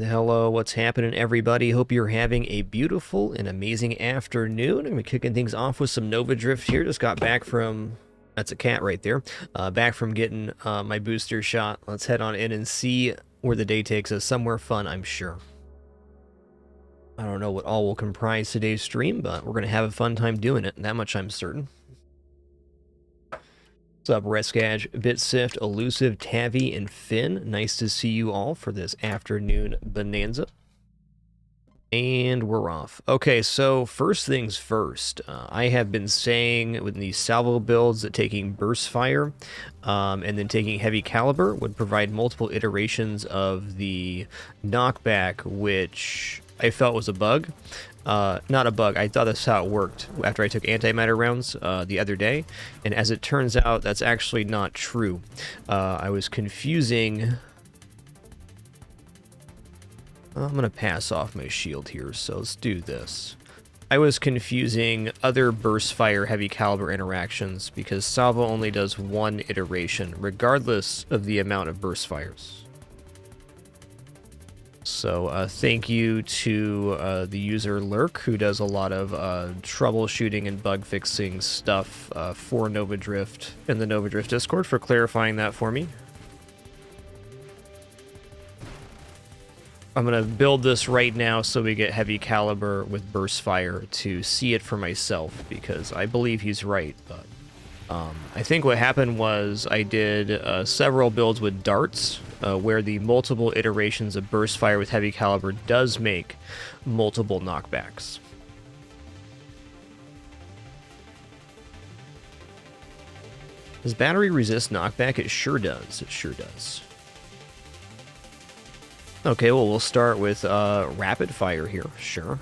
Hello, what's happening, everybody? Hope you're having a beautiful and amazing afternoon. I'm gonna be kicking things off with some Nova Drift here. Just got back from, that's a cat right there, back from getting my booster shot. Let's head on in and see where the day takes us. Somewhere fun, I'm sure. I don't know what all will comprise today's stream, but we're gonna have a fun time doing it. That much I'm certain. What's up, Reskage, Bitsift, Elusive, Tavi, and Finn? Nice to see you all for this afternoon bonanza. And we're off. Okay, so first things first. I have been saying with these salvo builds that taking burst fire and then taking heavy caliber would provide multiple iterations of the knockback, which I felt was a bug. Not a bug, I thought that's how it worked after I took antimatter rounds the other day, and as it turns out, that's actually not true. I was confusing... I'm going to pass off my shield here, so let's do this. I was confusing other burst fire heavy caliber interactions because salvo only does one iteration, regardless of the amount of burst fires. So thank you to the user Lurk, who does a lot of troubleshooting and bug fixing stuff for Nova Drift in the Nova Drift Discord, for clarifying that for me. I'm going to build this right now so we get heavy caliber with burst fire to see it for myself, because I believe he's right. But I think what happened was I did several builds with darts where the multiple iterations of burst fire with heavy caliber does make multiple knockbacks. Does battery resist knockback? It sure does. It sure does. Okay, well, we'll start with rapid fire here, sure.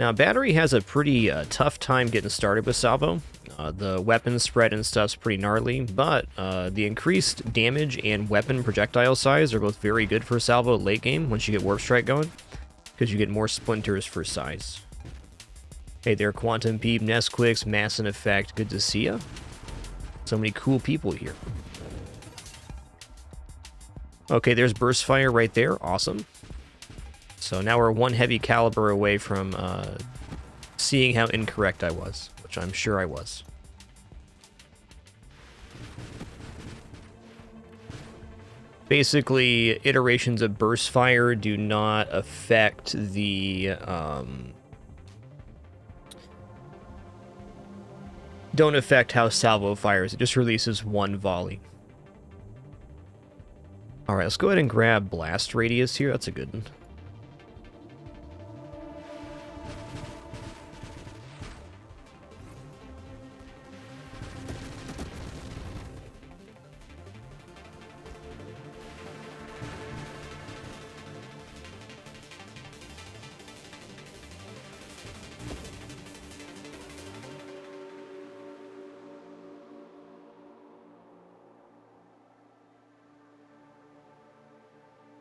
Now, battery has a pretty tough time getting started with salvo. The weapon spread and stuff's pretty gnarly, but the increased damage and weapon projectile size are both very good for salvo late game once you get warp strike going, because you get more splinters for size. Hey there, Quantum Peep, Nesquix, Mass and Effect, good to see ya. So many cool people here. Okay, there's burst fire right there. Awesome. So now we're one heavy caliber away from seeing how incorrect I was, which I'm sure I was. Basically, iterations of burst fire do not affect the don't affect how salvo fires. It just releases one volley. Alright, let's go ahead and grab blast radius here. That's a good one.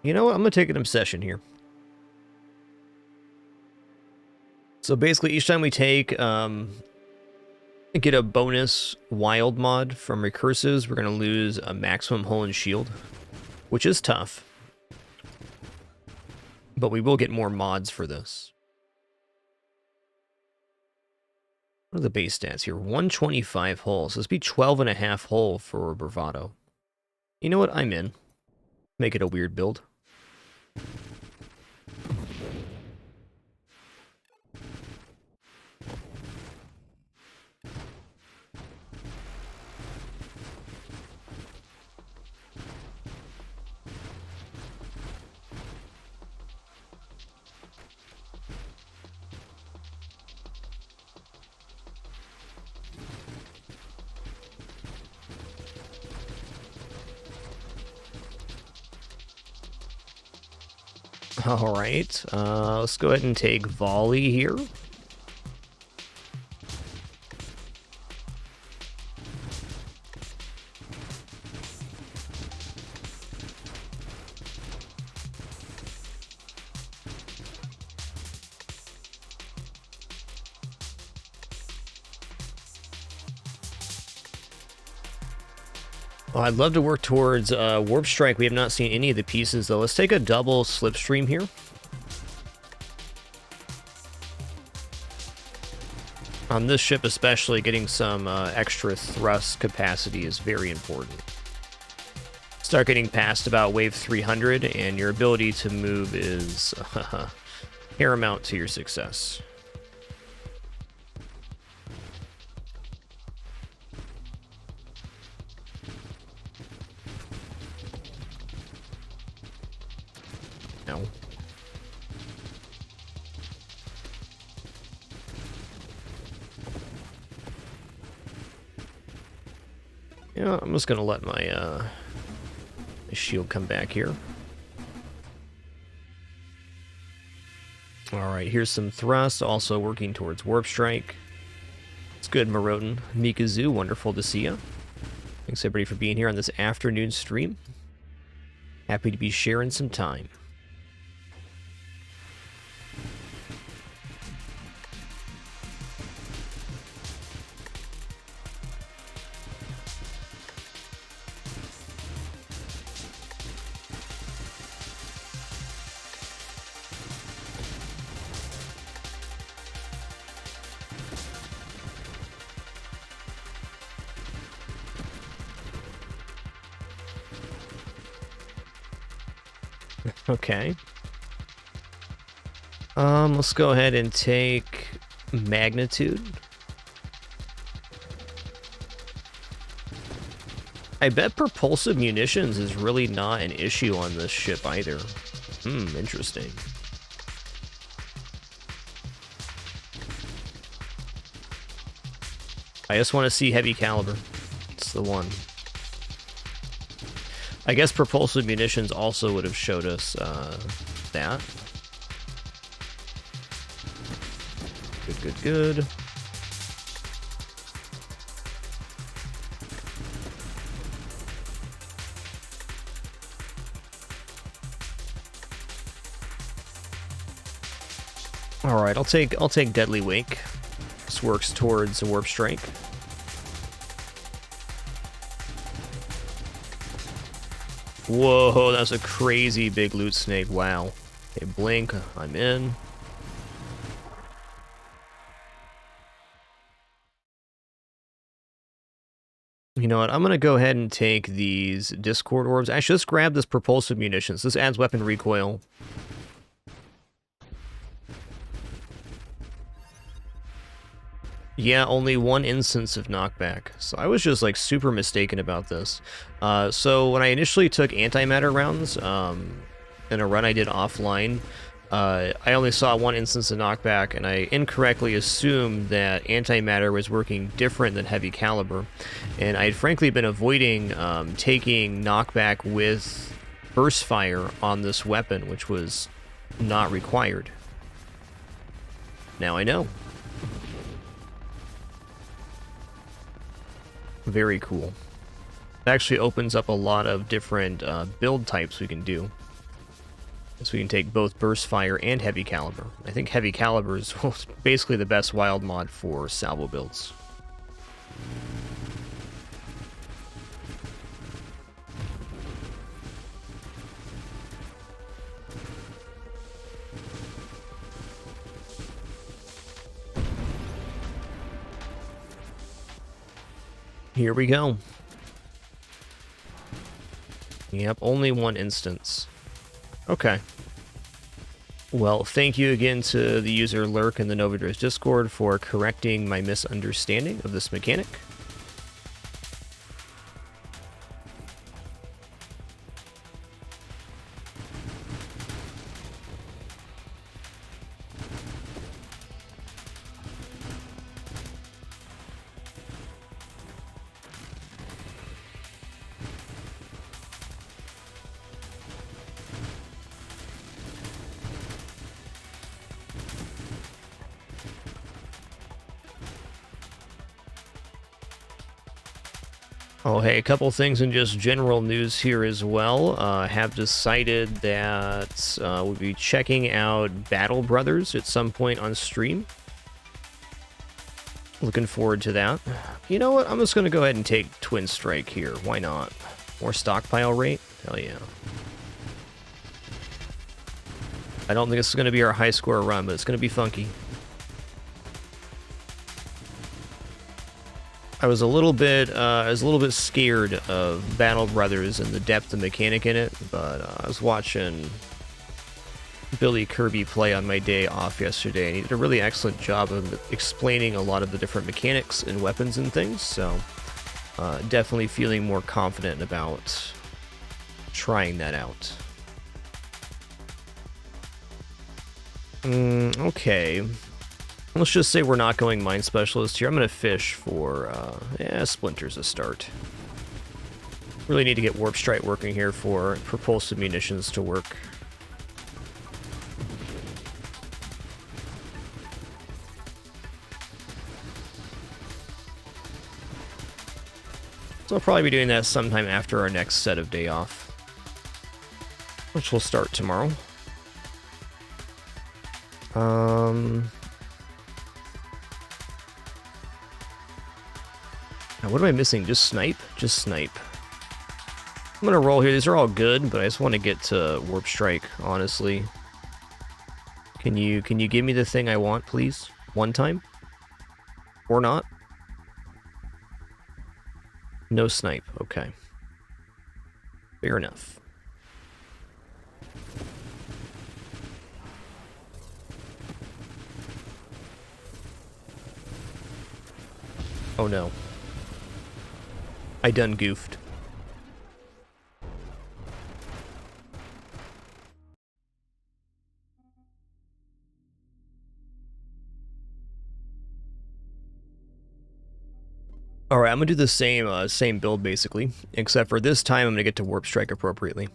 You know what? I'm going to take an obsession here. So basically, each time we take, get a bonus wild mod from recursives, we're going to lose a maximum hull and shield, which is tough. But we will get more mods for this. What are the base stats here? 125 hull. So let's be 12.5 hull for Bravado. You know what? I'm in. Make it a weird build. All right, let's go ahead and take volley here. Well, I'd love to work towards Warp Strike. We have not seen any of the pieces, though. Let's take a double Slipstream here. On this ship especially, getting some extra thrust capacity is very important. Start getting past about wave 300, and your ability to move is paramount to your success. No. Yeah, I'm just gonna let my shield come back here. Alright, here's some thrust, also working towards Warp Strike. It's good, Moroden. Mikazu, wonderful to see you. Thanks everybody for being here on this afternoon stream. Happy to be sharing some time. Okay. Let's go ahead and take Magnitude. I bet propulsive munitions is really not an issue on this ship either. Interesting. I just want to see heavy caliber. It's the one. I guess propulsive munitions also would have showed us that. Good, good, good. All right, I'll take Deadly Wake. This works towards a Warp Strike. Whoa, that's a crazy big loot snake. Wow. Okay, blink. I'm in. You know what? I'm going to go ahead and take these Discord orbs. Actually, let's grab this propulsive munitions. This adds weapon recoil. Yeah, only one instance of knockback. So I was just like super mistaken about this. So when I initially took antimatter rounds in a run I did offline, I only saw one instance of knockback, and I incorrectly assumed that antimatter was working different than heavy caliber. And I had frankly been avoiding taking knockback with burst fire on this weapon, which was not required. Now I know. Very cool. It actually opens up a lot of different build types we can do. So we can take both burst fire and heavy caliber. I think heavy caliber is basically the best wild mod for salvo builds. Here we go. Yep, only one instance. Okay. Well, thank you again to the user Lurk in the Novadriz Discord for correcting my misunderstanding of this mechanic. Oh, hey, a couple things in just general news here as well. Have decided that we'll be checking out Battle Brothers at some point on stream. Looking forward to that. You know what? I'm just going to go ahead and take Twin Strike here. Why not? More stockpile rate? Hell yeah. I don't think this is going to be our high score run, but it's going to be funky. I was a little bit scared of Battle Brothers and the depth of mechanic in it, but I was watching Billy Kirby play on my day off yesterday, and he did a really excellent job of explaining a lot of the different mechanics and weapons and things, so definitely feeling more confident about trying that out. Okay. Let's just say we're not going Mine Specialist here. I'm going to fish for, Splinters a start. Really need to get Warp Strike working here for propulsive munitions to work. So I'll probably be doing that sometime after our next set of day off, which will start tomorrow. Now what am I missing? Just snipe? Just snipe. I'm gonna roll here. These are all good, but I just want to get to Warp Strike, honestly. Can you give me the thing I want, please? One time? Or not? No snipe. Okay. Fair enough. Oh no. I done goofed. Alright, I'm gonna do the same build basically, except for this time I'm gonna get to Warp Strike appropriately.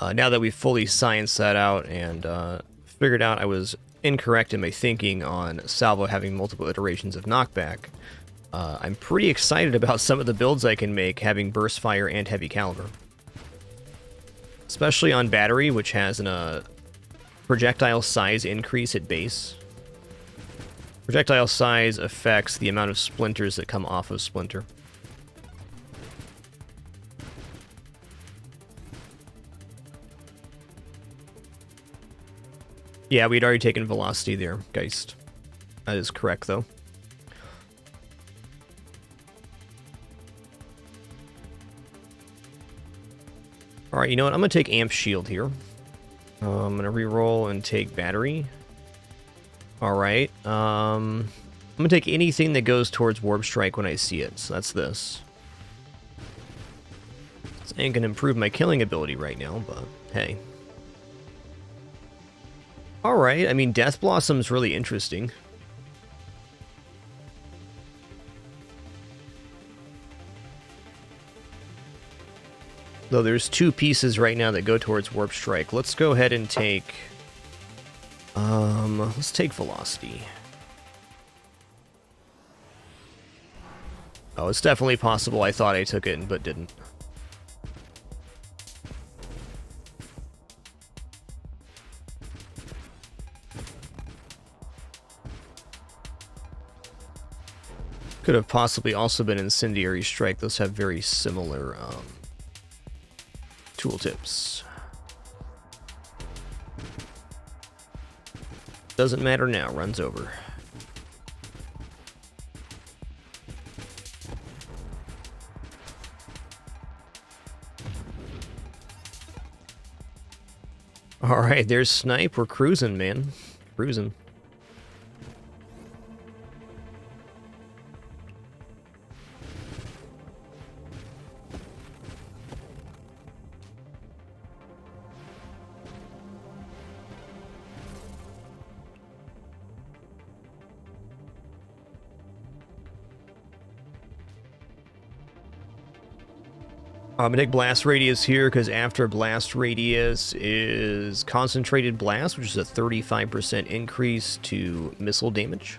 Now that we've fully scienced that out and figured out I was incorrect in my thinking on Salvo having multiple iterations of knockback, I'm pretty excited about some of the builds I can make having Burst Fire and Heavy Caliber. Especially on Battery, which has a projectile size increase at base. Projectile size affects the amount of splinters that come off of Splinter. Yeah, we'd already taken Velocity there, Geist. That is correct, though. Alright, you know what? I'm going to take Amp Shield here. I'm going to reroll and take Battery. Alright. I'm going to take anything that goes towards Warp Strike when I see it. So that's this. This ain't going to improve my killing ability right now, but hey. Alright, I mean, Death Blossom's really interesting. Though there's two pieces right now that go towards Warp Strike. Let's go ahead and take... let's take Velocity. Oh, it's definitely possible I thought I took it, but didn't. Could have possibly also been Incendiary Strike. Those have very similar, tooltips. Doesn't matter now, runs over. Alright, there's Snipe. We're cruising, man. Cruising. I'm gonna take Blast Radius here because after Blast Radius is Concentrated Blast, which is a 35% increase to missile damage.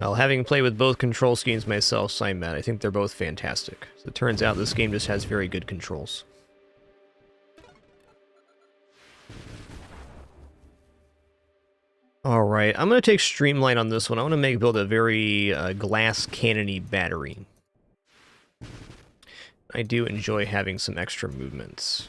Well, having played with both control schemes myself, Sign Matt, I think they're both fantastic. So it turns out this game just has very good controls. Alright, I'm going to take Streamline on this one. I want to build a very glass cannon-y battery. I do enjoy having some extra movements.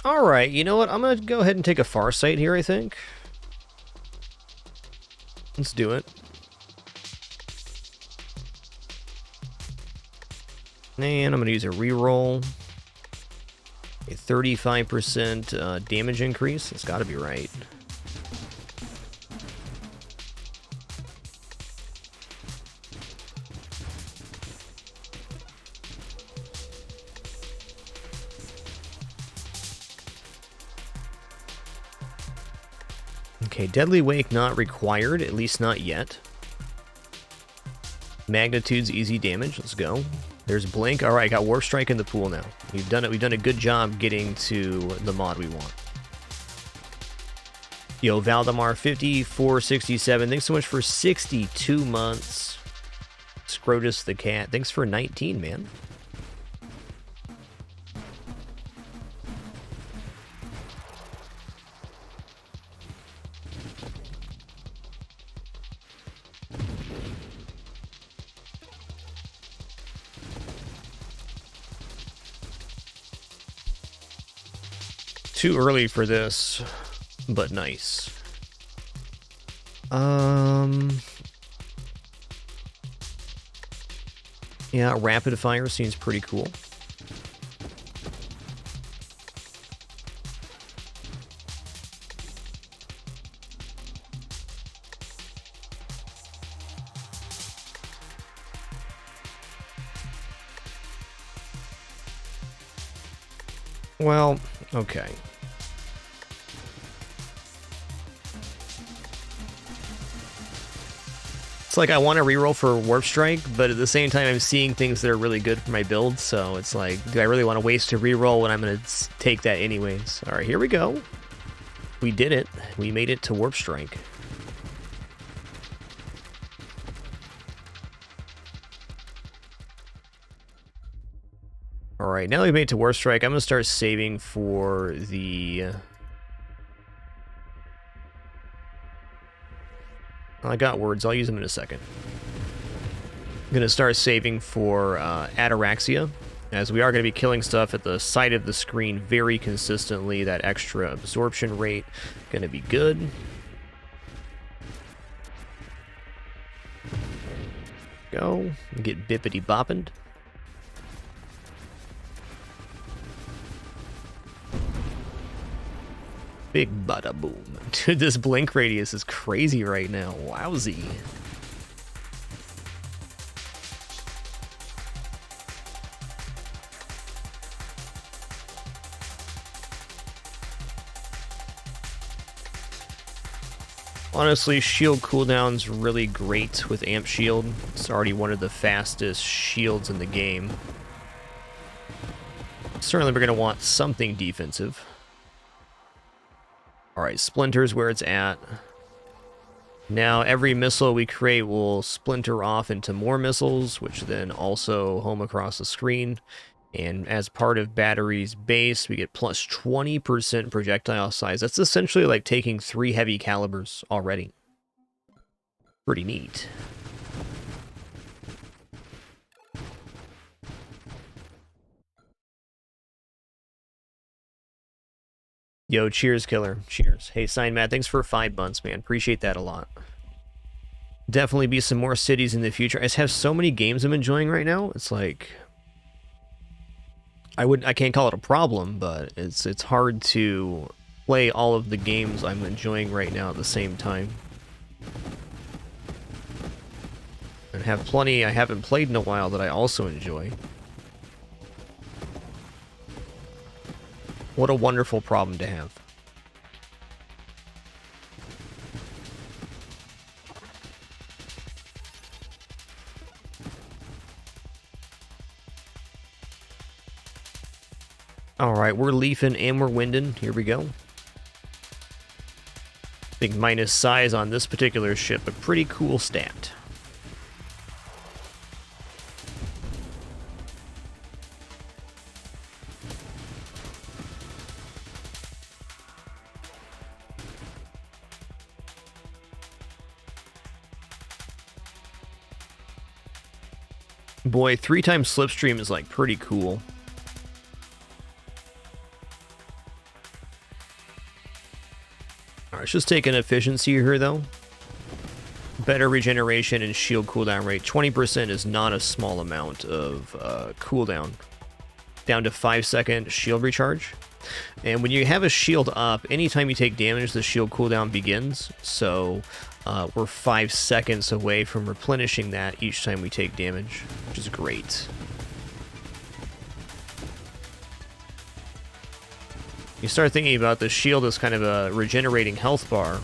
Alright, you know what? I'm gonna go ahead and take a Farsight here, I think. Let's do it. And I'm gonna use a reroll. A 35% damage increase. It's gotta be right. Okay, Deadly Wake not required, at least not yet. Magnitude's easy damage, let's go. There's Blink. Alright, got Warp Strike in the pool now. We've done it. We've done a good job getting to the mod we want. Yo, Valdemar, 5467. Thanks so much for 62 months. Scrotus the Cat, thanks for 19, man. Too early for this, but nice. Yeah, rapid fire seems pretty cool. Well, okay. It's like I want to reroll for Warp Strike, but at the same time I'm seeing things that are really good for my build, so it's like, do I really want to waste a reroll when I'm going to take that anyways? Alright, here we go. We did it. We made it to Warp Strike. Alright, now that we've made it to Warp Strike, I'm going to start saving for the... I got words, I'll use them in a second. I'm going to start saving for Ataraxia, as we are going to be killing stuff at the side of the screen very consistently. That extra absorption rate going to be good. Go, get bippity bopping. Big bada boom. Dude, this blink radius is crazy right now. Wowzy. Honestly, shield cooldown's really great with Amp Shield. It's already one of the fastest shields in the game. Certainly we're going to want something defensive. Alright, Splinter's where it's at. Now every missile we create will splinter off into more missiles, which then also home across the screen. And as part of battery's base, we get plus 20% projectile size. That's essentially like taking 3 heavy calibers already. Pretty neat. Yo, cheers, killer. Cheers. Hey, Sign Matt, thanks for 5 months, man. Appreciate that a lot. Definitely be some more cities in the future. I just have so many games I'm enjoying right now. It's like... I can't call it a problem, but it's hard to play all of the games I'm enjoying right now at the same time. And have plenty I haven't played in a while that I also enjoy. What a wonderful problem to have. Alright, we're leafing and we're winding. Here we go. I think minus size on this particular ship, a pretty cool stat. Boy, 3 times slipstream is like pretty cool. Alright, let's just take an efficiency here though. Better regeneration and shield cooldown rate. 20% is not a small amount of cooldown. Down to 5-second shield recharge. And when you have a shield up, anytime you take damage, the shield cooldown begins. So we're 5 seconds away from replenishing that each time we take damage, which is great. You start thinking about the shield as kind of a regenerating health bar.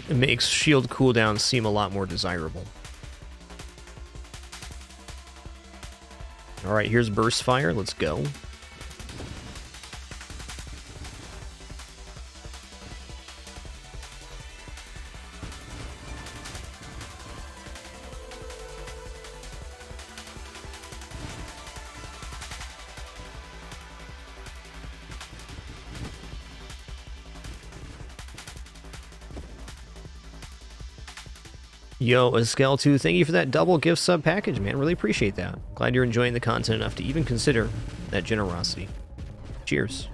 It makes shield cooldown seem a lot more desirable. Alright, here's Burst Fire. Let's go. Yo, Eskel2, thank you for that double gift sub package, man. Really appreciate that. Glad you're enjoying the content enough to even consider that generosity. Cheers.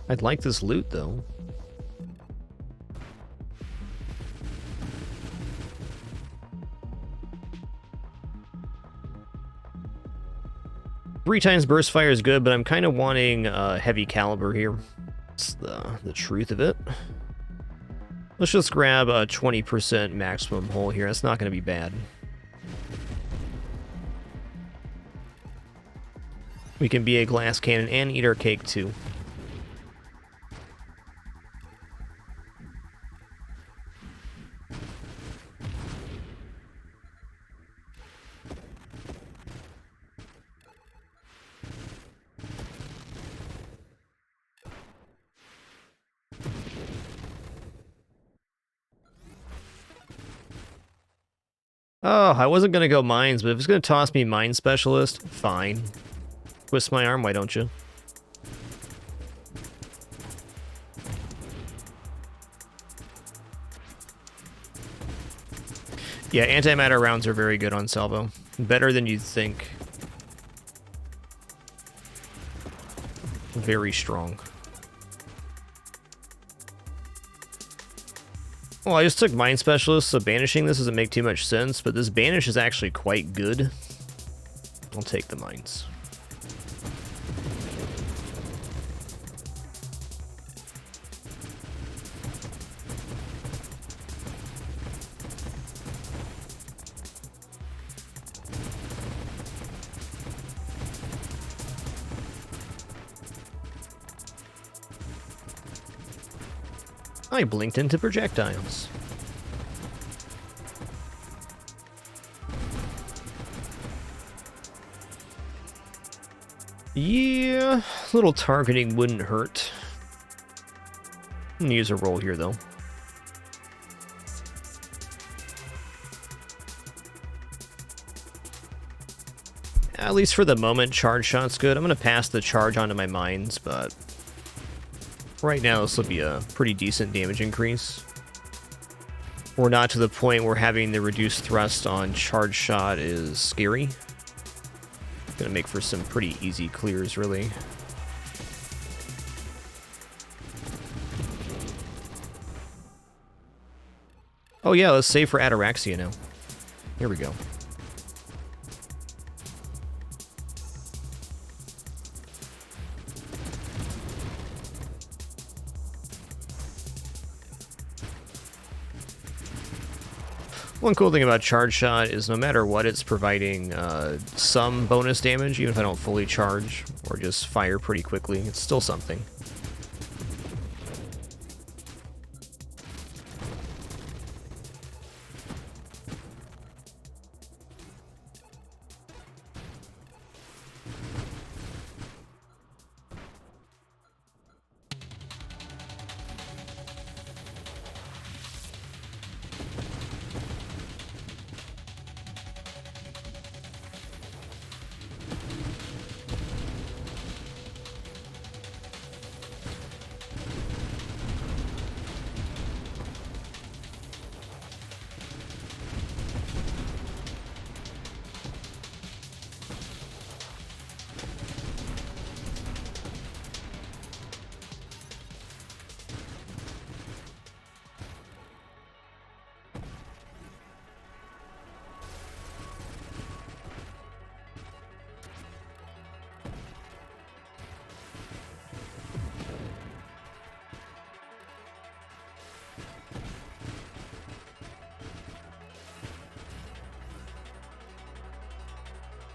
I'd like this loot, though. Three times burst fire is good, but I'm kind of wanting heavy caliber here. That's the truth of it. Let's just grab a 20% maximum hull here. That's not going to be bad. We can be a glass cannon and eat our cake too. Oh, I wasn't going to go mines, but if it's going to toss me mine specialist, fine. Twist my arm, why don't you? Yeah, antimatter rounds are very good on Salvo. Better than you'd think. Very strong. Well, I just took Mine Specialist, so banishing this doesn't make too much sense, but this banish is actually quite good. I'll take the mines. I blinked into projectiles. Yeah, a little targeting wouldn't hurt. I'm gonna use a roll here, though. At least for the moment, charge shot's good. I'm gonna pass the charge onto my mines, but right now this will be a pretty decent damage increase. We're not to the point where having the reduced thrust on charge shot is scary. Gonna make for some pretty easy clears, really. Oh yeah, let's save for Ataraxia now. Here we go. One cool thing about Charge Shot is no matter what, it's providing some bonus damage, even if I don't fully charge or just fire pretty quickly. It's still something.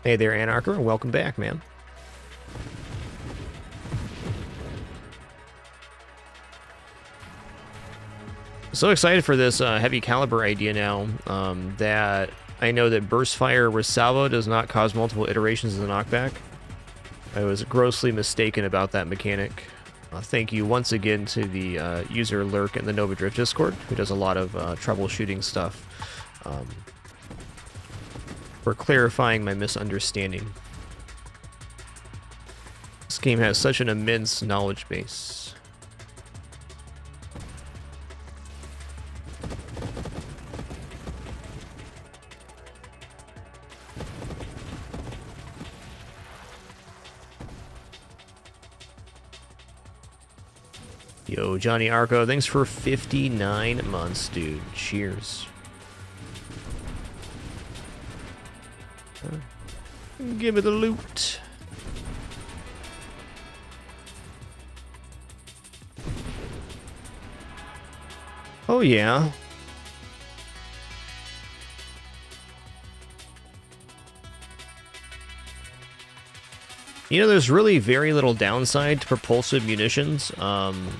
Hey there, Anarcher. Welcome back, man. So excited for this heavy caliber idea now that I know that burst fire with salvo does not cause multiple iterations of the knockback. I was grossly mistaken about that mechanic. Thank you once again to the user Lurk in the Nova Drift Discord, who does a lot of troubleshooting stuff, for clarifying my misunderstanding. This game has such an immense knowledge base. Yo, Johnny Arco, thanks for 59 months, dude. Cheers. Give me the loot. Oh, yeah. You know, there's really very little downside to propulsive munitions on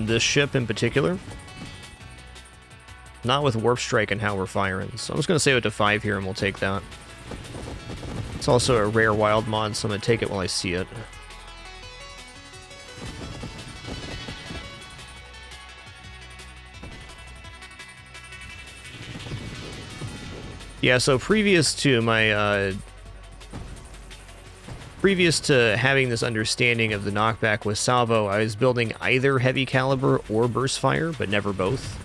this ship in particular. Not with Warp Strike and how we're firing. So I'm just going to save it to 5 here and we'll take that. It's also a rare wild mod, so I'm going to take it while I see it. Yeah, so previous to having this understanding of the knockback with salvo, I was building either heavy caliber or burst fire, but never both.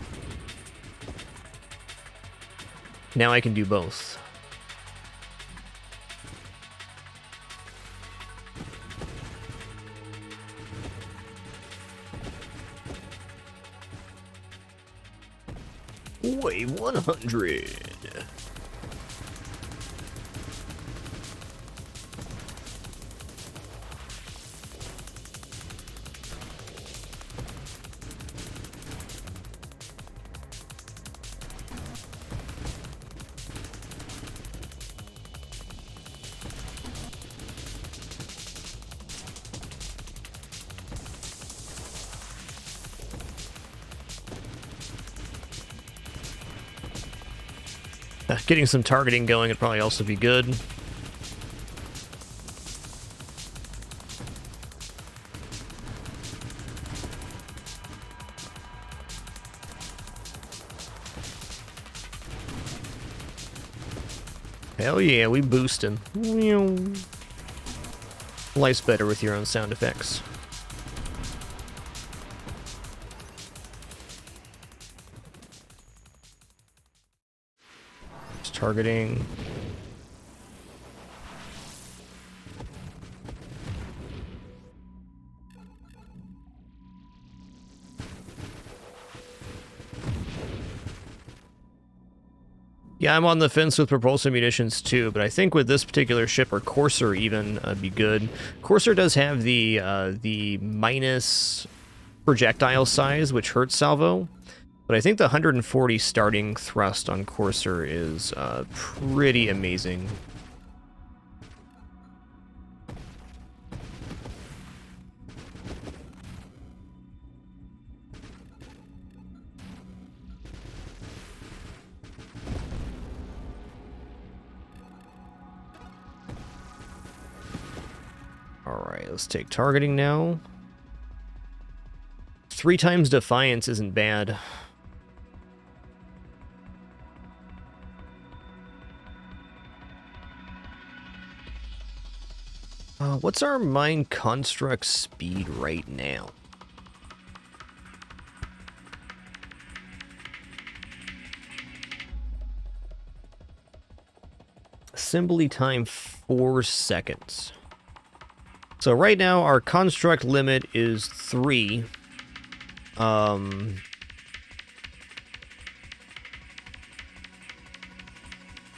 Now I can do both. Wave 100. Getting some targeting going would probably also be good. Hell yeah, we boosting. Life's better with your own sound effects. Targeting. Yeah, I'm on the fence with propulsive munitions too, but I think with this particular ship, or Courser even, be good. Courser does have the minus projectile size, which hurts salvo, But I think the 140 starting thrust on Courser is pretty amazing. Alright, let's take targeting now. 3 times Defiance isn't bad. What's our Mind Construct speed right now? Assembly time 4 seconds. So right now our construct limit is 3.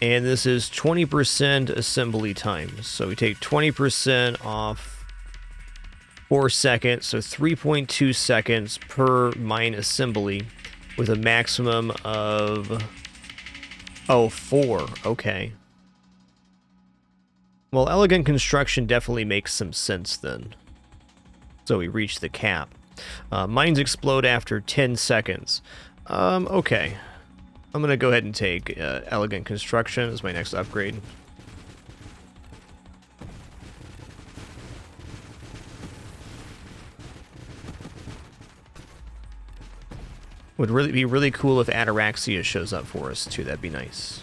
And this is 20% assembly time. So we take 20% off 4 seconds, so 3.2 seconds per mine assembly with a maximum of 4. Okay. Well, elegant construction definitely makes some sense then. So we reach the cap. Mines explode after 10 seconds. Okay. I'm going to go ahead and take elegant construction as my next upgrade. Would really be really cool if Ataraxia shows up for us too. That'd be nice.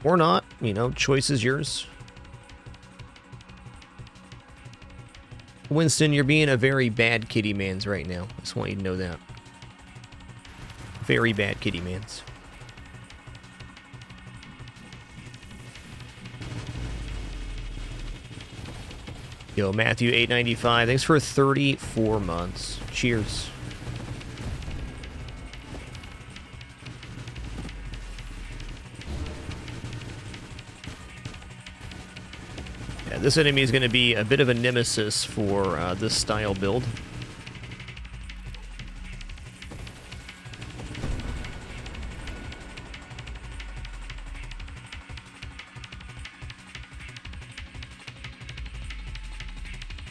Or not, you know, choice is yours. Winston, you're being a very bad kitty mans right now. I just want you to know that. Very bad kitty mans. Yo, Matthew 895, thanks for 34 months. Cheers. This enemy is going to be a bit of a nemesis for this style build.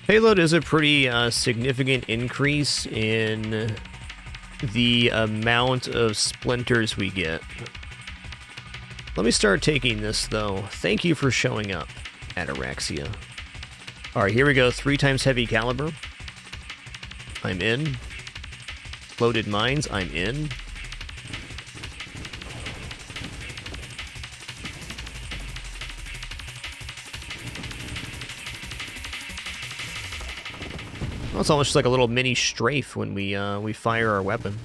Payload is a pretty significant increase in the amount of splinters we get. Let me start taking this, though. Thank you for showing up. Ataraxia. Alright, here we go. 3 times heavy caliber. I'm in. Loaded mines. I'm in. Well, it's almost like a little mini strafe when we fire our weapon.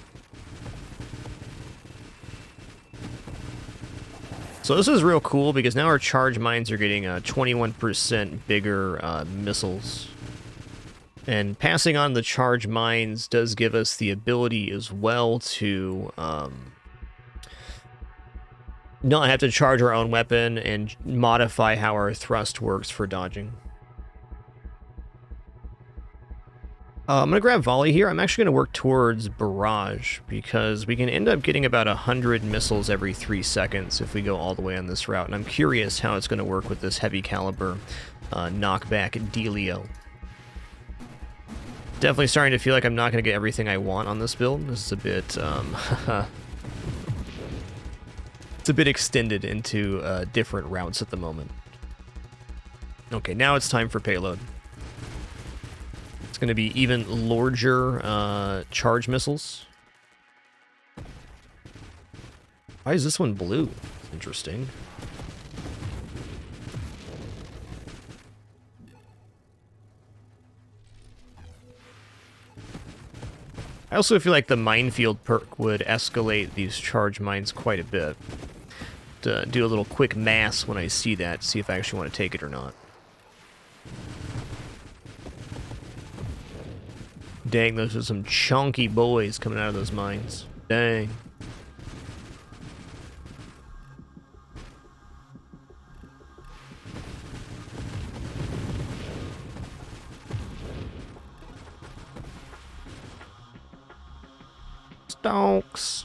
So this is real cool because now our charge mines are getting 21% bigger missiles. And passing on the charge mines does give us the ability as well to not have to charge our own weapon and modify how our thrust works for dodging. I'm going to grab volley here. I'm actually going to work towards barrage because we can end up getting about 100 missiles every 3 seconds if we go all the way on this route. And I'm curious how it's going to work with this heavy caliber knockback dealio. Definitely starting to feel like I'm not going to get everything I want on this build. This is a bit it's a bit extended into different routes at the moment. Okay, now it's time for payload. It's going to be even larger charge missiles. Why is this one blue? Interesting. I also feel like the minefield perk would escalate these charge mines quite a bit. To do a little quick mass when I see that, see if I actually want to take it or not. Dang, those are some chunky boys coming out of those mines. Dang. Stonks.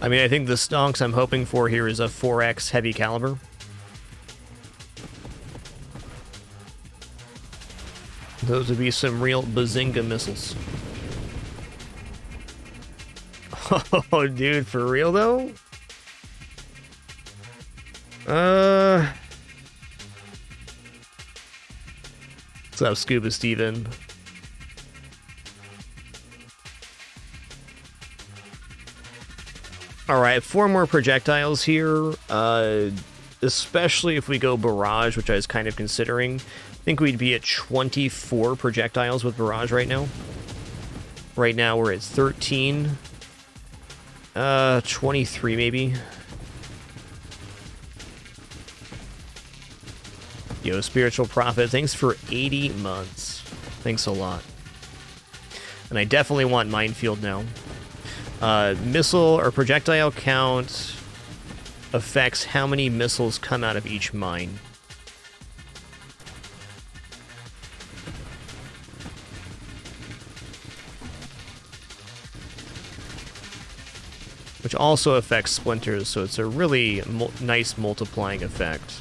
I mean, I think the stonks I'm hoping for here is a 4x heavy caliber. Those would be some real bazinga missiles. Oh, dude, for real though? What's up, Scuba Steven? Alright, 4 more projectiles here, especially if we go barrage, which I was kind of considering. I think we'd be at 24 projectiles with barrage right now. Right now we're at 13. 23 maybe. Yo, Spiritual Prophet, thanks for 80 months. Thanks a lot. And I definitely want Minefield now. Missile or projectile count affects how many missiles come out of each mine. Which also affects splinters, so it's a really nice multiplying effect.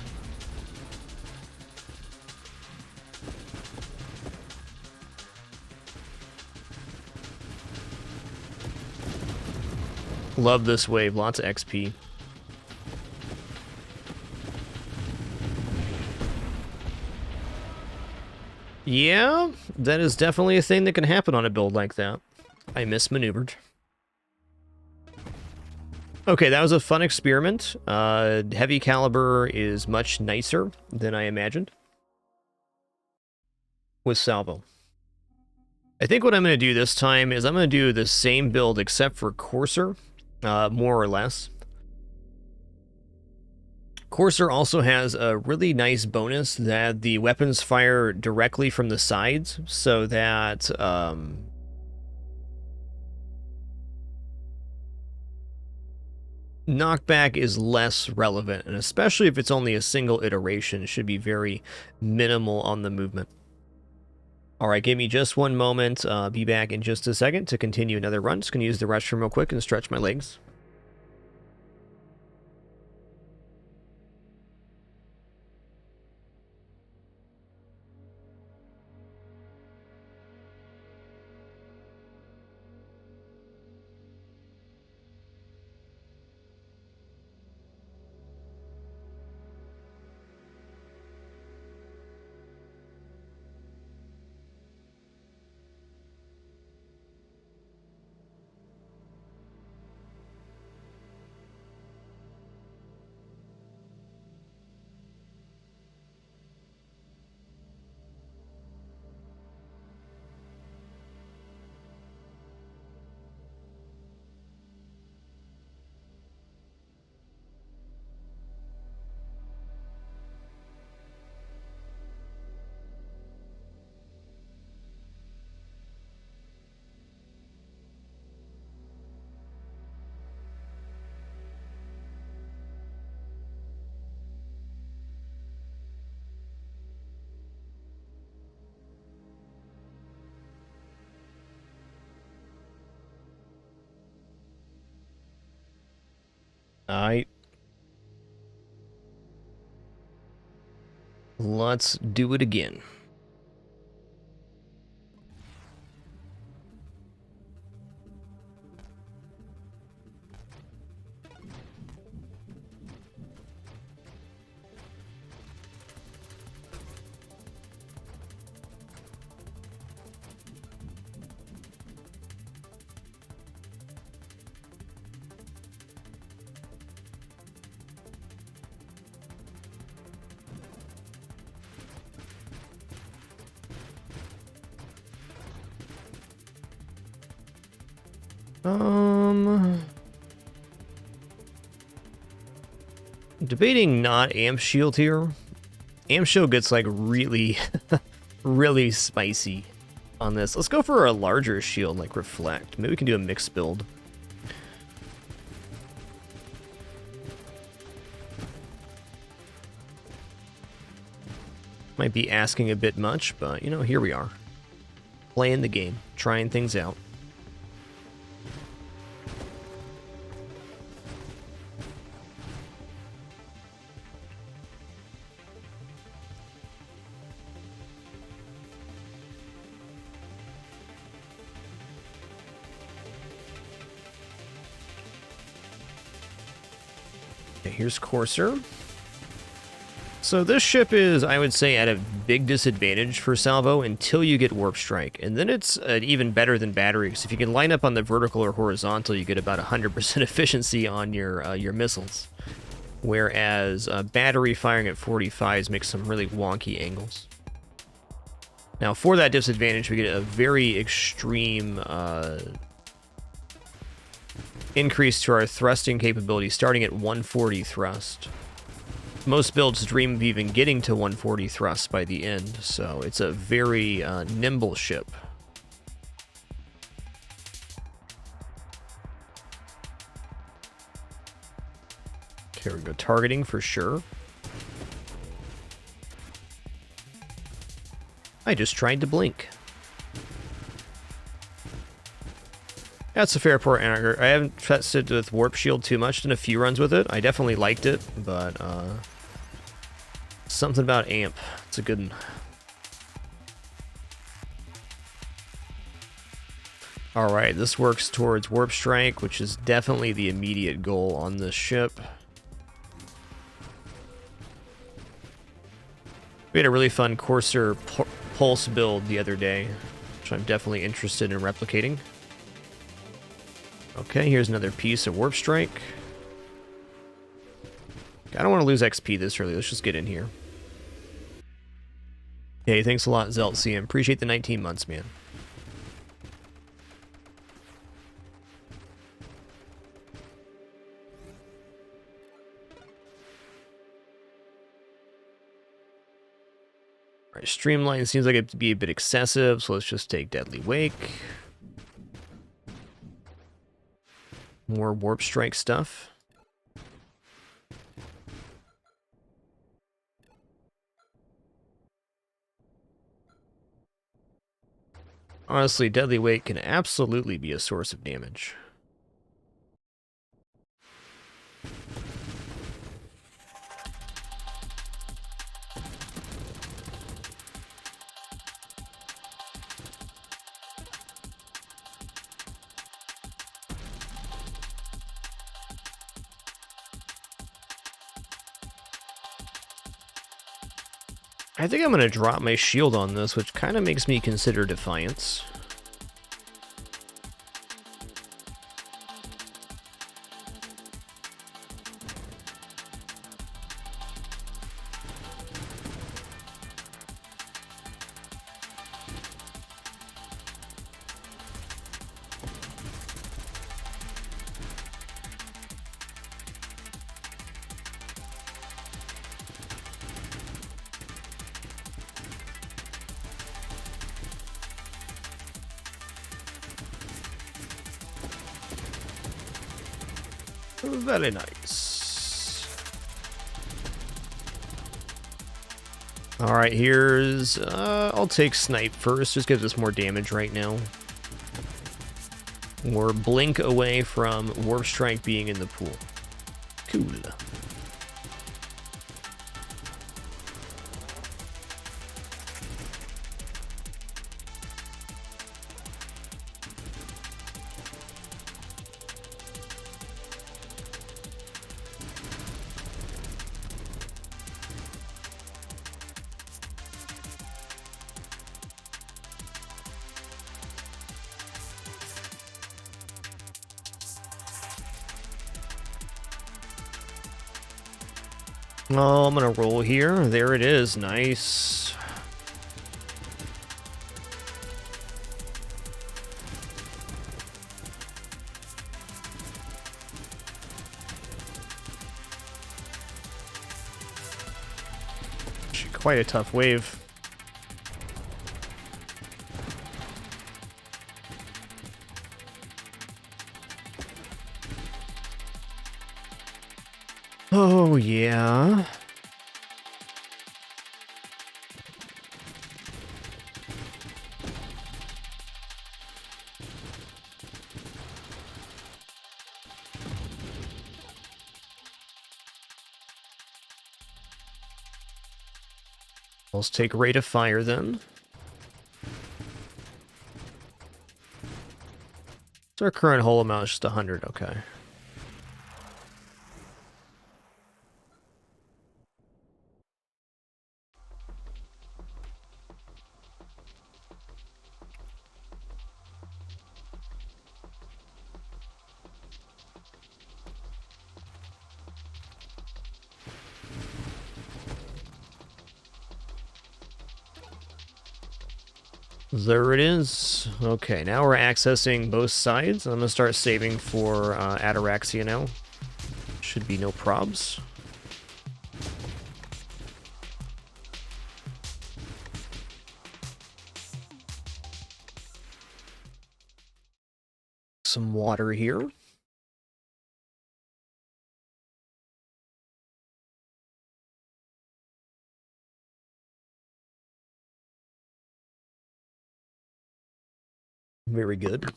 Love this wave, lots of XP. Yeah, that is definitely a thing that can happen on a build like that. I mismaneuvered. Okay, that was a fun experiment. Heavy caliber is much nicer than I imagined with salvo. I think what I'm going to do this time is I'm going to do the same build except for Courser, more or less. Courser also has a really nice bonus that the weapons fire directly from the sides, so that knockback is less relevant, and especially if it's only a single iteration, it should be very minimal on the movement. Alright, give me just one moment. Be back in just a second to continue another run. Just going to use the restroom real quick and stretch my legs. Alright. Let's do it again. Debating not amp shield here. Amp shield gets like really, really spicy on this. Let's go for a larger shield like reflect. Maybe we can do a mixed build. Might be asking a bit much, but you know, here we are. Playing the game, trying things out. Okay, here's Courser. So this ship is, I would say, at a big disadvantage for Salvo until you get Warp Strike. And then it's even better than battery, because if you can line up on the vertical or horizontal, you get about 100% efficiency on your missiles. Whereas battery firing at 45s makes some really wonky angles. Now, for that disadvantage, we get a very extreme increase to our thrusting capability, starting at 140 thrust. Most builds dream of even getting to 140 thrust by the end, so it's a very nimble ship. Okay, we go targeting for sure. I just tried to blink. That's a fair point, Anchor. I haven't tested with Warp Shield too much, done a few runs with it. I definitely liked it, but something about amp. It's a good one. Alright, this works towards Warp Strike, which is definitely the immediate goal on this ship. We had a really fun Courser Pulse build the other day, which I'm definitely interested in replicating. Okay, here's another piece of Warp Strike. I don't want to lose XP this early. Let's just get in here. Hey, thanks a lot, Zeltcm. Appreciate the 19 months, man. Alright, Streamline seems like it'd be a bit excessive, so let's just take Deadly Wake. More Warp Strike stuff. Honestly, Deadly Weight can absolutely be a source of damage. I think I'm going to drop my shield on this, which kind of makes me consider Defiance. Very nice. Alright, here's... I'll take Snipe first, just gives us more damage right now. We're blink away from Warp Strike being in the pool. Cool. Oh, I'm gonna roll here. There it is. Nice. quite a tough wave. Oh, yeah. Let's take rate of fire then. So our current hull amount is just 100, okay. There it is. Okay, now we're accessing both sides. I'm gonna start saving for Ataraxia now. Should be no probs. Some water here. Very good.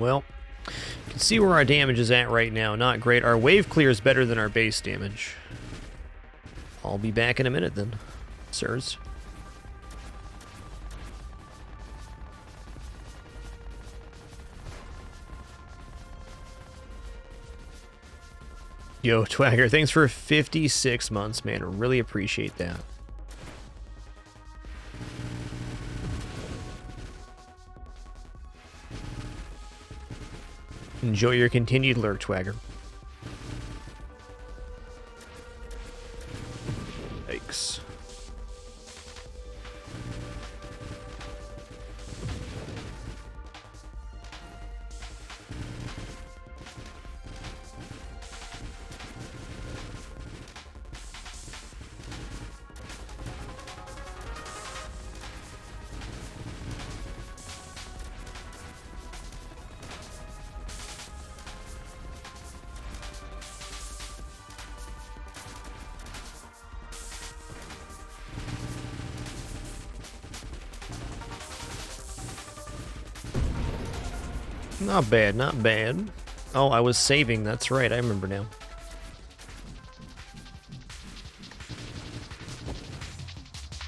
Well, you can see where our damage is at right now. Not great. Our wave clear is better than our base damage. I'll be back in a minute then, sirs. Yo, Twagger, thanks for 56 months, man. I really appreciate that. Enjoy your continued lurk, Twagger. Yikes. Not bad, not bad. Oh, I was saving. That's right. I remember now.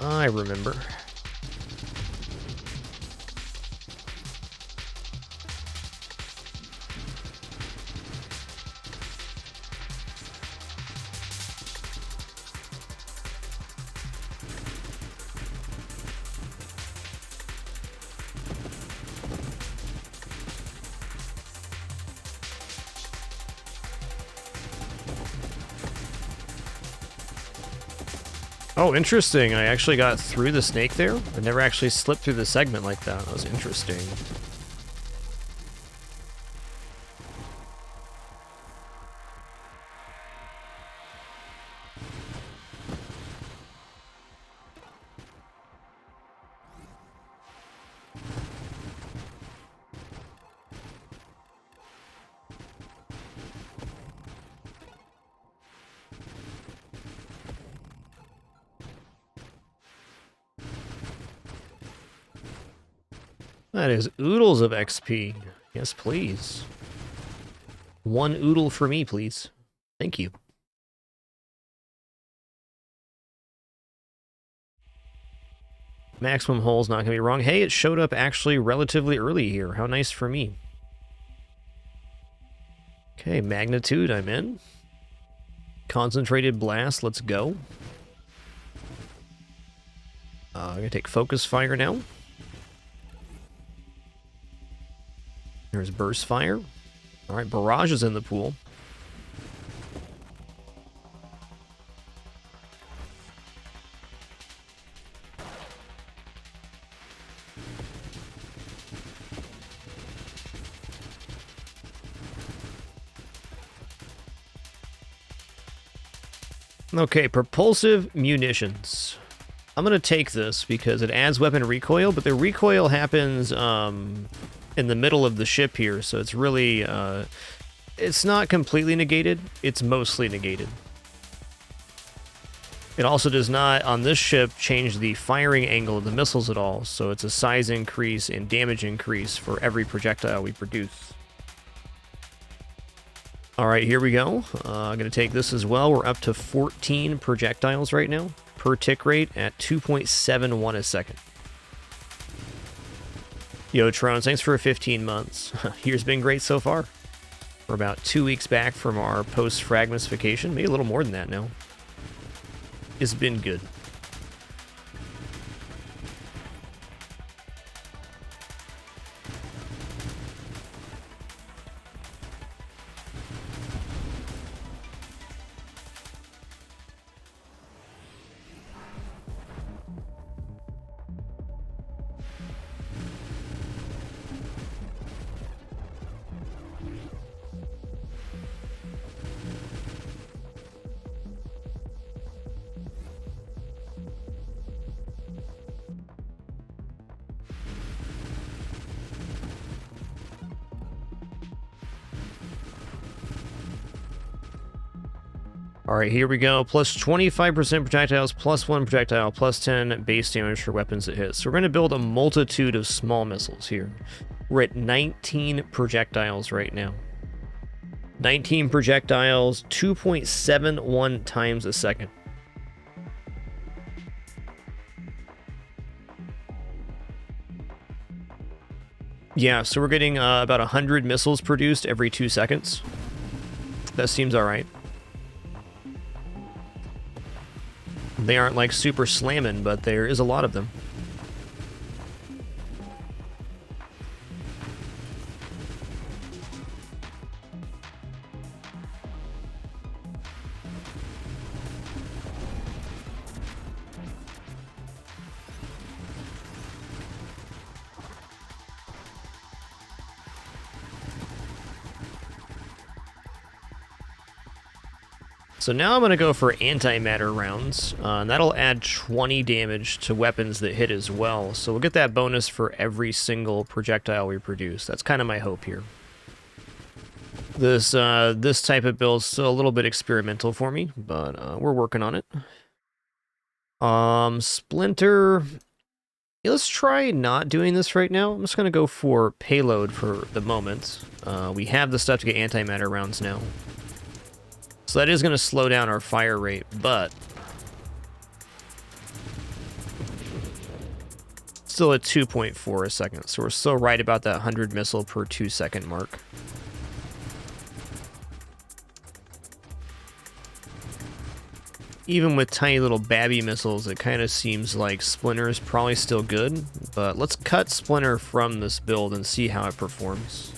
I remember. Oh, interesting. I actually got through the snake there. I never actually slipped through the segment like that. That was interesting. That is oodles of XP. Yes, please. 1 oodle for me, please. Thank you. Maximum hull's not going to be wrong. Hey, it showed up actually relatively early here. How nice for me. Okay, magnitude, I'm in. Concentrated blast, let's go. I'm gonna take focus fire now. There's burst fire. All right, barrage is in the pool. Okay, propulsive munitions. I'm going to take this because it adds weapon recoil, but the recoil happens in the middle of the ship here, so it's really... it's not completely negated, it's mostly negated. It also does not, on this ship, change the firing angle of the missiles at all, so it's a size increase and damage increase for every projectile we produce. All right, here we go. I'm going to take this as well. We're up to 14 projectiles right now per tick rate at 2.71 a second. Yo, Trones, thanks for 15 months. Year's been great so far. We're about 2 weeks back from our post-fragmentification. Maybe a little more than that now. It's been good. Alright, here we go. Plus 25% projectiles, plus 1 projectile, plus 10 base damage for weapons that hit. So we're going to build a multitude of small missiles here. We're at 19 projectiles right now. 19 projectiles, 2.71 times a second. Yeah, so we're getting about 100 missiles produced every 2 seconds. That seems alright. They aren't like super slamming, but there is a lot of them. So now I'm going to go for antimatter rounds, and that'll add 20 damage to weapons that hit as well. So we'll get that bonus for every single projectile we produce. That's kind of my hope here. This type of build's still a little bit experimental for me, but we're working on it. Splinter. Yeah, let's try not doing this right now. I'm just going to go for payload for the moment. We have the stuff to get antimatter rounds now. So that is going to slow down our fire rate, but still at 2.4 a second. So we're still right about that 100 missile per 2 second mark. Even with tiny little babby missiles, it kind of seems like Splinter is probably still good, but let's cut Splinter from this build and see how it performs.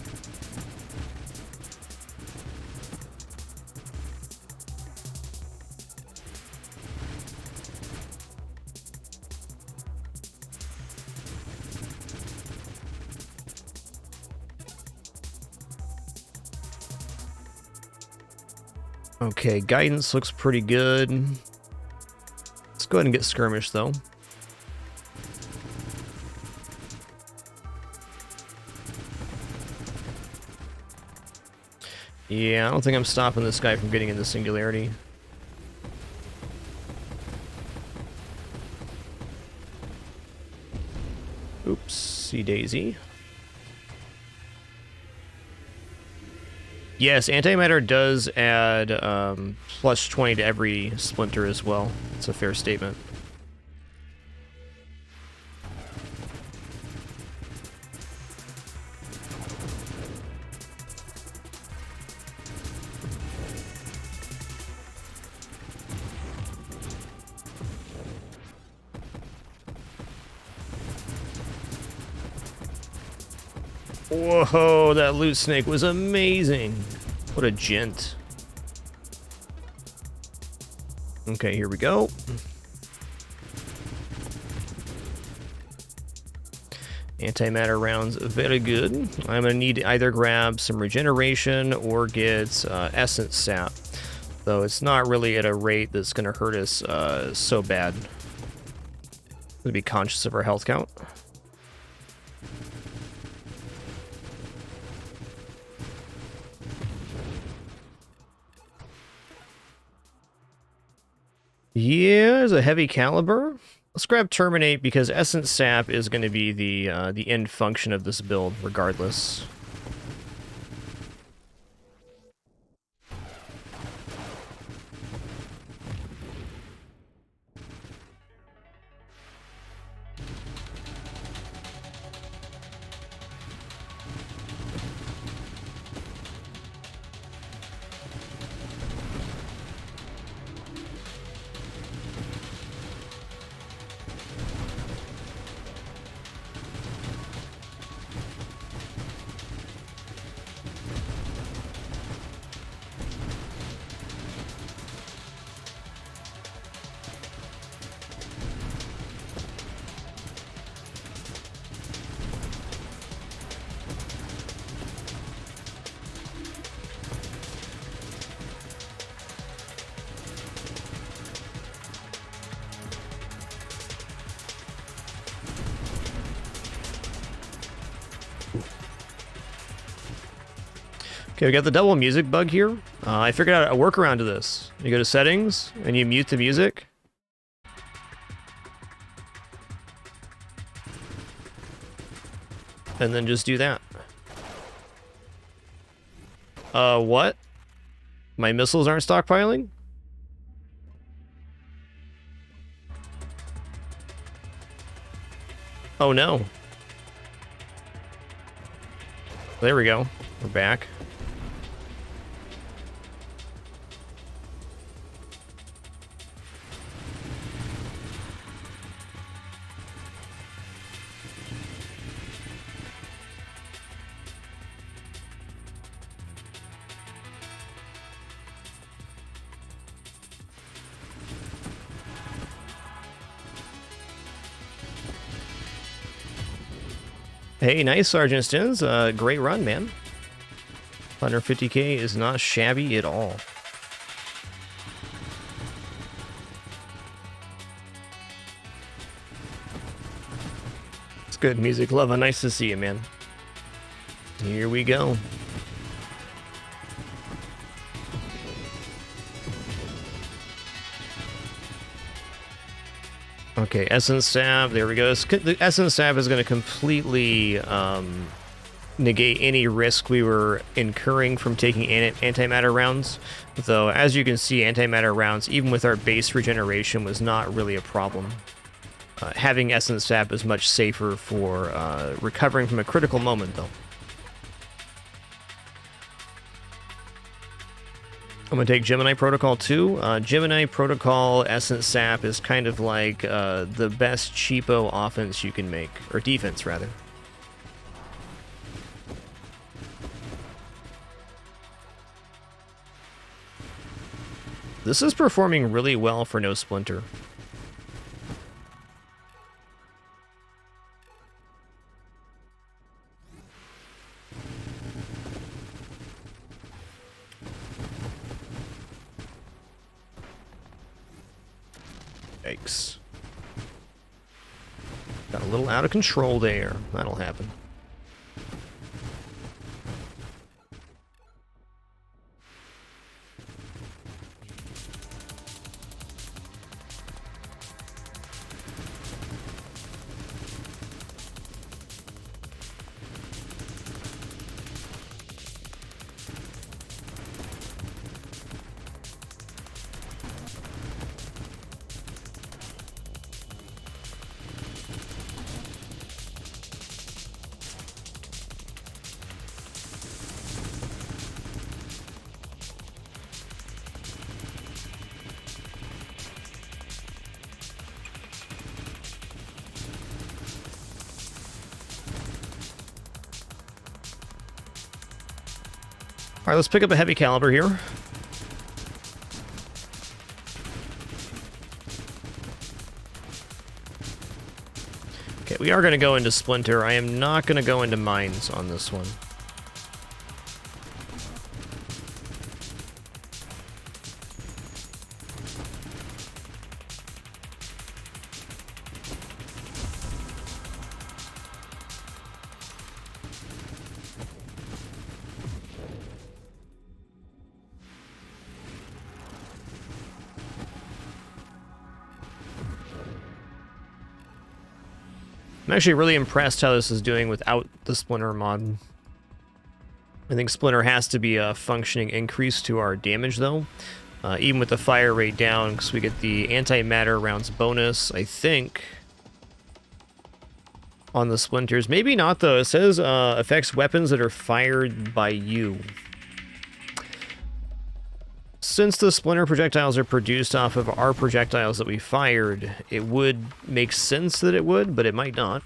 Okay, guidance looks pretty good. Let's go ahead and get skirmish, though. Yeah, I don't think I'm stopping this guy from getting into singularity. Oopsie daisy. Yes, antimatter does add plus 20 to every splinter as well. It's a fair statement. Whoa, that loot snake was amazing. What a gent. Okay, here we go. Antimatter rounds, very good. I'm gonna need to either grab some regeneration or get essence sap. Though it's not really at a rate that's gonna hurt us so bad. Gonna be conscious of our health count. Yeah, there's a heavy caliber. Let's grab Terminate because Essence Sap is going to be the end function of this build, regardless. Okay, we got the double music bug here. I figured out a workaround to this. You go to settings, and you mute the music. And then just do that. What? My missiles aren't stockpiling? Oh no. There we go. We're back. Hey, nice, Sergeant Stins. Great run, man. 150k is not shabby at all. It's good music, Lova. Nice to see you, man. Here we go. Okay, Essence Sap, there we go. The Essence Sap is going to completely negate any risk we were incurring from taking antimatter rounds. Though, as you can see, antimatter rounds, even with our base regeneration, was not really a problem. Having Essence Sap is much safer for recovering from a critical moment, though. I'm going to take Gemini Protocol too. Gemini Protocol Essence Sap is kind of like the best cheapo offense you can make, or defense rather. This is performing really well for no Splinter. Yikes. Got a little out of control there. That'll happen. Alright, let's pick up a heavy caliber here. Okay, we are going to go into Splinter. I am not going to go into Mines on this one. I'm actually really impressed how this is doing without the Splinter mod. I think Splinter has to be a functioning increase to our damage, though. Even with the fire rate down, because we get the antimatter rounds bonus, I think, on the Splinters. Maybe not, though. It says affects weapons that are fired by you. Since the Splinter projectiles are produced off of our projectiles that we fired, it would make sense that it would, but it might not.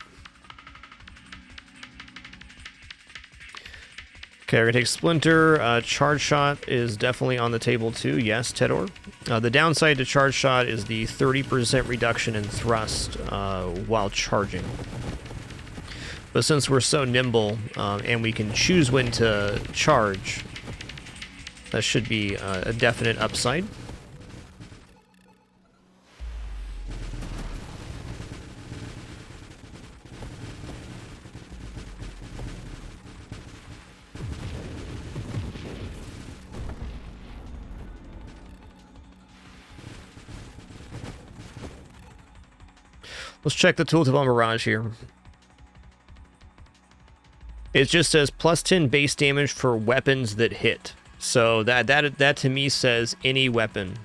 Okay, we're going to take Splinter. Charge Shot is definitely on the table too. Yes, Tedor. The downside to Charge Shot is the 30% reduction in thrust while charging. But since we're so nimble and we can choose when to charge, that should be a definite upside. Let's check the tooltip on Mirage here. It just says plus 10 base damage for weapons that hit. So that to me says any weapon.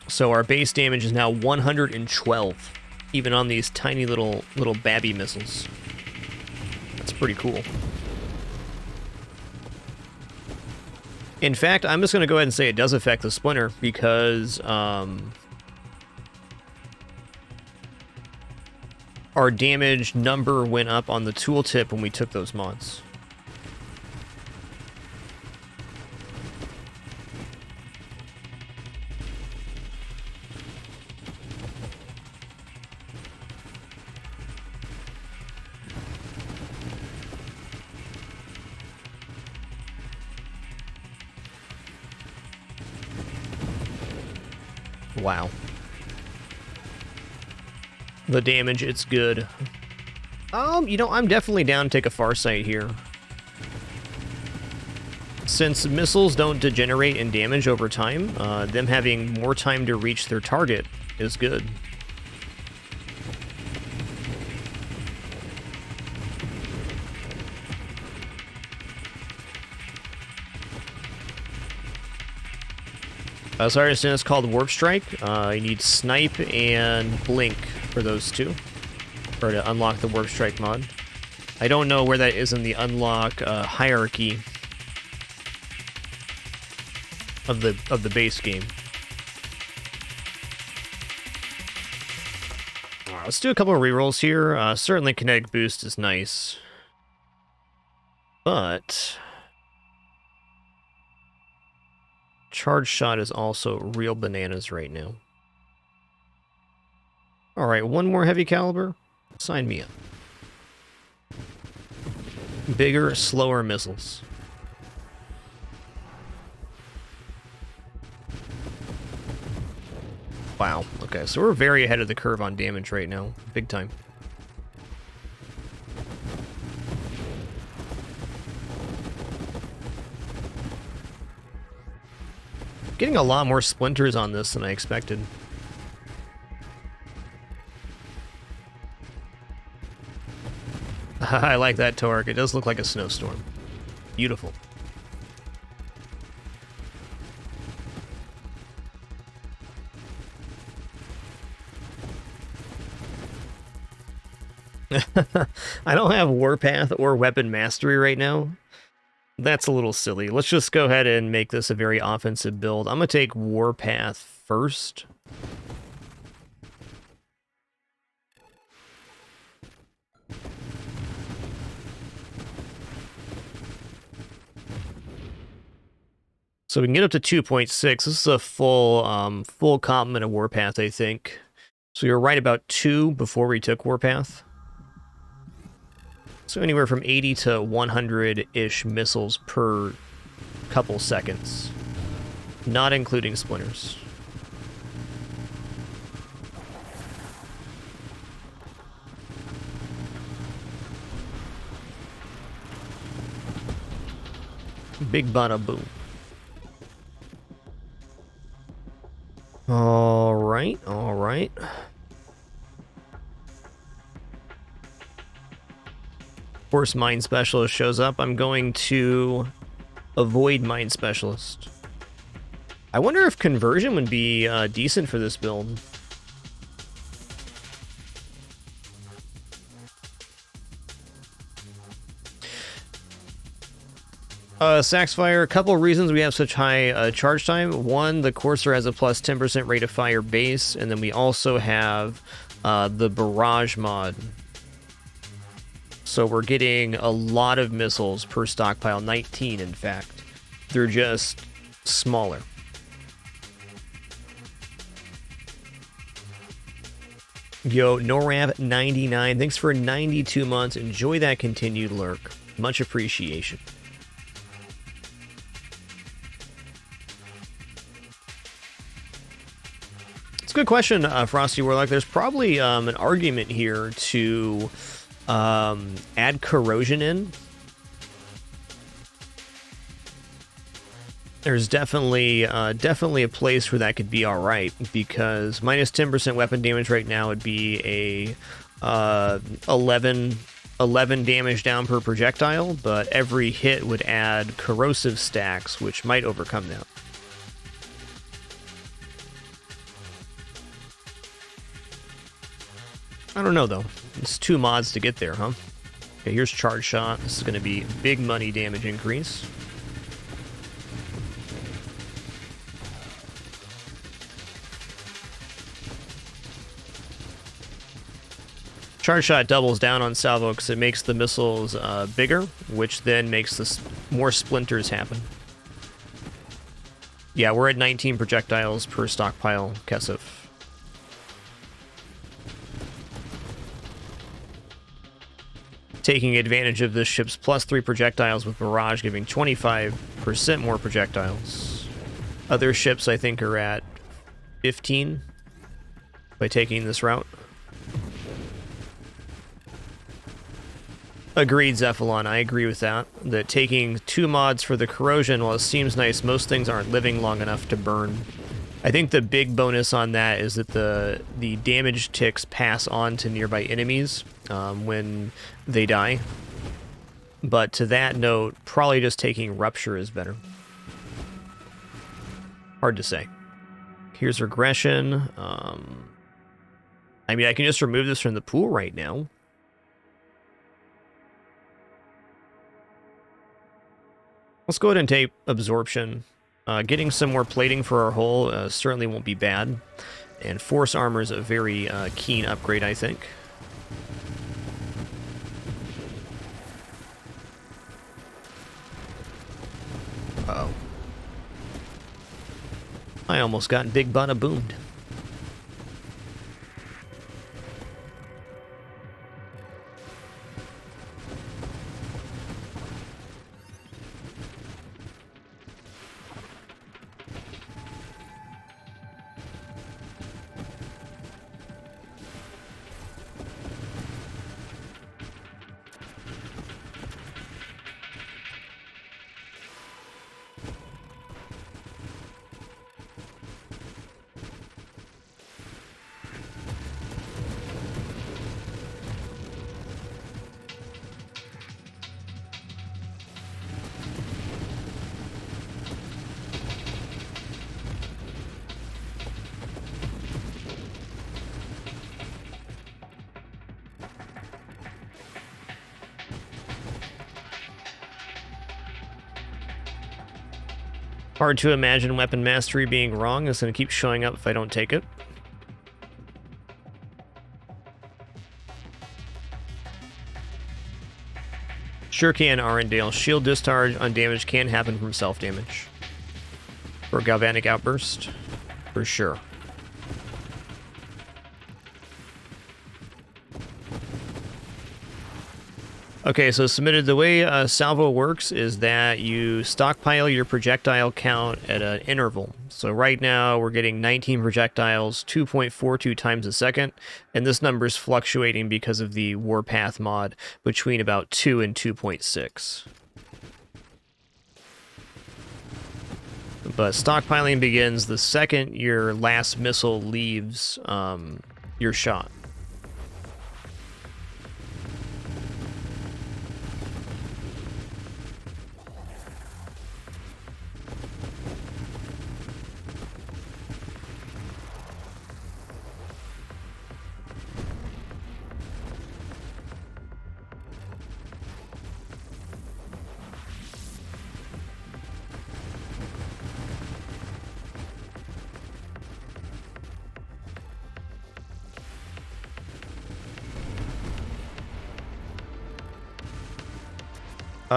So our base damage is now 112, even on these tiny little babby missiles. That's pretty cool. In fact, I'm just going to go ahead and say it does affect the Splinter because our damage number went up on the tooltip when we took those mods. Wow. The damage, it's good. You know, I'm definitely down to take a Farsight here. Since missiles don't degenerate in damage over time, them having more time to reach their target is good. So I understand it's called Warp Strike. You need Snipe and Blink for those two, or to unlock the Warp Strike mod. I don't know where that is in the unlock hierarchy of the base game. All right, let's do a couple of rerolls here. Certainly Kinetic Boost is nice, but Charge Shot is also real bananas right now. Alright, one more heavy caliber. Sign me up. Bigger, slower missiles. Wow. Okay, so we're very ahead of the curve on damage right now. Big time. Getting a lot more splinters on this than I expected. I like that torque. It does look like a snowstorm. Beautiful. I don't have Warpath or Weapon Mastery right now. That's a little silly. Let's just go ahead and make this a very offensive build. I'm going to take Warpath first. So we can get up to 2.6. This is a full complement of Warpath, I think. So we were right about 2 before we took Warpath. So anywhere from 80 to 100-ish missiles per couple seconds. Not including splinters. Big bada boom. All right, all right. Force Mine Specialist shows up. I'm going to avoid Mine Specialist. I wonder if Conversion would be decent for this build. Saxfire, a couple of reasons we have such high charge time. One, the Courser has a plus 10% rate of fire base, and then we also have the Barrage mod. So we're getting a lot of missiles per stockpile, 19 in fact. They're just smaller. Yo, Norav99, thanks for 92 months. Enjoy that continued lurk. Much appreciation. It's a good question, Frosty Warlock. There's probably an argument here to add corrosion in. There's definitely a place where that could be all right, because minus 10% weapon damage right now would be a 11 damage down per projectile, but every hit would add corrosive stacks, which might overcome that. I don't know, though. It's 2 mods to get there, huh? Okay, here's Charge Shot. This is going to be big money damage increase. Charge Shot doubles down on Salvo because it makes the missiles bigger, which then makes more splinters happen. Yeah, we're at 19 projectiles per stockpile, Kesef. Taking advantage of this ship's plus 3 projectiles with Barrage, giving 25% more projectiles. Other ships, I think, are at 15 by taking this route. Agreed, Zephalon. I agree with that. That taking 2 mods for the corrosion, while it seems nice, most things aren't living long enough to burn. I think the big bonus on that is that the damage ticks pass on to nearby enemies when they die. But to that note, probably just taking Rupture is better. Hard to say. Here's Regression. I mean, I can just remove this from the pool right now. Let's go ahead and take Absorption. Getting some more plating for our hull certainly won't be bad. And Force Armor is a very keen upgrade, I think. Uh-oh. I almost got big bada boomed. Hard to imagine Weapon Mastery being wrong. It's going to keep showing up if I don't take it. Sure can, Arendelle. Shield discharge on damage can happen from self-damage. For Galvanic Outburst, for sure. Okay, so submitted, the way salvo works is that you stockpile your projectile count at an interval. So right now we're getting 19 projectiles 2.42 times a second, and this number is fluctuating because of the Warpath mod between about 2 and 2.6. But stockpiling begins the second your last missile leaves your shot.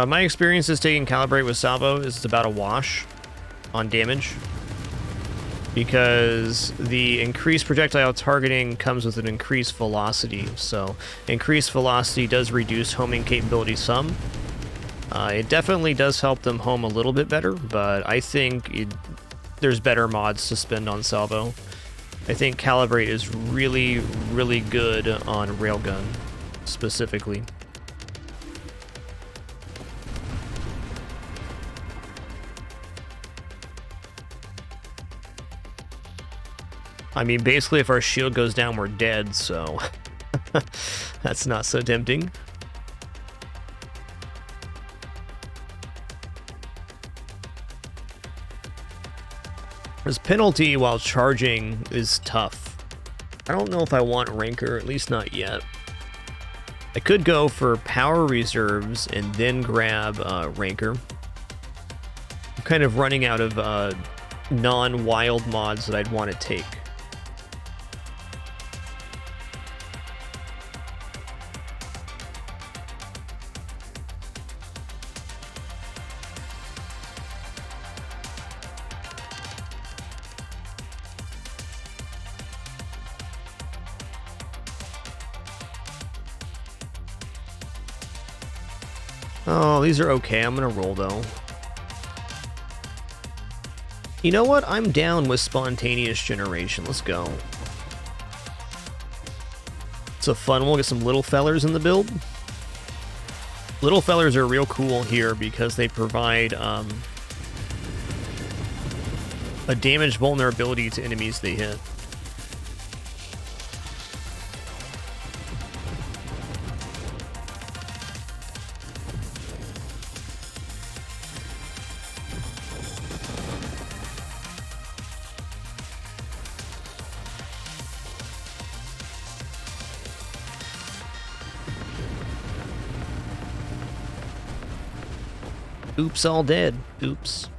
My experience is taking Calibrate with salvo is about a wash on damage, because the increased projectile targeting comes with an increased velocity. So increased velocity does reduce homing capability some. It definitely does help them home a little bit better, but I think there's better mods to spend on salvo. I think Calibrate is really, really good on Railgun, specifically. I mean, basically, if our shield goes down, we're dead, so that's not so tempting. This penalty while charging is tough. I don't know if I want Ranker, at least not yet. I could go for power reserves and then grab Ranker. I'm kind of running out of non-wild mods that I'd want to take. Oh, these are okay. I'm gonna roll, though. You know what? I'm down with Spontaneous Generation. Let's go. It's a fun one. We'll get some little fellers in the build. Little fellers are real cool here because they provide a damage vulnerability to enemies they hit. Oops, all dead. Oops.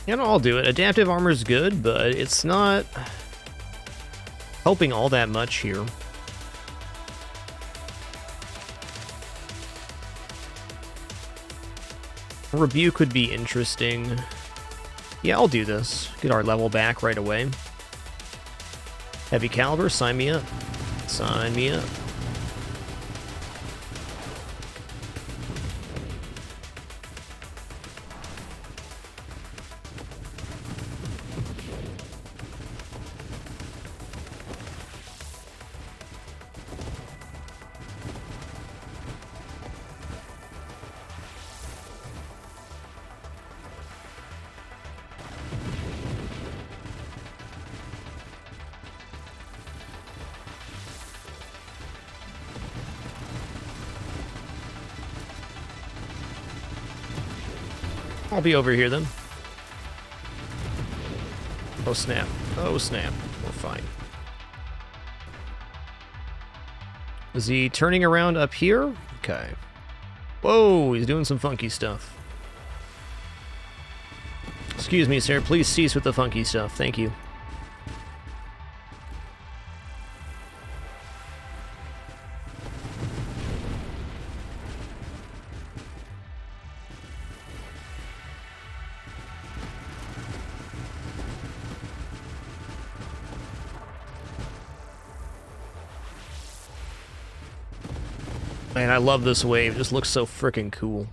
Yeah, no, I'll do it. Adaptive armor is good, but it's not helping all that much here. Rebuke would be interesting. Yeah, I'll do this. Get our level back right away. Heavy caliber, sign me up. Sign me up. I'll be over here then. Oh snap. Oh snap. We're fine. Is he turning around up here? Okay. Whoa, he's doing some funky stuff. Excuse me, sir. Please cease with the funky stuff. Thank you. Man, I love this wave. It just looks so freaking cool.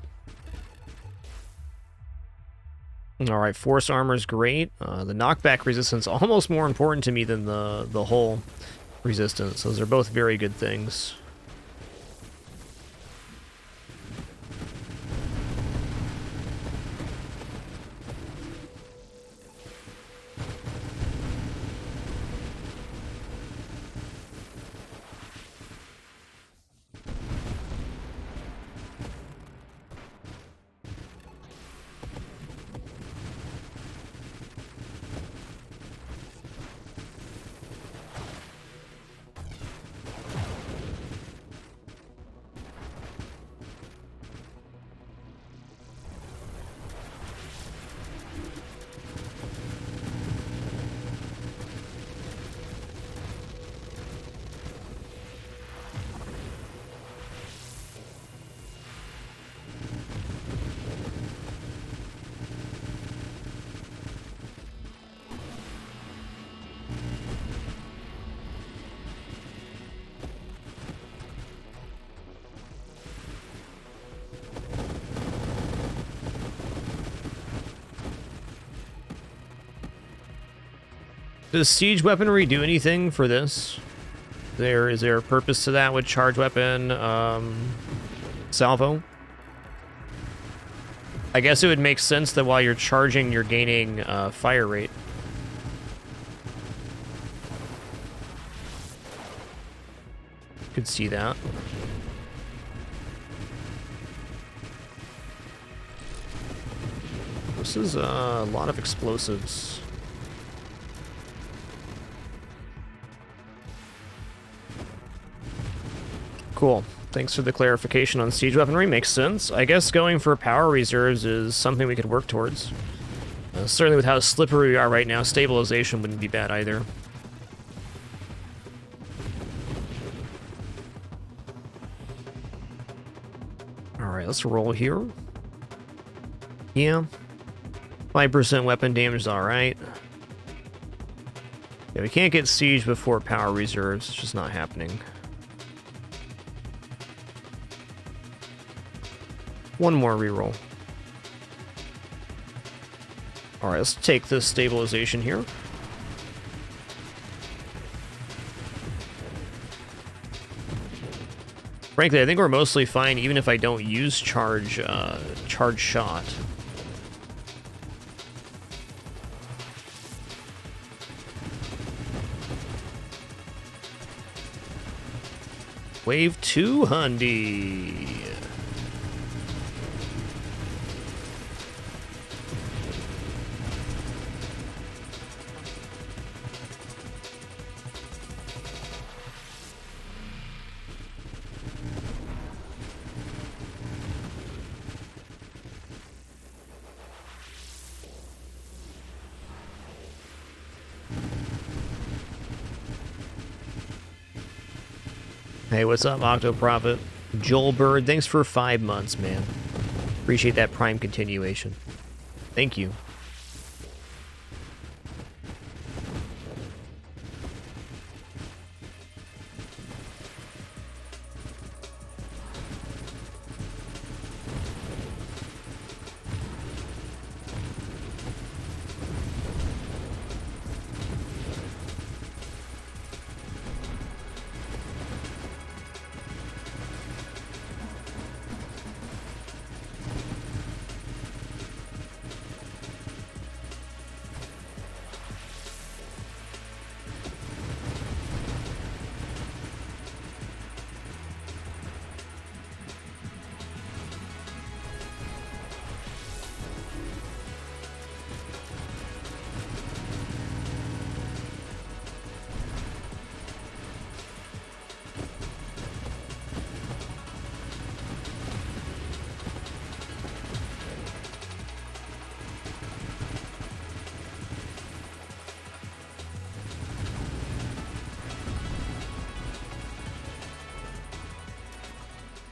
Alright, force armor is great. The knockback resistance almost more important to me than the hull resistance. Those are both very good things. Does siege weaponry do anything for this? Is there a purpose to that with charge weapon, salvo? I guess it would make sense that while you're charging, you're gaining fire rate. Could see that. This is a lot of explosives. Cool. Thanks for the clarification on siege weaponry. Makes sense. I guess going for power reserves is something we could work towards. Certainly with how slippery we are right now, stabilization wouldn't be bad either. Alright, let's roll here. Yeah. 5% weapon damage is alright. Yeah, we can't get siege before power reserves. It's just not happening. One more reroll. Alright, let's take this stabilization here. Frankly, I think we're mostly fine even if I don't use charge shot. Wave 2, Hundy. Hey, what's up, Octoprophet? Joel Bird, thanks for 5 months, man. Appreciate that Prime continuation. Thank you.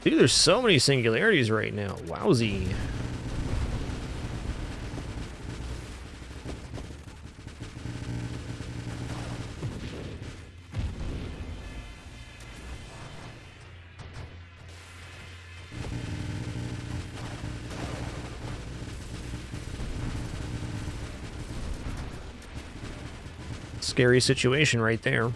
Dude, there's so many singularities right now. Wowzy. Scary situation right there.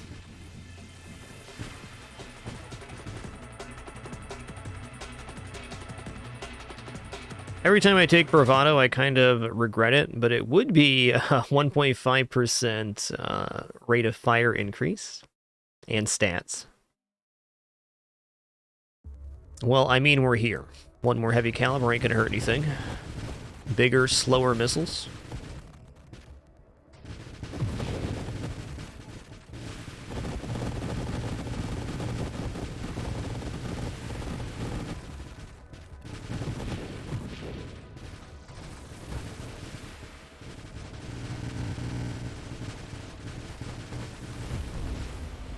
Every time I take Bravado, I kind of regret it, but it would be a 1.5% rate of fire increase and stats. Well, I mean, we're here. One more heavy caliber ain't gonna hurt anything. Bigger, slower missiles.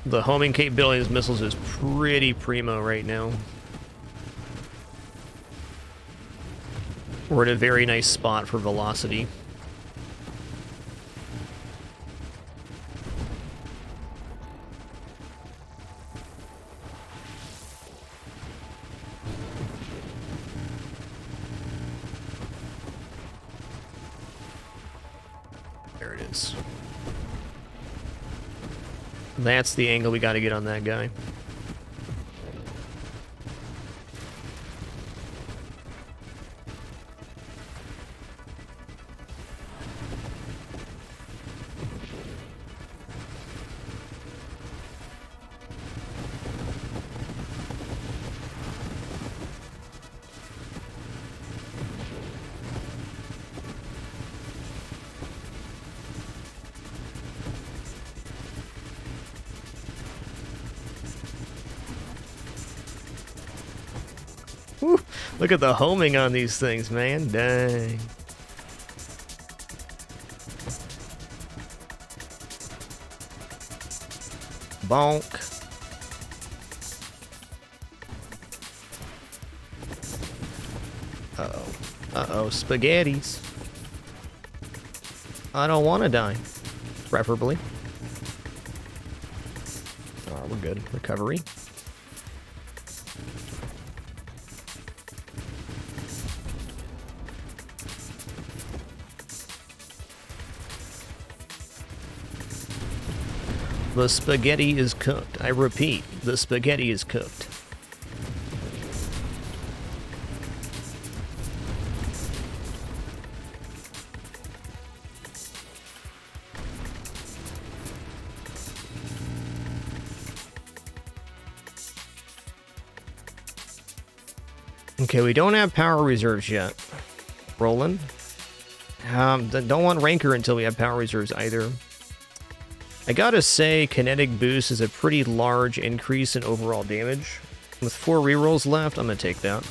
The homing capability of these missiles is pretty primo right now. We're in a very nice spot for velocity. There it is. That's the angle we got to get on that guy. Whew, look at the homing on these things, man. Dang. Bonk. Uh-oh. Uh-oh, spaghettis. I don't want to die. Preferably. Oh, we're good. Recovery. The spaghetti is cooked. I repeat, the spaghetti is cooked. Okay, we don't have power reserves yet. Roland. Don't want Rancor until we have power reserves either. I gotta say, kinetic boost is a pretty large increase in overall damage. With 4 rerolls left, I'm gonna take that.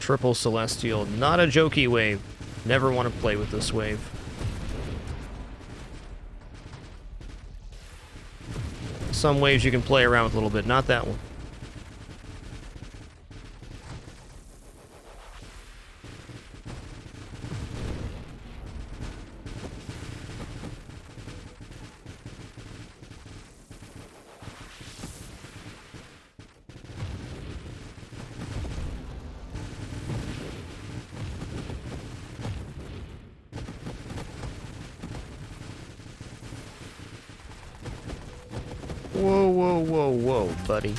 Triple Celestial. Not a jokey wave. Never want to play with this wave. Some waves you can play around with a little bit, not that one. Whoa, whoa, whoa, whoa, buddy.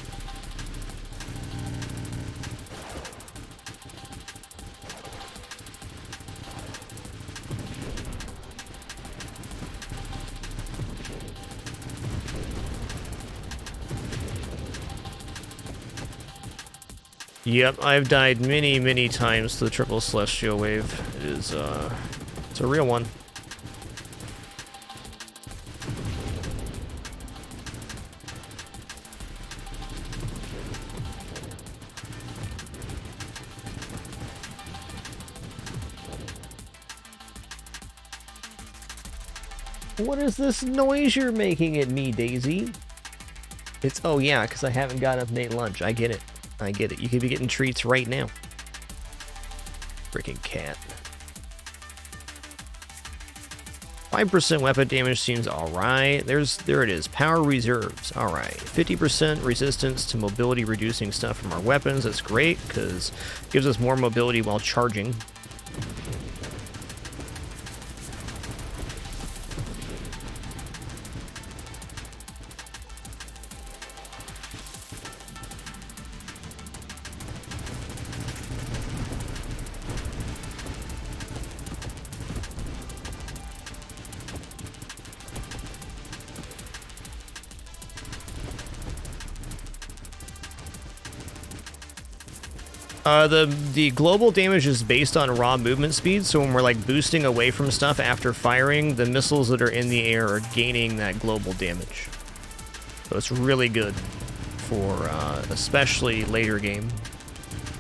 Yep, I've died many, many times to the triple celestial wave. It is, it's a real one. What is this noise you're making at me, Daisy? It's, oh yeah, because I haven't got enough Nate lunch. I get it. I get it. You could be getting treats right now. Freaking cat. 5% weapon damage seems alright. There it is. Power reserves. Alright. 50% resistance to mobility reducing stuff from our weapons. That's great, because it gives us more mobility while charging. The global damage is based on raw movement speed, so when we're like boosting away from stuff after firing, the missiles that are in the air are gaining that global damage. So it's really good for especially later game,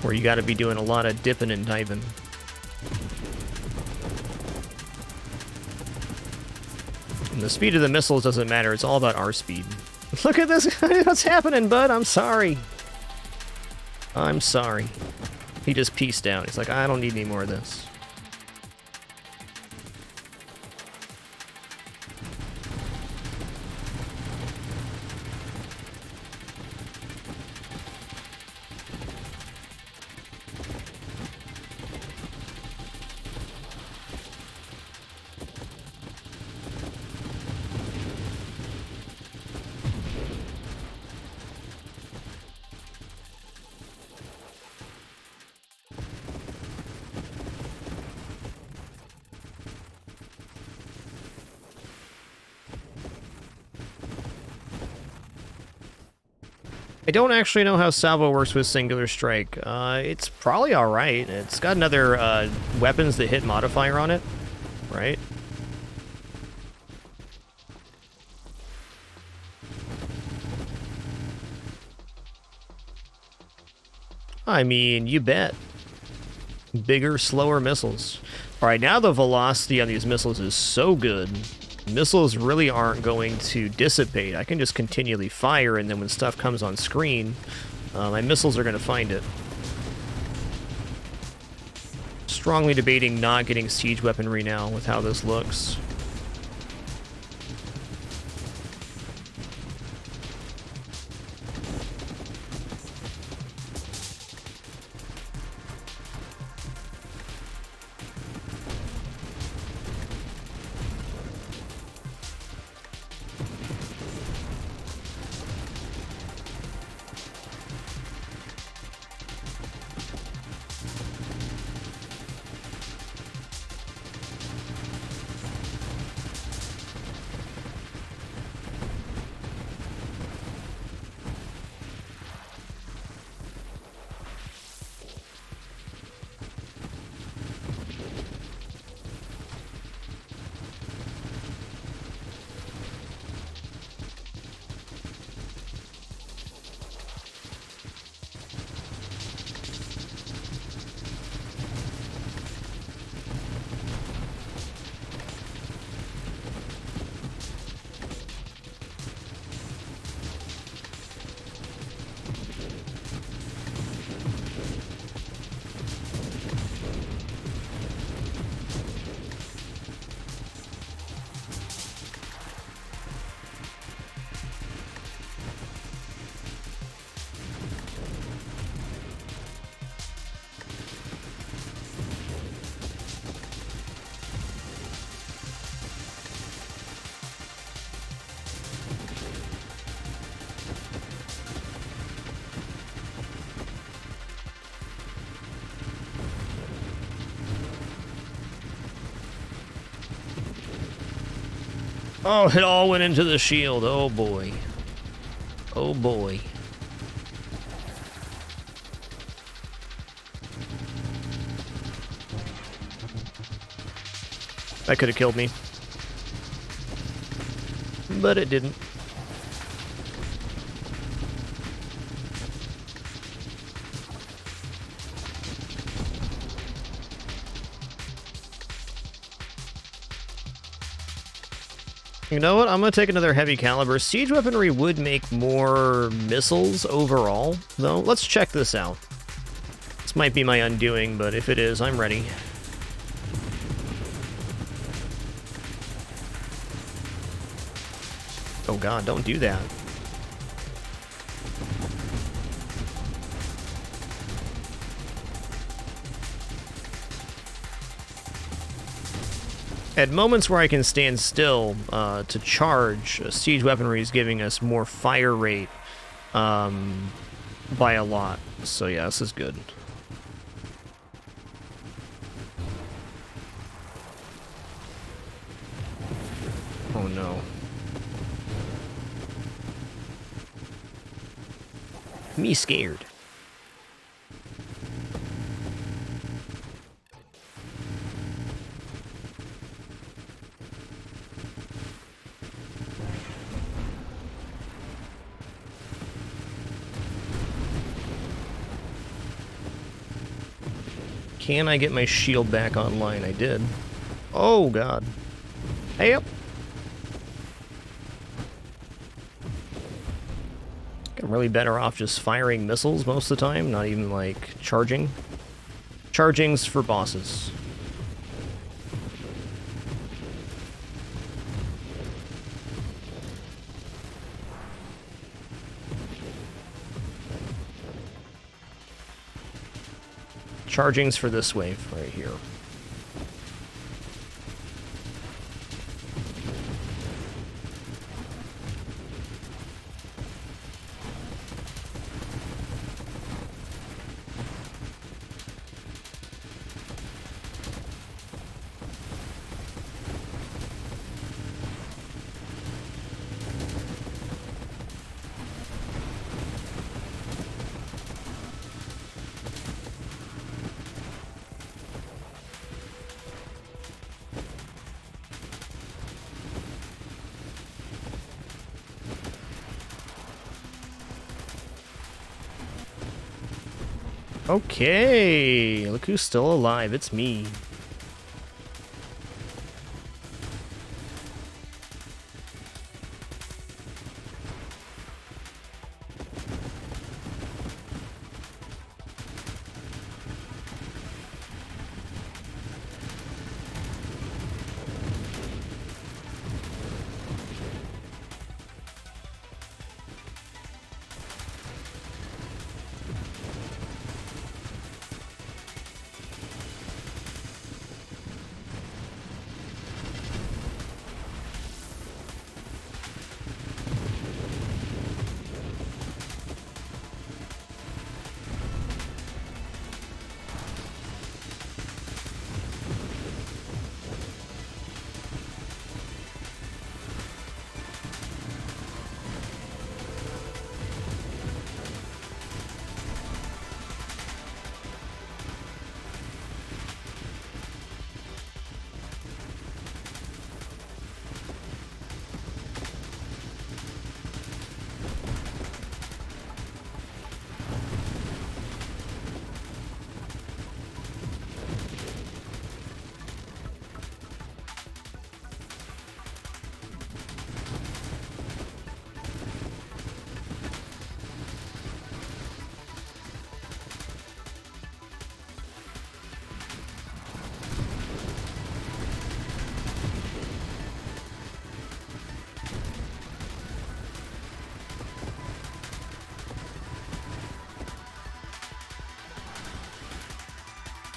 where you got to be doing a lot of dipping and diving. And the speed of the missiles doesn't matter, it's all about our speed. Look at this, what's happening, bud? I'm sorry. I'm sorry. He just pieced out. He's like, I don't need any more of this. I don't actually know how salvo works with singular strike. It's probably alright. It's got another weapons that hit modifier on it, right? I mean, you bet. Bigger, slower missiles. Alright, now the velocity on these missiles is so good. Missiles really aren't going to dissipate. I can just continually fire, and then when stuff comes on screen, my missiles are going to find it. Strongly debating not getting siege weaponry now with how this looks. Oh, it all went into the shield. Oh boy. Oh boy. That could have killed me. But it didn't. You know what? I'm going to take another heavy caliber. Siege weaponry would make more missiles overall, though. Let's check this out. This might be my undoing, but if it is, I'm ready. Oh god, don't do that. At moments where I can stand still to charge, siege weaponry is giving us more fire rate by a lot. So yeah, this is good. Oh no. Me scared. Can I get my shield back online? I did. Oh god. Hey up. I'm really better off just firing missiles most of the time, not even like charging. Charging's for bosses. Charging's for this wave right here. Okay, look who's still alive. It's me.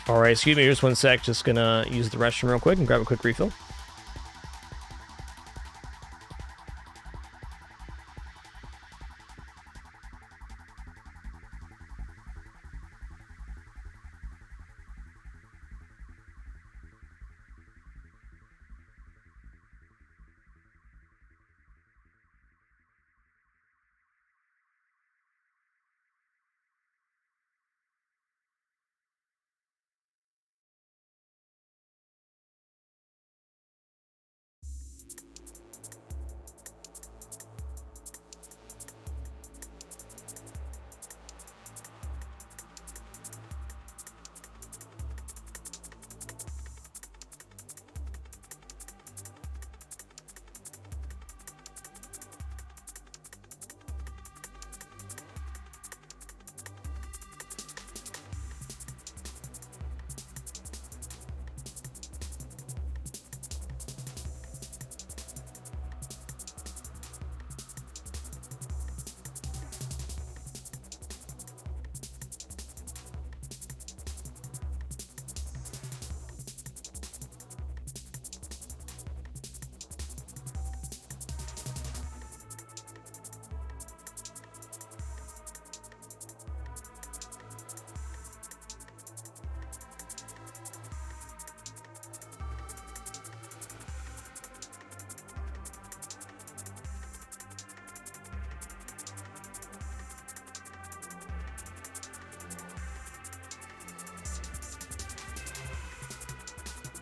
Alright, excuse me, just one sec. Just gonna use the restroom real quick and grab a quick refill.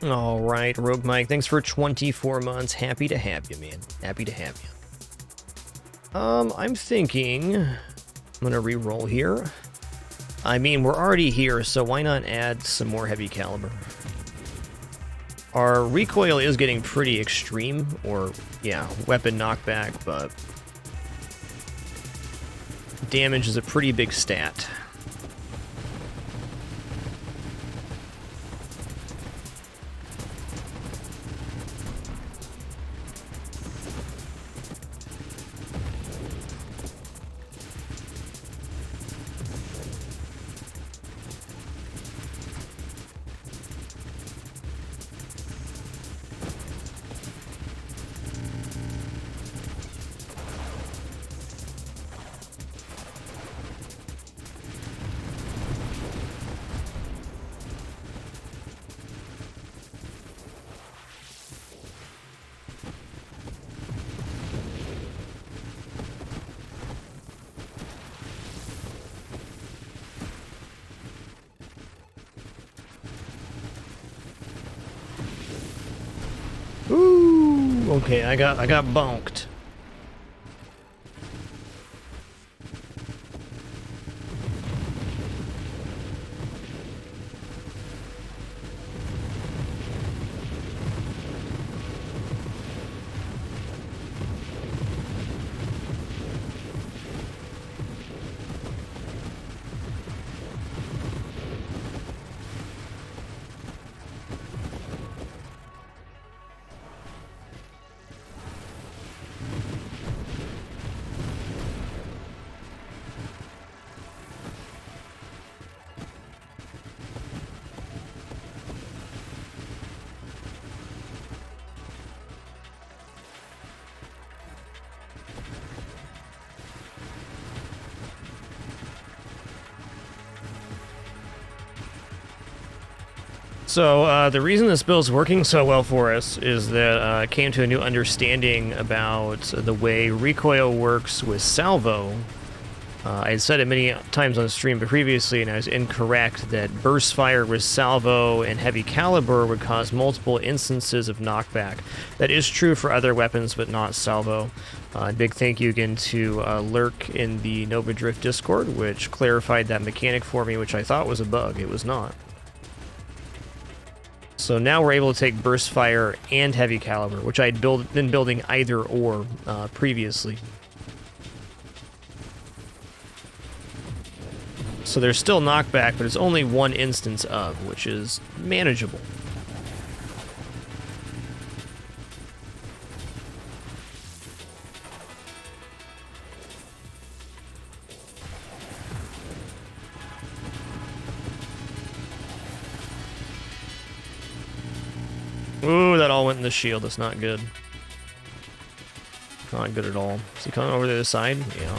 All right, Rogue Mike, thanks for 24 months. Happy to have you, man. Happy to have you. I'm thinking I'm gonna re-roll here. I mean, we're already here, so why not add some more heavy caliber? Our recoil is getting pretty extreme, or, yeah, weapon knockback, but damage is a pretty big stat. Ooh, okay, I got bonked. So, the reason this build's working so well for us is that I came to a new understanding about the way recoil works with salvo. I had said it many times on stream previously, and I was incorrect, that burst fire with salvo and heavy caliber would cause multiple instances of knockback. That is true for other weapons, but not salvo. Big thank you again to Lurk in the Nova Drift Discord, which clarified that mechanic for me, which I thought was a bug. It was not. So now we're able to take burst fire and heavy caliber, which I'd been building either or previously. So there's still knockback, but it's only one instance of, which is manageable. Ooh, that all went in the shield. That's not good. Not good at all. Is he coming over to the side? Yeah.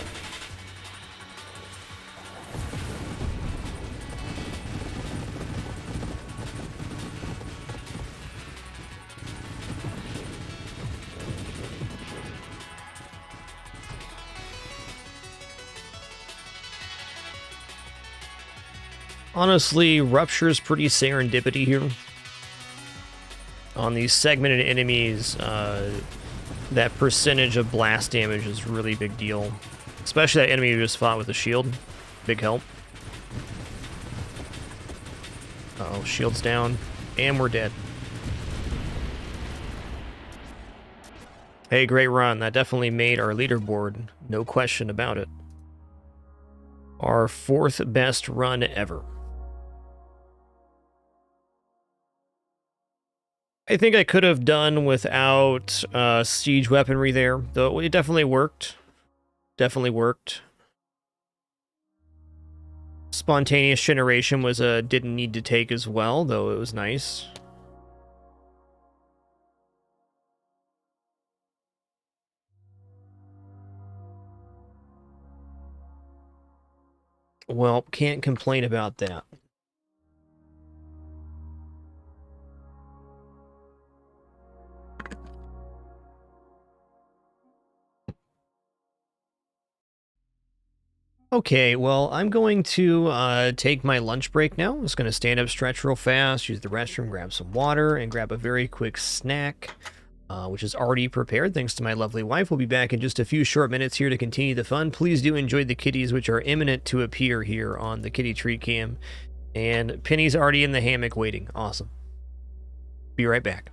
Honestly, Rupture's pretty serendipity here. On these segmented enemies, that percentage of blast damage is really big deal. Especially that enemy who just fought with the shield. Big help. Uh-oh, shield's down. And we're dead. Hey, great run. That definitely made our leaderboard. No question about it. Our 4th best run ever. I think I could have done without siege weaponry there, though it definitely worked. Definitely worked. Spontaneous generation was a didn't need to take as well, though it was nice. Well, can't complain about that. Okay, well, I'm going to take my lunch break now. I'm just going to stand up, stretch real fast, use the restroom, grab some water, and grab a very quick snack, which is already prepared thanks to my lovely wife. We'll be back in just a few short minutes here to continue the fun. Please do enjoy the kitties, which are imminent to appear here on the kitty treat cam. And Penny's already in the hammock waiting. Awesome. Be right back.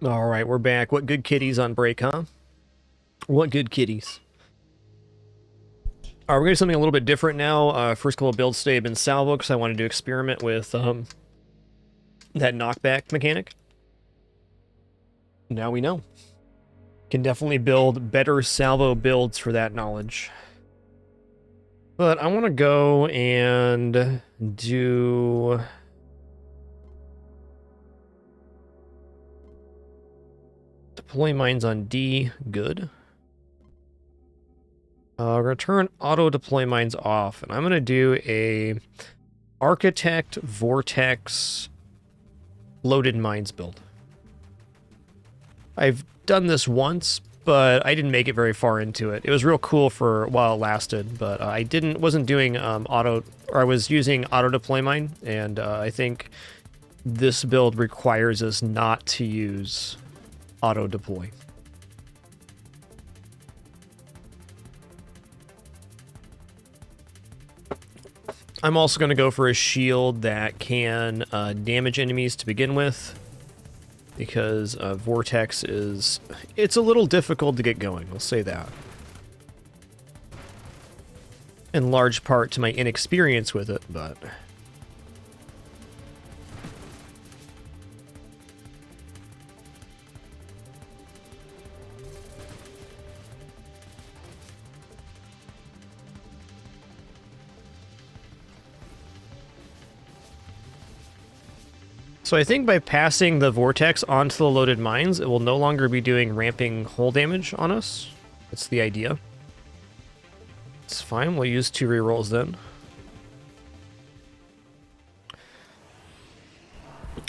All right, we're back. What good kitties on break, huh? What good kitties? All right, we're going to do something a little bit different now. First couple of builds today have been salvo because I wanted to experiment with that knockback mechanic. Now we know. Can definitely build better salvo builds for that knowledge. But I want to go and do... Deploy mines on D, good. We're going to turn auto deploy mines off, and I'm going to do a architect vortex loaded mines build. I've done this once, but I didn't make it very far into it. It was real cool for while it lasted, but I wasn't doing I was using auto deploy mine, and I think this build requires us not to use auto deploy. I'm also going to go for a shield that can damage enemies to begin with, because Vortex it's a little difficult to get going, I'll say that. In large part to my inexperience with it, but... So I think by passing the Vortex onto the loaded mines, it will no longer be doing ramping hull damage on us. That's the idea. It's fine, we'll use 2 rerolls then.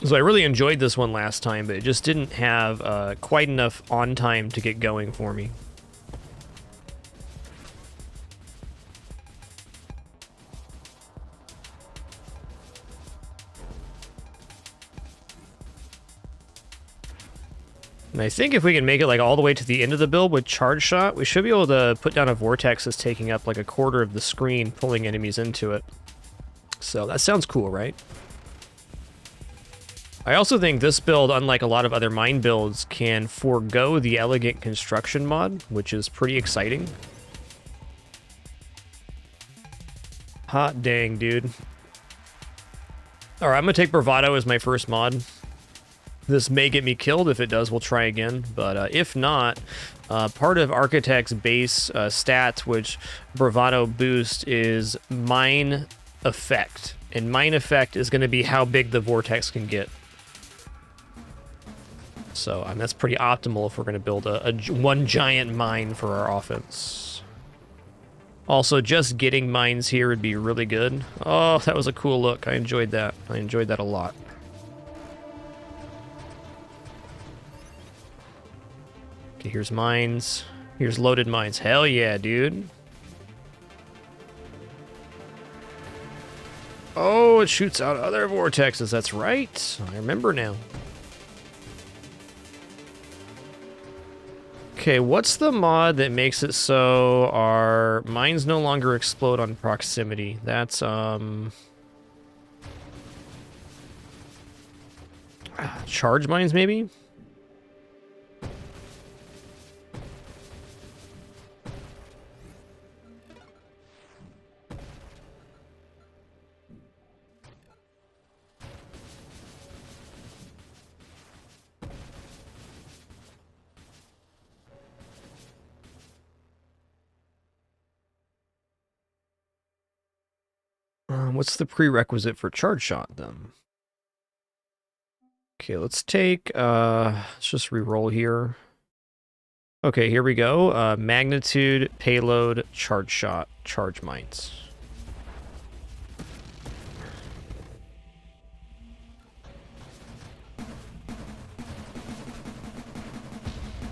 So I really enjoyed this one last time, but it just didn't have quite enough on time to get going for me. And I think if we can make it like all the way to the end of the build with charge shot, we should be able to put down a vortex that's taking up like a quarter of the screen, pulling enemies into it. So that sounds cool, right? I also think this build, unlike a lot of other mine builds, can forego the elegant construction mod, which is pretty exciting. Hot dang, dude. Alright, I'm gonna take Bravado as my first mod. This may get me killed. If it does, we'll try again. But if not, part of Architect's base stats, which Bravado boost, is Mine Effect. And Mine Effect is going to be how big the Vortex can get. So that's pretty optimal if we're going to build one giant mine for our offense. Also, just getting mines here would be really good. Oh, that was a cool look. I enjoyed that. I enjoyed that a lot. Okay, here's mines. Here's loaded mines. Hell yeah, dude. Oh, it shoots out other vortexes. That's right. I remember now. Okay, what's the mod that makes it so our mines no longer explode on proximity? That's, charge mines, maybe? What's the prerequisite for charge shot, then? Okay, let's take, let's just re-roll here. Okay, here we go. Magnitude, payload, charge shot, charge mines.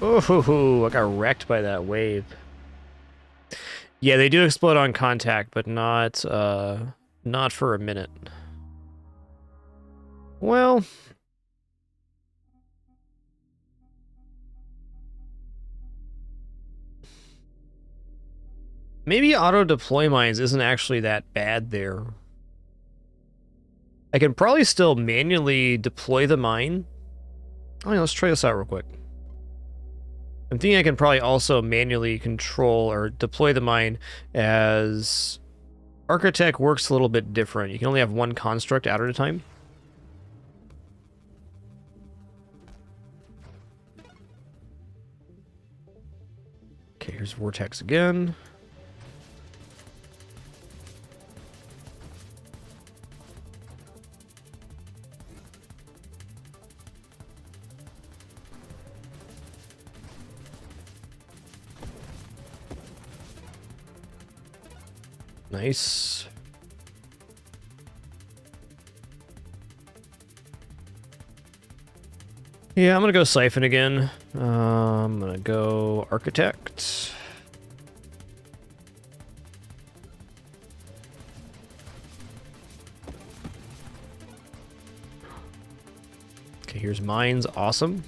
Oh, I got wrecked by that wave. Yeah, they do explode on contact, but not for a minute. Well... maybe auto-deploy mines isn't actually that bad there. I can probably still manually deploy the mine Oh yeah, let's try this out real quick. I'm thinking I can probably also manually control or deploy the mine, as Architect works a little bit different. You can only have one construct out at a time. Okay, here's Vortex again. Nice. Yeah, I'm gonna go Siphon again. I'm gonna go Architect. Okay, here's Mines. Awesome.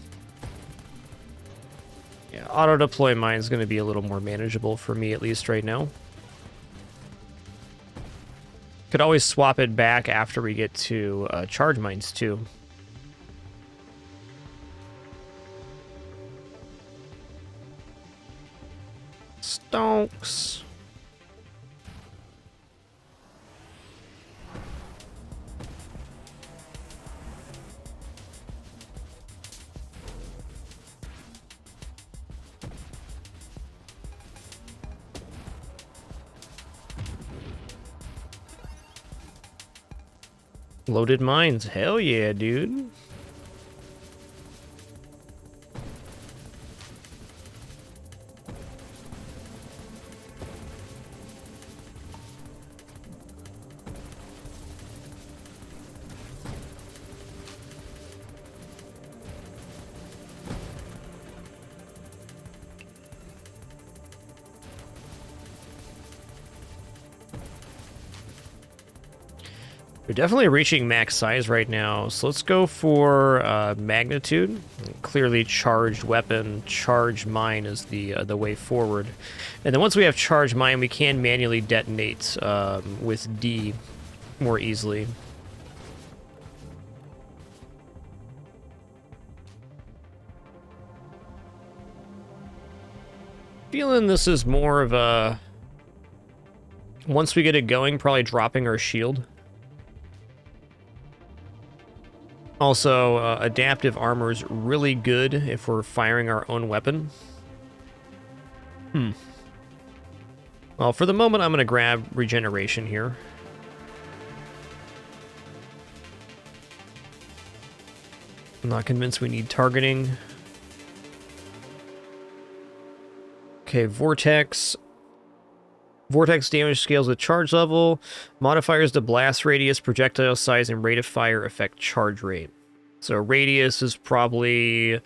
Yeah, auto-deploy Mine's gonna be a little more manageable for me, at least right now. Could always swap it back after we get to charge mines too. Stonks. Loaded mines. Hell yeah, dude. We're definitely reaching max size right now, so let's go for magnitude. Clearly charged weapon, charged mine is the way forward. And then once we have charged mine, we can manually detonate with D more easily. Feeling this is more of a... Once we get it going, probably dropping our shield. Also, adaptive armor is really good if we're firing our own weapon. Well, for the moment, I'm going to grab regeneration here. I'm not convinced we need targeting. Okay, Vortex. Vortex damage scales with charge level. Modifiers to blast radius, projectile size, and rate of fire affect charge rate. So radius is probably...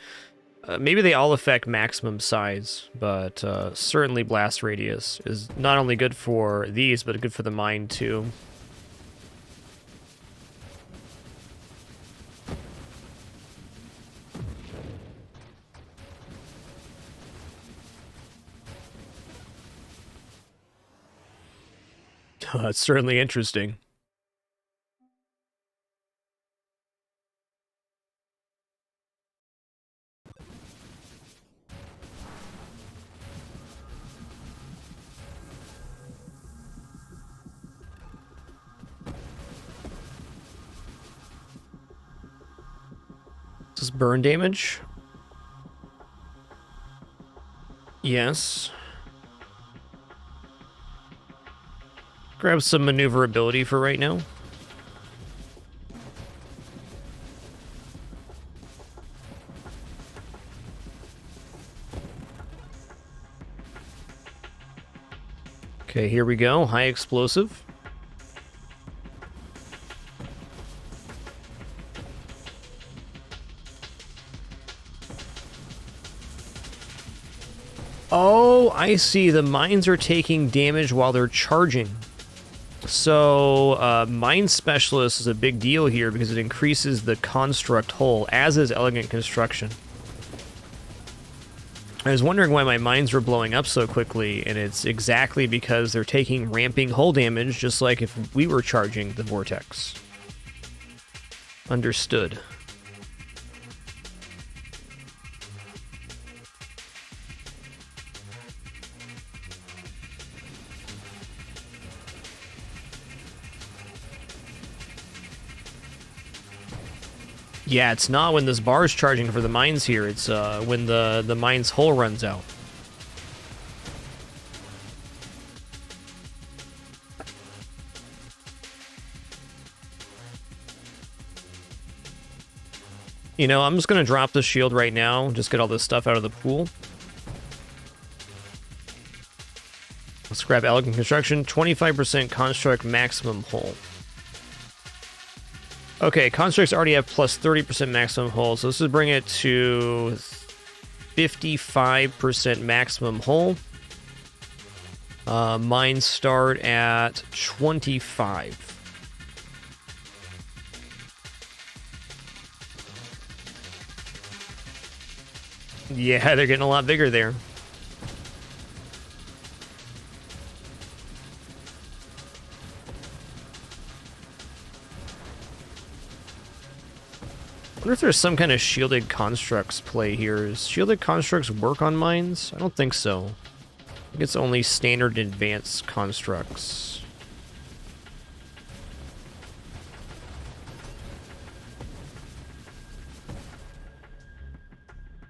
maybe they all affect maximum size, but certainly blast radius is not only good for these, but good for the mine too. That's certainly interesting. Is this burn damage? Yes. Grab some maneuverability for right now. Okay, here we go. High explosive. Oh, I see. The mines are taking damage while they're charging. So, Mine Specialist is a big deal here because it increases the construct hull, as is Elegant Construction. I was wondering why my mines were blowing up so quickly, and it's exactly because they're taking ramping hull damage, just like if we were charging the Vortex. Understood. Yeah, it's not when this bar is charging for the mines here. It's when the mine's hull runs out. You know, I'm just going to drop the shield right now. Just get all this stuff out of the pool. Let's grab Elegant Construction. 25% construct maximum hull. Okay, constructs already have plus 30% maximum hull, so this would bring it to 55% maximum hull. Mines start at 25. Yeah, they're getting a lot bigger there. I wonder if there's some kind of shielded constructs play here. Does shielded constructs work on mines? I don't think so. I think it's only standard and advanced constructs.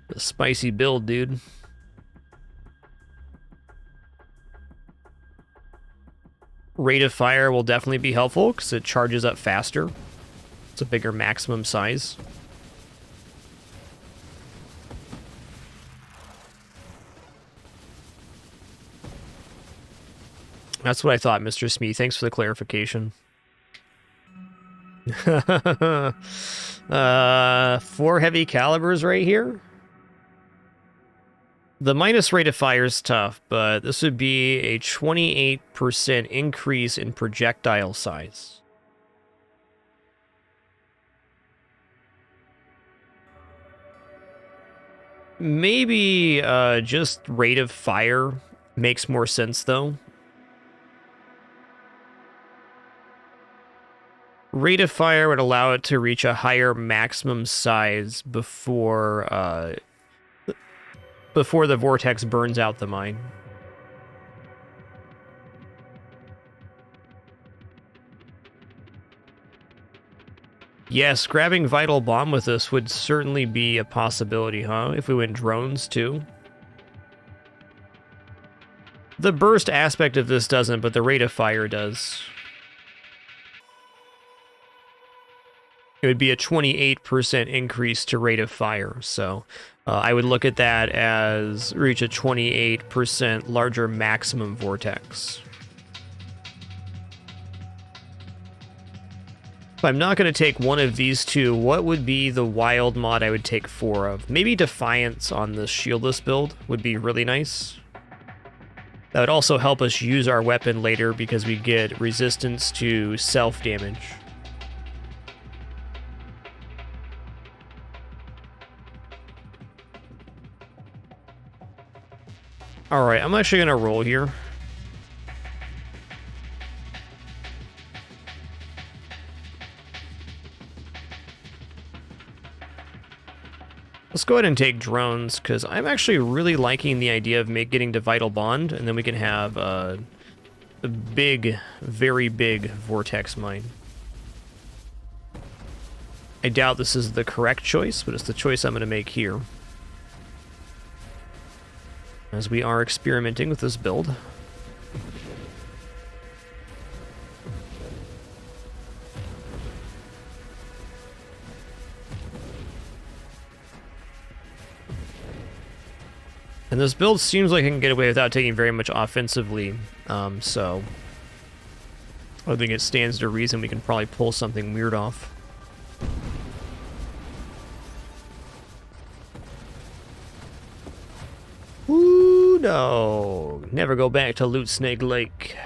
A spicy build, dude. Rate of fire will definitely be helpful because it charges up faster. It's a bigger maximum size. That's what I thought, Mr. Smee. Thanks for the clarification. 4 heavy calibers right here. The minus rate of fire is tough, but this would be a 28% increase in projectile size. Maybe just rate of fire makes more sense, though. Rate of fire would allow it to reach a higher maximum size before the vortex burns out the mine. Yes, grabbing Vital Bomb with this would certainly be a possibility, huh? If we went drones, too. The burst aspect of this doesn't, but the rate of fire does. It would be a 28% increase to rate of fire, so I would look at that as reach a 28% larger maximum vortex. If I'm not going to take one of these two, what would be the wild mod I would take 4 of? Maybe Defiance on the shieldless build would be really nice. That would also help us use our weapon later because we get resistance to self-damage. Alright, I'm actually going to roll here. Let's go ahead and take drones, because I'm actually really liking the idea of getting to Vital Bond, and then we can have a big, very big vortex mine. I doubt this is the correct choice, but it's the choice I'm going to make here, as we are experimenting with this build. And this build seems like it can get away without taking very much offensively, so I think it stands to reason we can probably pull something weird off. Ooh, no. Never go back to Loot Snake Lake.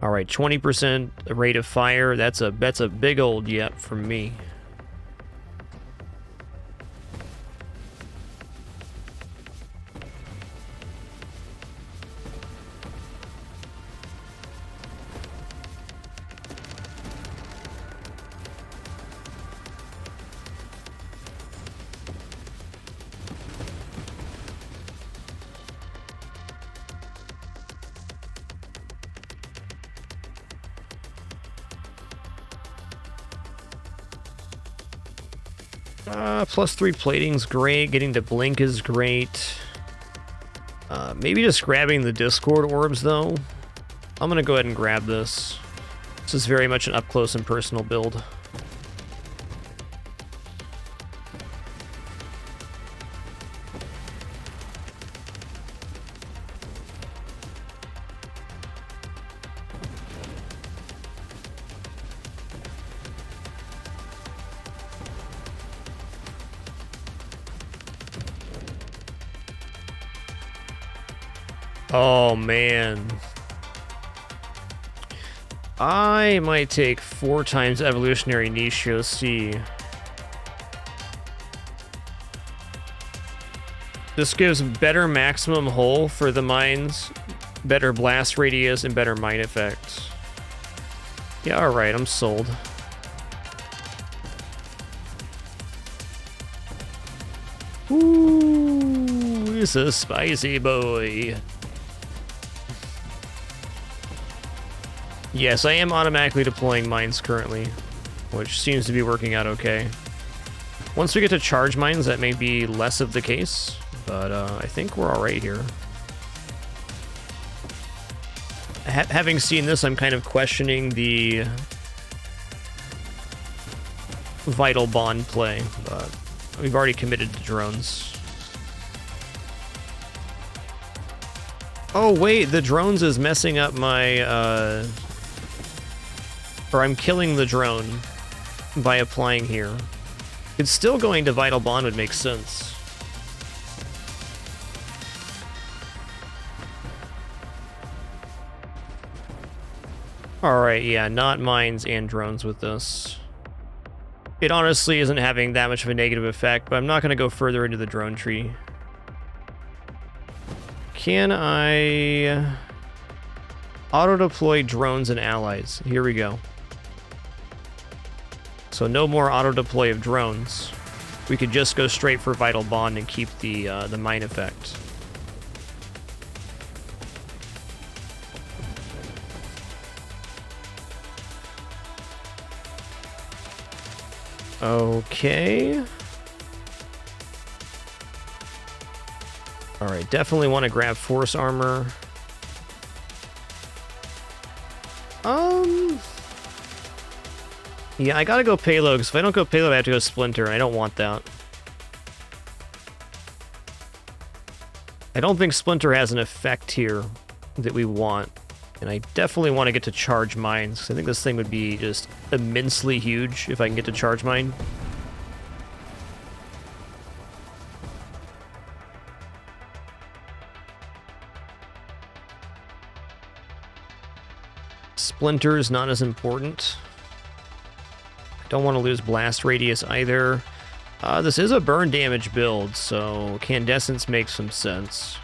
Alright, 20% rate of fire. That's a big old yep from me. +3 plating's great. Getting to blink is great. Maybe just grabbing the Discord orbs, though. I'm gonna go ahead and grab this. This is very much an up-close and personal build. Oh, man. I might take 4 times Evolutionary Nishio C. This gives better maximum hull for the mines, better blast radius, and better mine effect. Yeah, alright, I'm sold. Ooh, it's a spicy boy. Yes, I am automatically deploying mines currently, which seems to be working out okay. Once we get to charge mines, that may be less of the case, but I think we're alright here. Having seen this, I'm kind of questioning the Vital Bond play, but we've already committed to drones. Oh wait, the drones is messing up my, or I'm killing the drone by applying here. It's still going to Vital Bond would make sense. Alright, yeah, not mines and drones with this. It honestly isn't having that much of a negative effect, but I'm not going to go further into the drone tree. Can I auto-deploy drones and allies? Here we go. So no more auto-deploy of drones. We could just go straight for Vital Bond and keep the mine effect. Okay. Alright, definitely want to grab Force Armor. Yeah, I gotta go Payload, because if I don't go Payload, I have to go Splinter, and I don't want that. I don't think Splinter has an effect here that we want, and I definitely want to get to Charge Mines, because I think this thing would be just immensely huge if I can get to Charge Mine. Splinter's not as important. Don't want to lose blast radius either. This is a burn damage build, so Candescence makes some sense.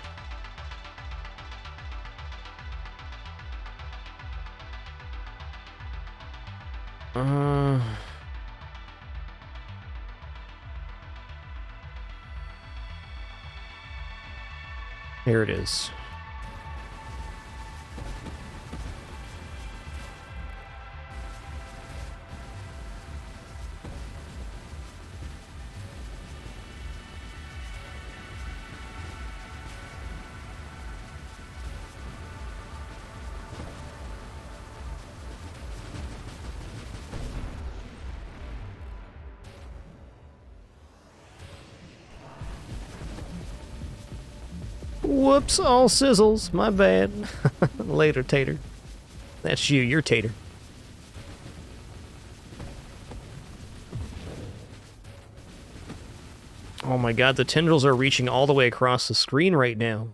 Here it is. Whoops, all sizzles. My bad. Later, Tater. That's you. You're Tater. Oh my god, the tendrils are reaching all the way across the screen right now.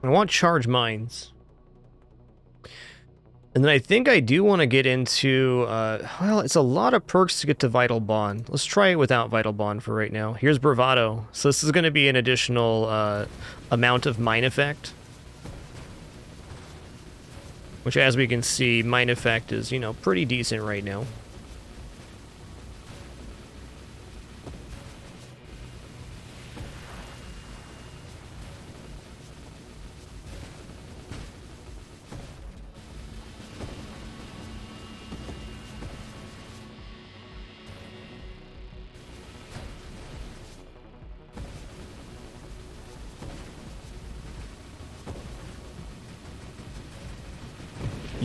I want charge mines. And then I think I do want to get into, well, it's a lot of perks to get to Vital Bond. Let's try it without Vital Bond for right now. Here's Bravado. So this is going to be an additional amount of mine effect. Which, as we can see, mine effect is, you know, pretty decent right now.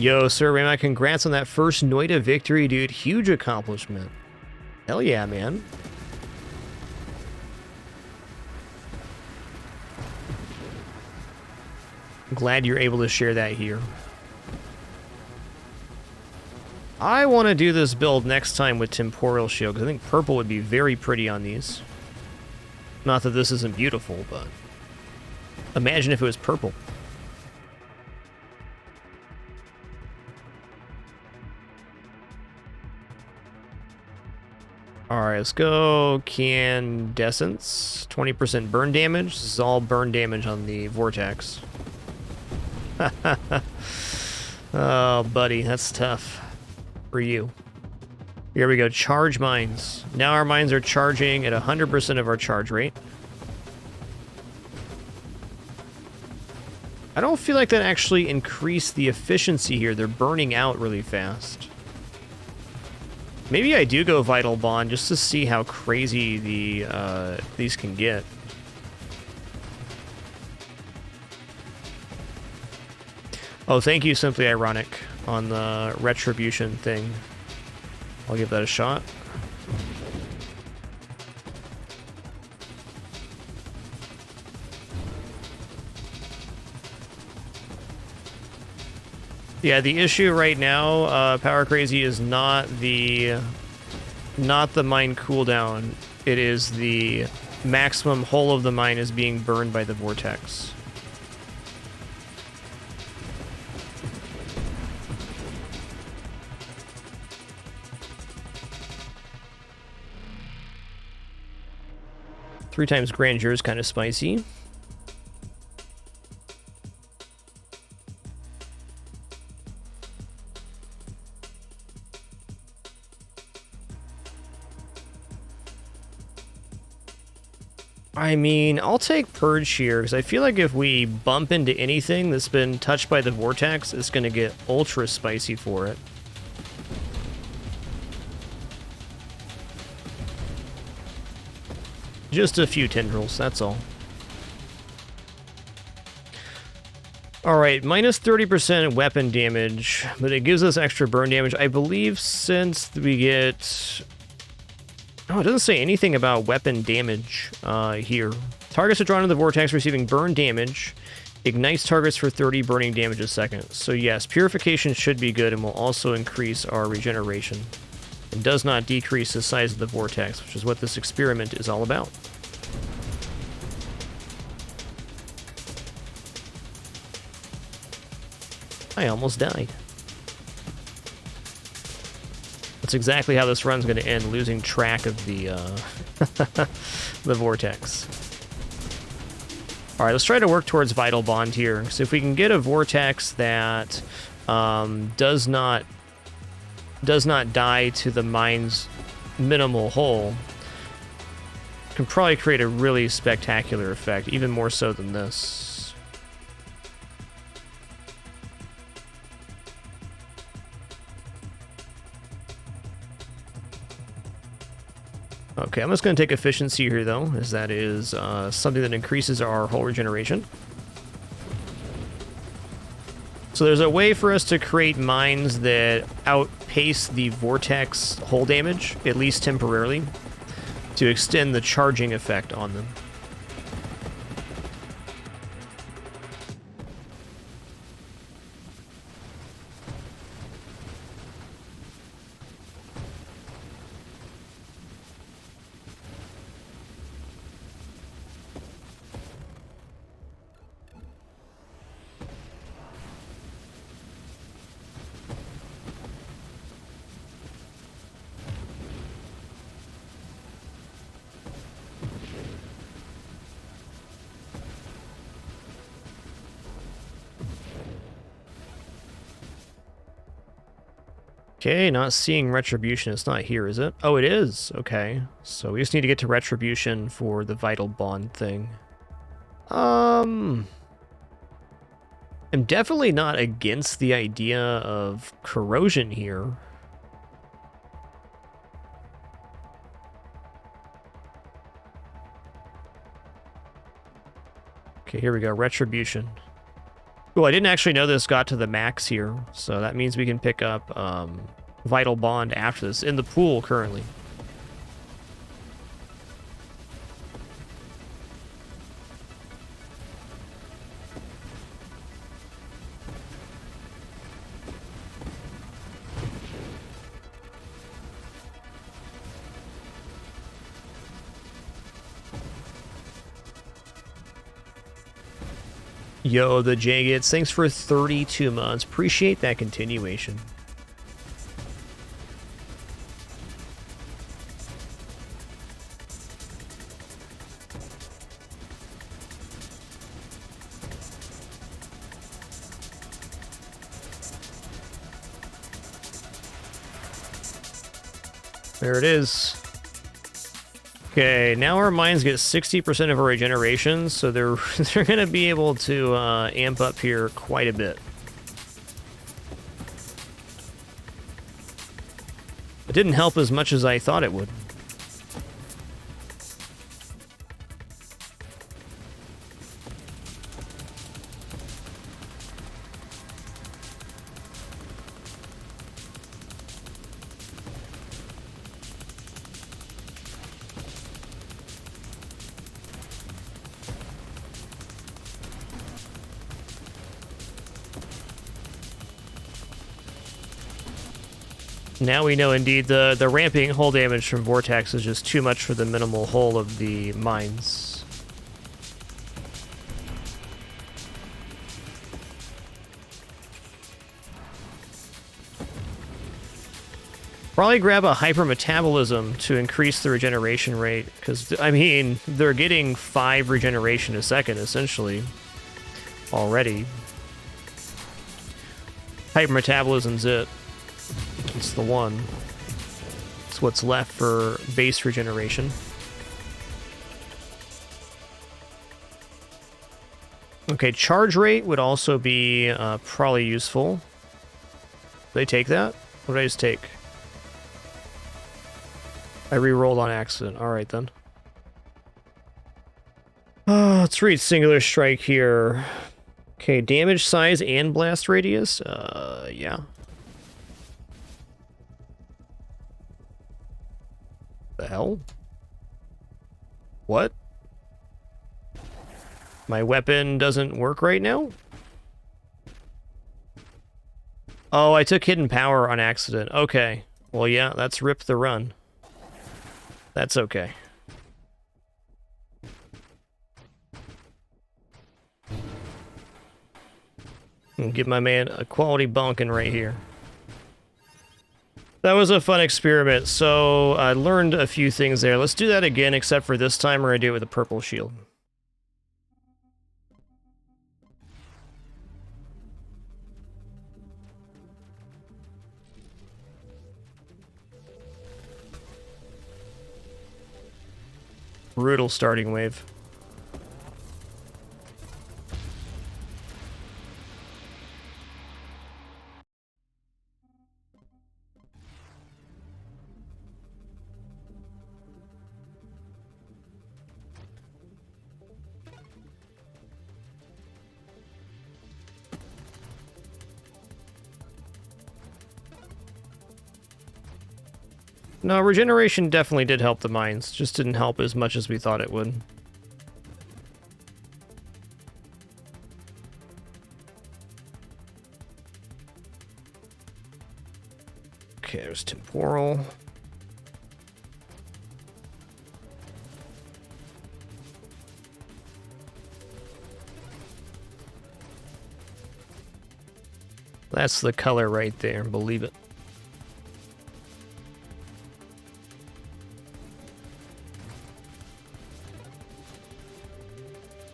Yo, Sir Rayma, congrats on that first Noita victory, dude. Huge accomplishment. Hell yeah, man. I'm glad you're able to share that here. I want to do this build next time with Temporal Shield, because I think purple would be very pretty on these. Not that this isn't beautiful, but imagine if it was purple. Alright, let's go Candescence. 20% burn damage. This is all burn damage on the Vortex. Oh, buddy, that's tough for you. Here we go, charge mines. Now our mines are charging at 100% of our charge rate. I don't feel like that actually increased the efficiency here. They're burning out really fast. Maybe I do go Vital Bond just to see how crazy these can get. Oh, thank you, Simply Ironic, on the Retribution thing. I'll give that a shot. Yeah, the issue right now, Power Crazy, is not the mine cooldown. It is the maximum hull of the mine is being burned by the vortex. Three times Grandeur is kind of spicy. I mean, I'll take Purge here, because I feel like if we bump into anything that's been touched by the Vortex, it's going to get ultra spicy for it. Just a few tendrils, that's all. Alright, minus 30% weapon damage, but it gives us extra burn damage. I believe since we get... Oh, it doesn't say anything about weapon damage here. Targets are drawn to the vortex receiving burn damage. Ignites targets for 30 burning damage a second. So yes, purification should be good and will also increase our regeneration. It does not decrease the size of the vortex, which is what this experiment is all about. I almost died. That's exactly how this run's going to end, losing track of the the vortex. All right, let's try to work towards Vital Bond here. So if we can get a vortex that does not die to the mine's minimal hull, can probably create a really spectacular effect, even more so than this. Okay, I'm just going to take efficiency here, though, as that is something that increases our hull regeneration. So there's a way for us to create mines that outpace the vortex hull damage, at least temporarily, to extend the charging effect on them. Okay, not seeing Retribution. It's not here, is it? Oh, it is. Okay. So we just need to get to Retribution for the Vital Bond thing. I'm definitely not against the idea of corrosion here. Okay, here we go. Retribution. Well, I didn't actually know this got to the max here, so that means we can pick up Vital Bond after this in the pool currently. Yo, the Jagets, thanks for 32 months. Appreciate that continuation. There it is. Okay, now our mines get 60% of our regeneration, so they're they're gonna be able to amp up here quite a bit. It didn't help as much as I thought it would. Now we know indeed the ramping hull damage from Vortex is just too much for the minimal hull of the mines. Probably grab a hypermetabolism to increase the regeneration rate, because, I mean, they're getting 5 regeneration a second, essentially, already. Hypermetabolism's it. It's the one. It's what's left for base regeneration. Okay, charge rate would also be probably useful. Did I take that? What did I just take? I re-rolled on accident. Alright then. Let's read Singular Strike here. Okay, damage size and blast radius? Yeah. The hell? What? My weapon doesn't work right now? Oh, I took hidden power on accident. Okay. Well, yeah, that's rip the run. That's okay. Give my man a quality bonking right here. That was a fun experiment, so I learned a few things there. Let's do that again, except for this time we're going to do it with a purple shield. Brutal starting wave. No, regeneration definitely did help the mines, just didn't help as much as we thought it would. Okay, there's temporal. That's the color right there, believe it.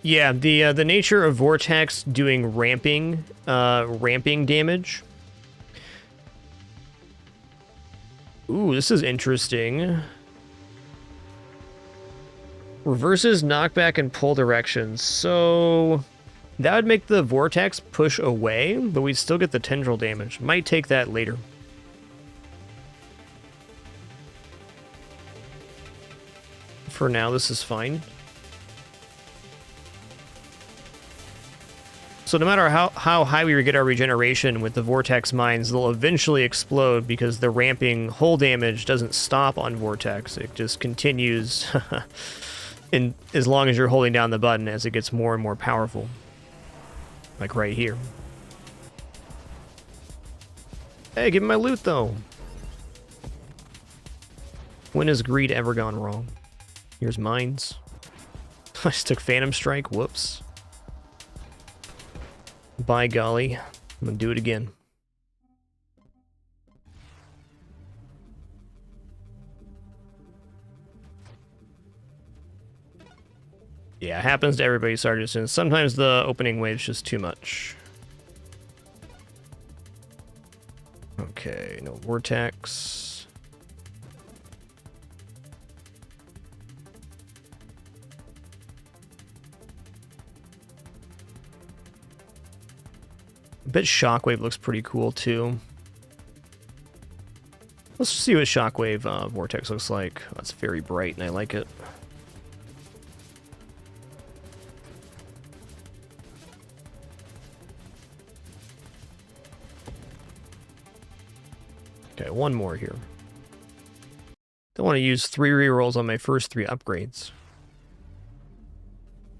Yeah, the nature of Vortex doing ramping damage. Ooh, this is interesting. Reverses knockback and pull directions. So that would make the Vortex push away, but we'd still get the tendril damage. Might take that later. For now, this is fine. So no matter how high we get our regeneration with the Vortex Mines, they'll eventually explode because the ramping hull damage doesn't stop on Vortex. It just continues in as long as you're holding down the button as it gets more and more powerful. Like right here. Hey, give me my loot, though. When has greed ever gone wrong? Here's mines. I just took Phantom Strike. Whoops. By golly. I'm gonna do it again. Yeah, it happens to everybody, Sergeant. And sometimes the opening wave's just too much. Okay, no Vortex. I bet Shockwave looks pretty cool, too. Let's see what Shockwave Vortex looks like. That's very bright, and I like it. Okay, one more here. Don't want to use 3 rerolls on my first 3 upgrades.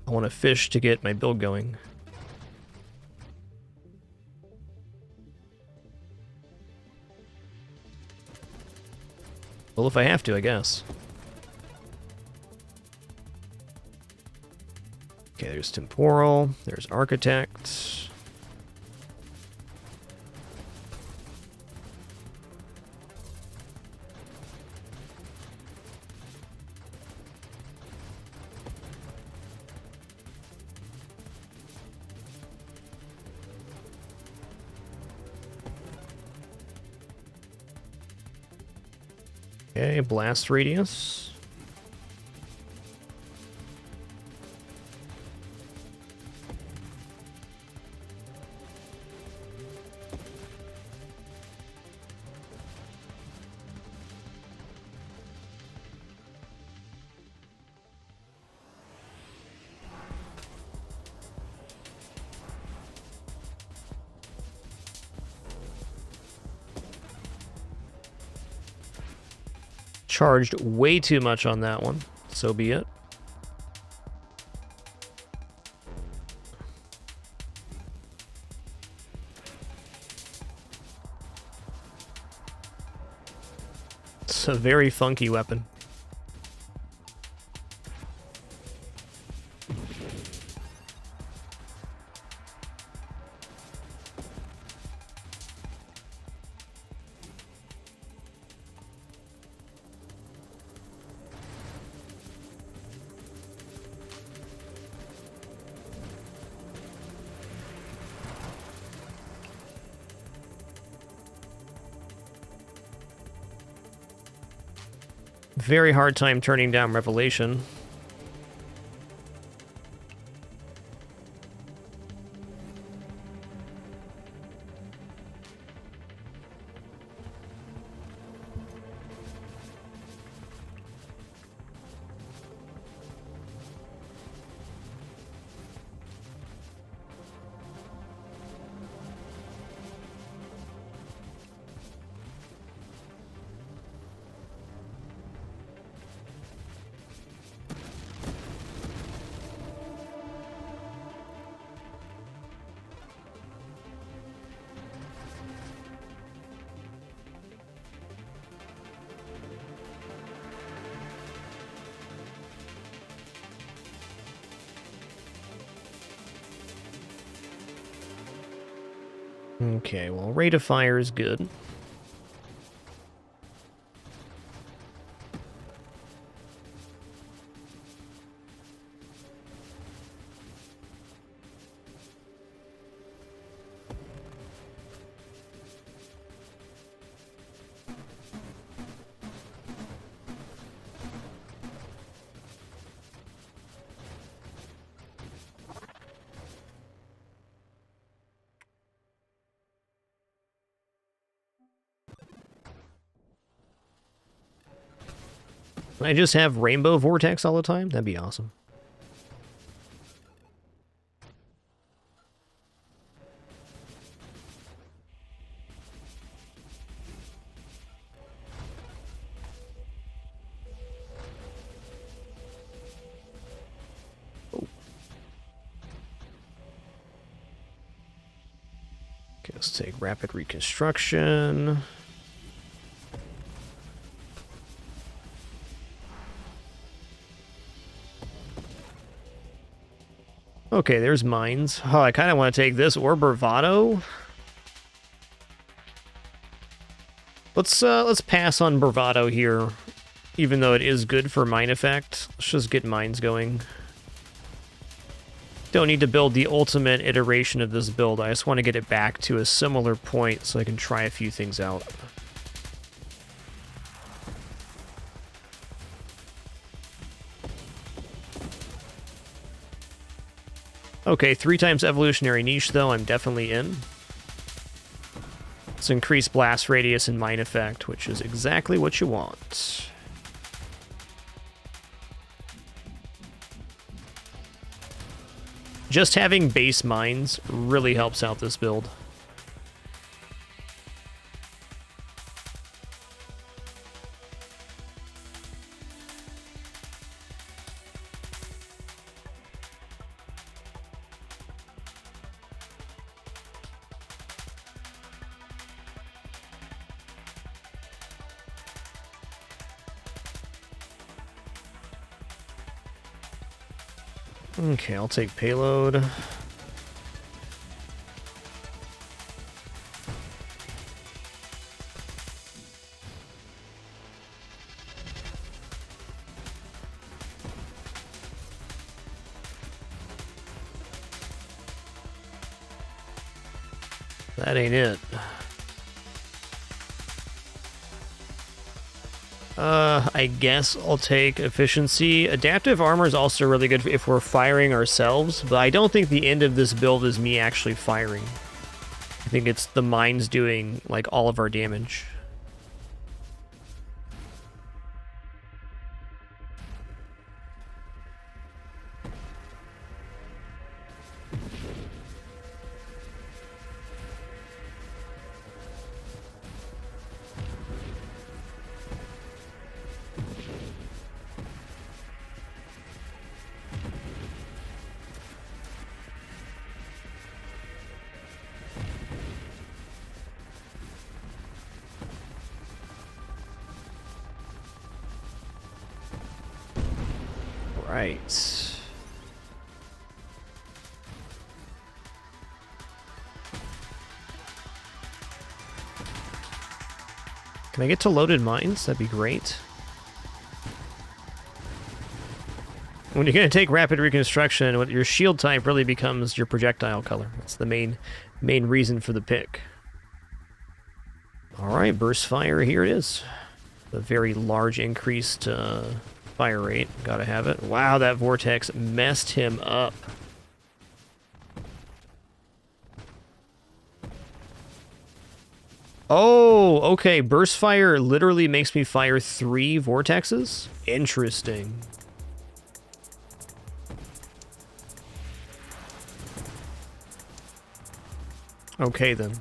I want to fish to get my build going. Well, if I have to, I guess. Okay, there's Temporal, there's Architect. Okay, Blast Radius. Charged way too much on that one. So be it. It's a very funky weapon. Very hard time turning down Revelation. Okay, well, rate of fire is good. Can I just have Rainbow Vortex all the time? That'd be awesome. Let's take rapid reconstruction. Okay, there's mines. Oh, I kind of want to take this or bravado. Let's pass on bravado here, even though it is good for mine effect. Let's just get mines going. Don't need to build the ultimate iteration of this build. I just want to get it back to a similar point so I can try a few things out. Okay, 3 times evolutionary niche, though, I'm definitely in. Let's increase blast radius and mine effect, which is exactly what you want. Just having base mines really helps out this build. Okay, I'll take payload. That ain't it. I guess I'll take efficiency. Adaptive armor is also really good if we're firing ourselves, but I don't think the end of this build is me actually firing. I think it's the mines doing, like, all of our damage. Right. Can I get to loaded mines? That'd be great. When you're going to take rapid reconstruction, your shield type really becomes your projectile color. That's the main reason for the pick. All right, burst fire, here it is. A very large increase to fire rate. Gotta have it. Wow, that vortex messed him up. Oh, okay. Burst fire literally makes me fire 3 vortexes? Interesting. Okay, then.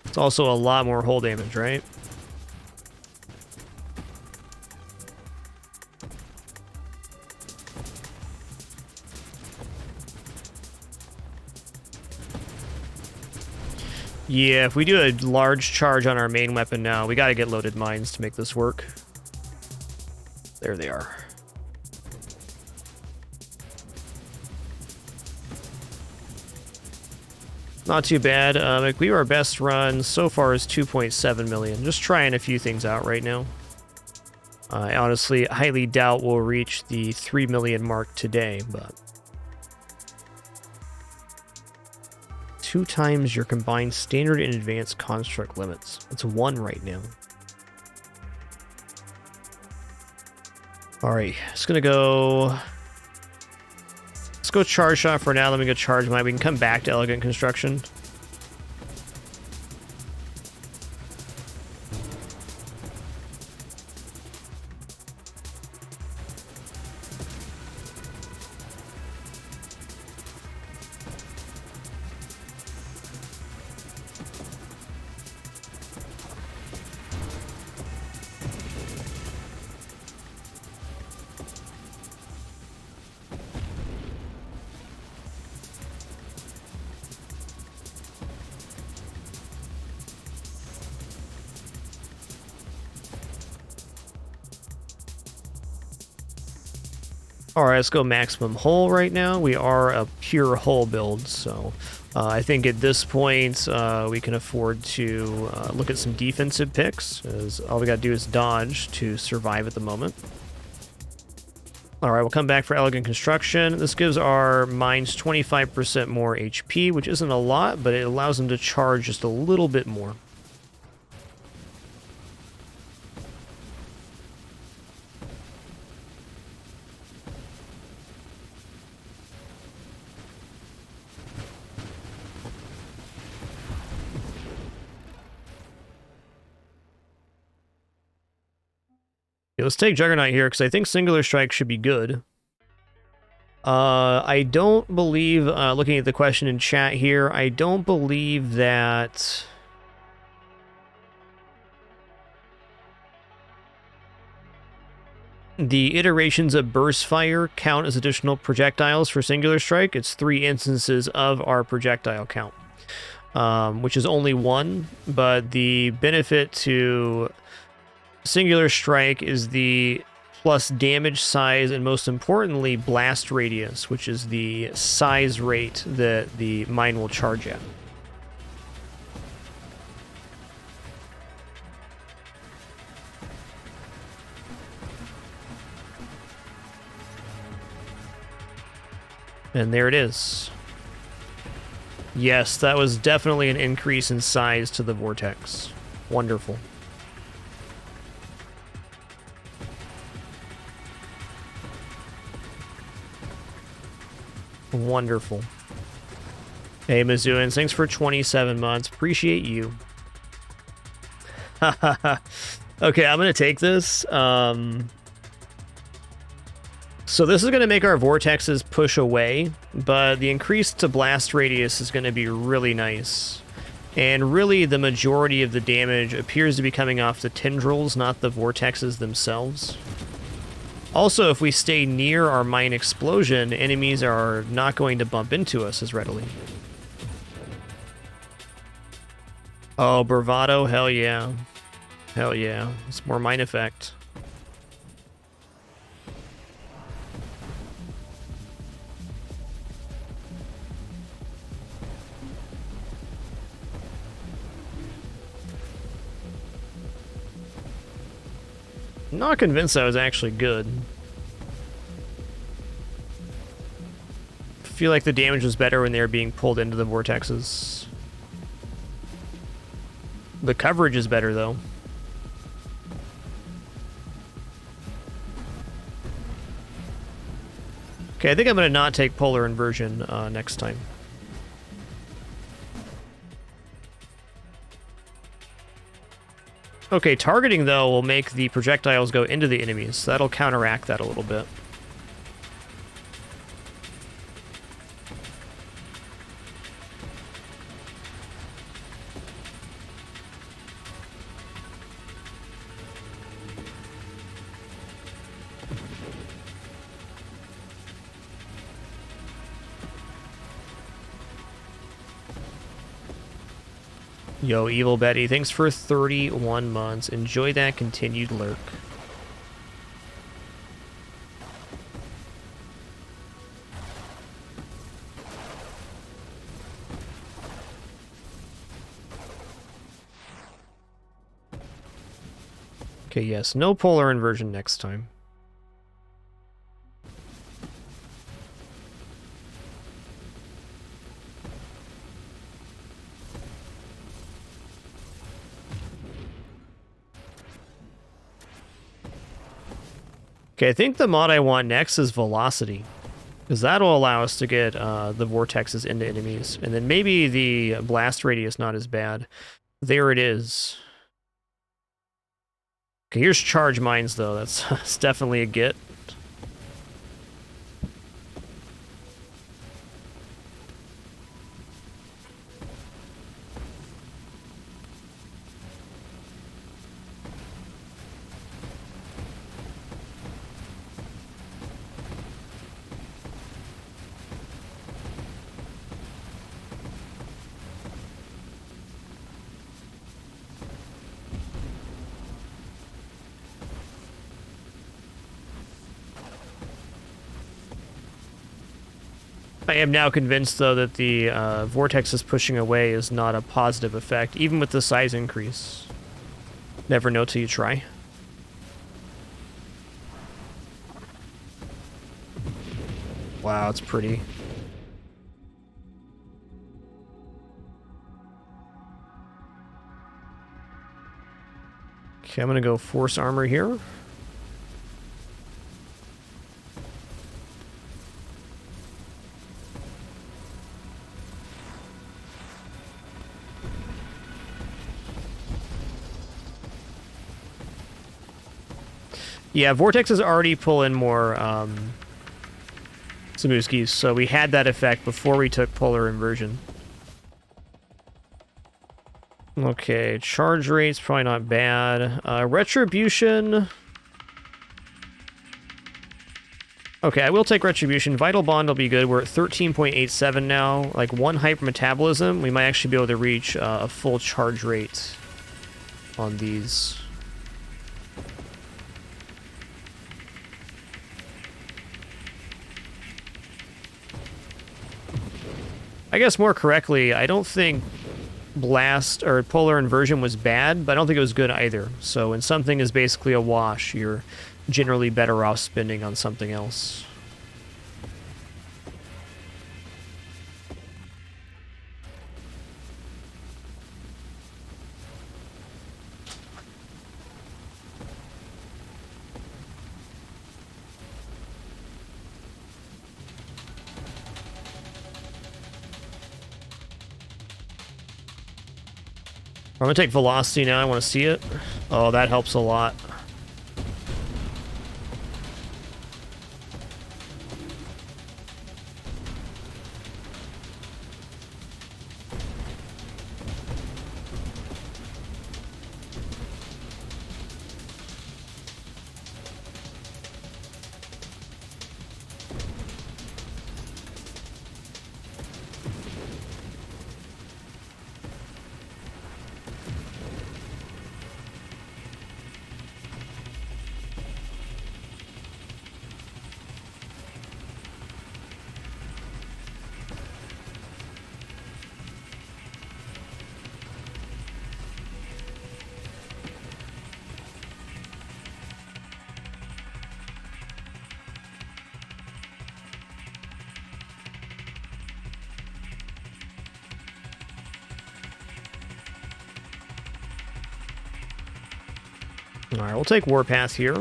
It's also a lot more hull damage, right? Yeah, if we do a large charge on our main weapon now, we gotta get loaded mines to make this work. There they are. Not too bad. We our best run so far is 2.7 million. Just trying a few things out right now. I honestly highly doubt we'll reach the 3 million mark today, but 2 times your combined standard and advanced construct limits. It's 1 right now. All right, it's gonna go. Let's go charge shot for now. Let me go charge mine. We can come back to elegant construction. Alright, let's go maximum hull right now. We are a pure hull build, so I think at this point we can afford to look at some defensive picks, as all we gotta do is dodge to survive at the moment. Alright, we'll come back for Elegant Construction. This gives our mines 25% more HP, which isn't a lot, but it allows them to charge just a little bit more. Let's take Juggernaut here, because I think Singular Strike should be good. I don't believe, looking at the question in chat here, I don't believe that... the iterations of Burst Fire count as additional projectiles for Singular Strike. It's 3 instances of our projectile count, which is only 1, but the benefit to Singular Strike is the plus damage size and, most importantly, blast radius, which is the size rate that the mine will charge at. And there it is. Yes, that was definitely an increase in size to the vortex. Wonderful. Wonderful. Hey, Mizuins, thanks for 27 months. Appreciate you. Okay, I'm going to take this. So this is going to make our vortexes push away, but the increase to blast radius is going to be really nice. And really, the majority of the damage appears to be coming off the tendrils, not the vortexes themselves. Also, if we stay near our mine explosion, enemies are not going to bump into us as readily. Oh, Bravado, hell yeah. Hell yeah. It's more mine effect. Not convinced that was actually good. I feel like the damage was better when they were being pulled into the vortexes. The coverage is better, though. Okay, I think I'm going to not take polar inversion next time. Okay, targeting, though, will make the projectiles go into the enemies, so that'll counteract that a little bit. Yo, Evil Betty, thanks for 31 months. Enjoy that continued lurk. Okay, yes, no polar inversion next time. Okay, I think the mod I want next is Velocity, because that'll allow us to get the vortexes into enemies, and then maybe the blast radius not as bad. There it is. Okay, here's Charge Mines, though. That's definitely a get. I am now convinced, though, that the vortexes pushing away is not a positive effect, even with the size increase. Never know till you try. Wow, it's pretty. Okay, I'm gonna go force armor here. Yeah, vortexes already pull in more Samuskis, so we had that effect before we took polar inversion. Okay, charge rate's probably not bad. Retribution. Okay, I will take Retribution. Vital Bond will be good. We're at 13.87 now. Like, one hypermetabolism, we might actually be able to reach a full charge rate on these. I guess more correctly, I don't think Blast or Polar Inversion was bad, but I don't think it was good either. So when something is basically a wash, you're generally better off spending on something else. I'm gonna take velocity now. I want to see it. Oh, that helps a lot. Alright, we'll take Warpath here.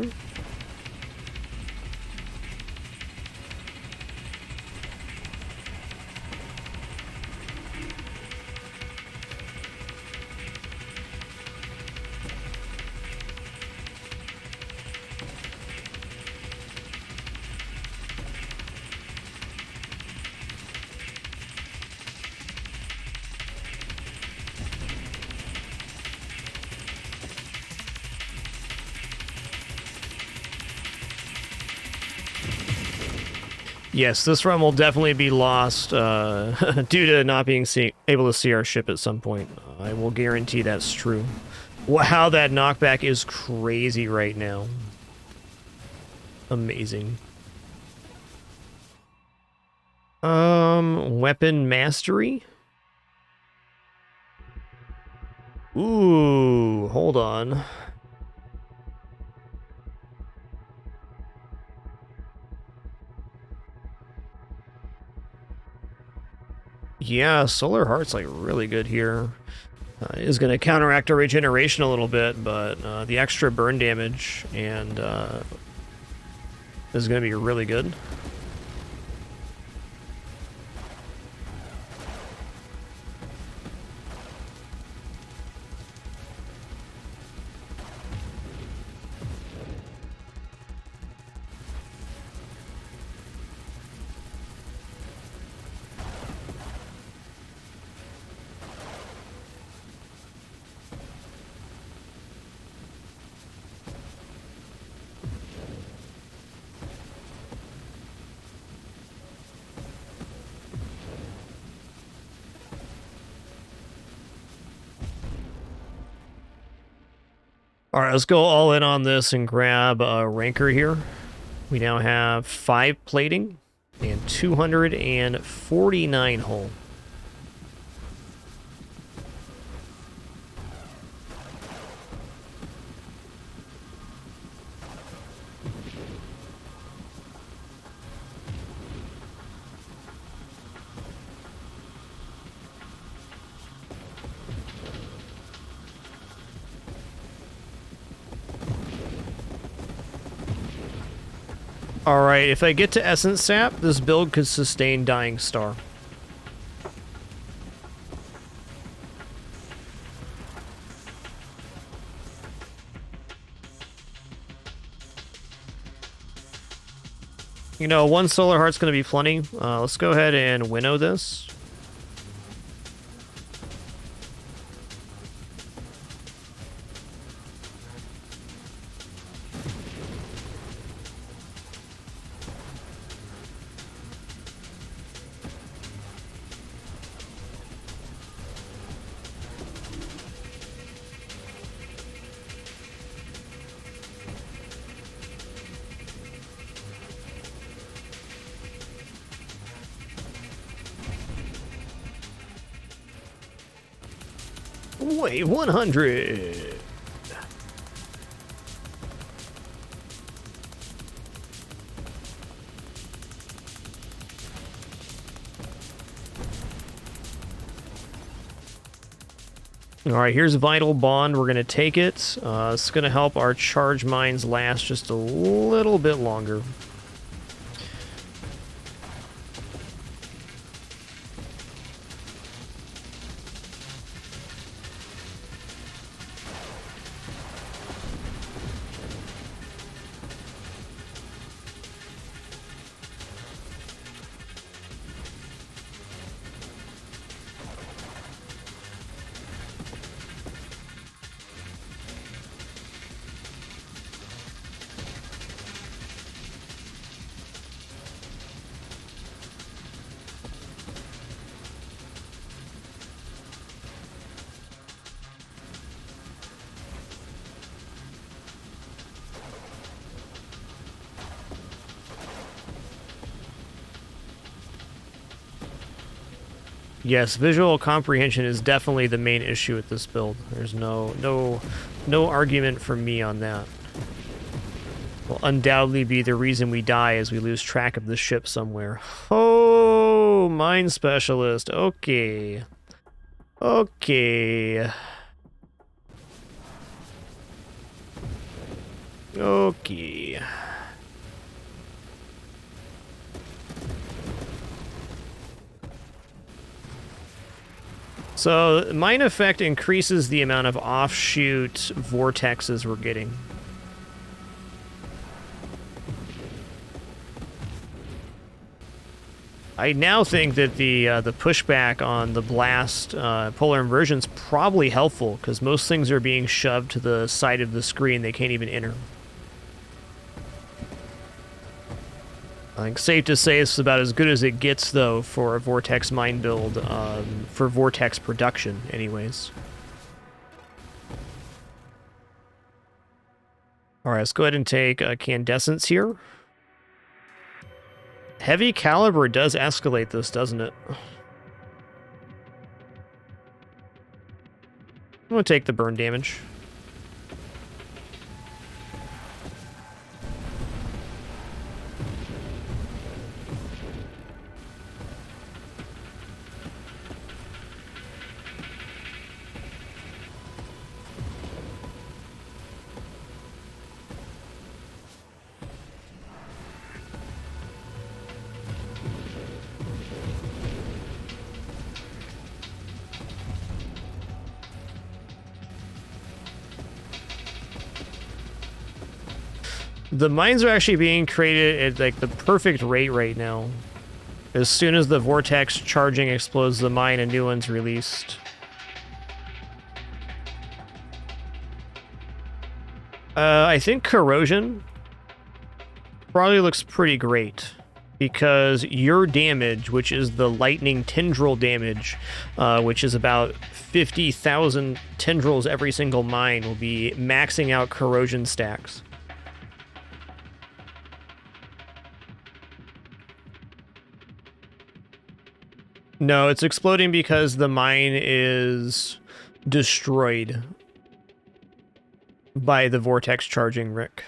Yes, this run will definitely be lost due to not being able to see our ship at some point. I will guarantee that's true. Wow, that knockback is crazy right now. Amazing. Weapon mastery? Ooh, hold on. Yeah, Solar Heart's like really good here. Is going to counteract our regeneration a little bit, but the extra burn damage and is going to be really good. All right, let's go all in on this and grab a ranker here. We now have 5 plating and 249 hull. Alright, if I get to Essence Sap, this build could sustain Dying Star. You know, one Solar Heart's going to be plenty. Let's go ahead and winnow this. Wave 100. All right, here's Vital Bond. We're going to take it. It's going to help our charge mines last just a little bit longer. Yes, visual comprehension is definitely the main issue with this build. There's no argument from me on that. Will undoubtedly be the reason we die as we lose track of the ship somewhere. Oh, mine specialist. Okay. Okay. Okay. So, Mine Effect increases the amount of offshoot vortexes we're getting. I now think that the pushback on the blast polar inversion is probably helpful, because most things are being shoved to the side of the screen they can't even enter. I think safe to say it's about as good as it gets, though, for a Vortex mine build, for Vortex production, anyways. Alright, let's go ahead and take Candescence here. Heavy Caliber does escalate this, doesn't it? I'm going to take the burn damage. The mines are actually being created at like the perfect rate right now. As soon as the vortex charging explodes the mine, a new one's released. I think Corrosion probably looks pretty great, because your damage, which is the lightning tendril damage, which is about 50,000 tendrils every single mine, will be maxing out corrosion stacks. No, it's exploding because the mine is destroyed by the vortex charging, Rick.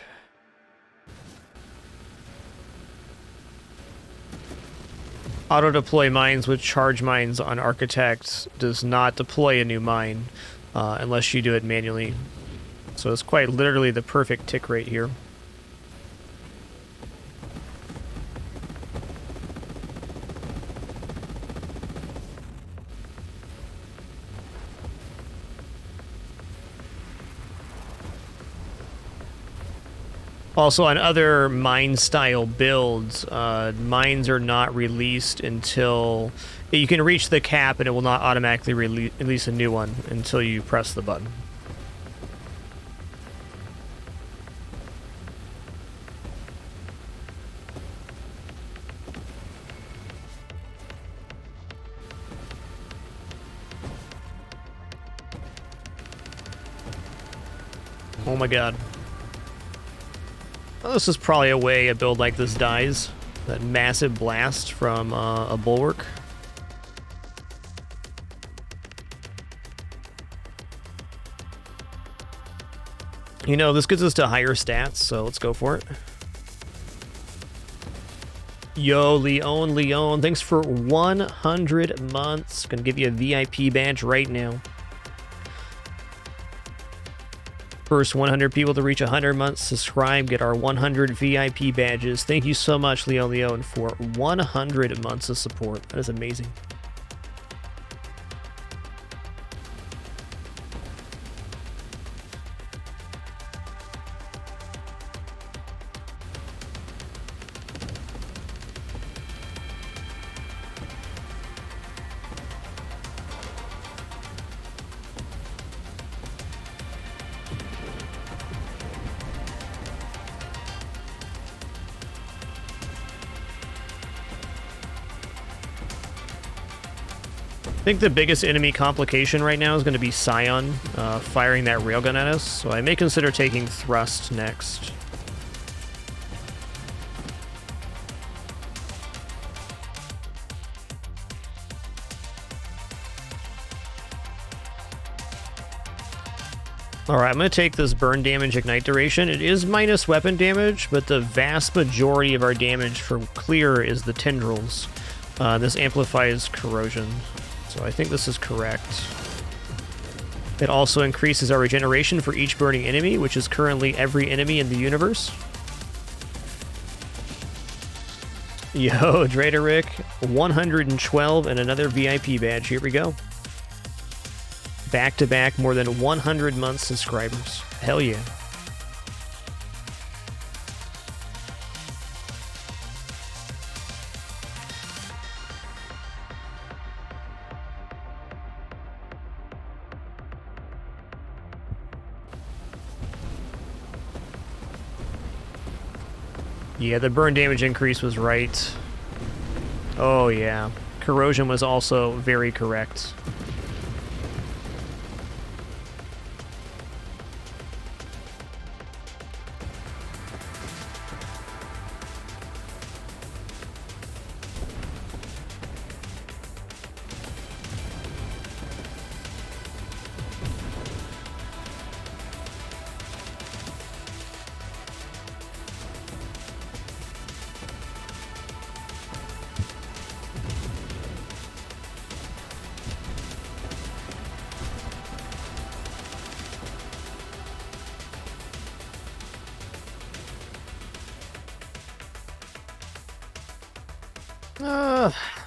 Auto-deploy mines with charge mines on Architect does not deploy a new mine unless you do it manually. So it's quite literally the perfect tick rate here. Also, on other mine-style builds, mines are not released until... You can reach the cap, and it will not automatically release a new one until you press the button. Oh my god. Well, this is probably a way a build like this dies. That massive blast from a bulwark. You know, this gets us to higher stats, so let's go for it. Yo, Leon, thanks for 100 months. Gonna give you a VIP badge right now. First 100 people to reach 100 months subscribe, get our 100 VIP badges. Thank you so much, Leon, for 100 months of support. That is amazing. I think the biggest enemy complication right now is going to be Scion firing that railgun at us, so I may consider taking Thrust next. Alright, I'm going to take this burn damage ignite duration. It is minus weapon damage, but the vast majority of our damage from clear is the tendrils. This amplifies corrosion. So I think this is correct. It also increases our regeneration for each burning enemy, which is currently every enemy in the universe. Yo, Draderick, 112 and another VIP badge. Here we go. Back-to-back, more than 100 month subscribers. Hell yeah. Yeah, the burn damage increase was right. Oh yeah. Corrosion was also very correct.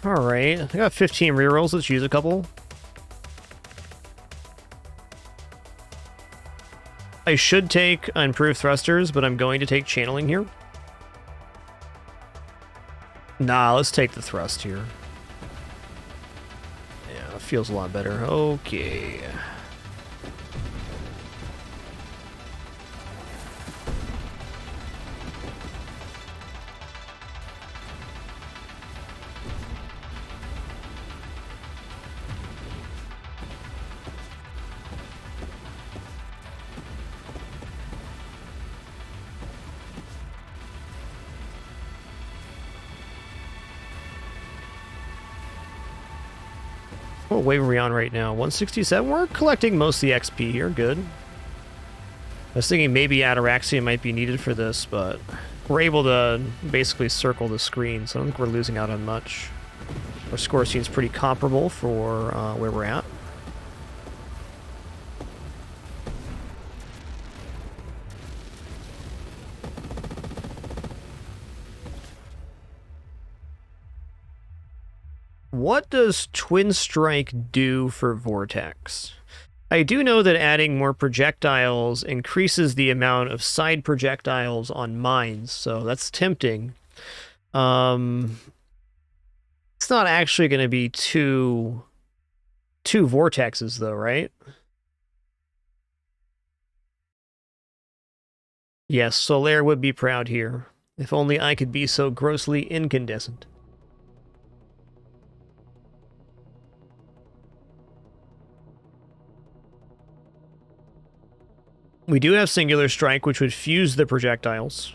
Alright. I got 15 rerolls. Let's use a couple. I should take improved thrusters, but I'm going to take channeling here. Nah, let's take the thrust here. Yeah, it feels a lot better. Okay. What wave are we on right now? 167? We're collecting most of the XP here. Good. I was thinking maybe Ataraxia might be needed for this, but we're able to basically circle the screen, so I don't think we're losing out on much. Our score seems pretty comparable for where we're at. What does Twin Strike do for Vortex? I do know that adding more projectiles increases the amount of side projectiles on mines, so that's tempting. It's not actually going to be two vortexes, though, right? Yes, Solaire would be proud here. If only I could be so grossly incandescent. We do have Singular Strike, which would fuse the projectiles.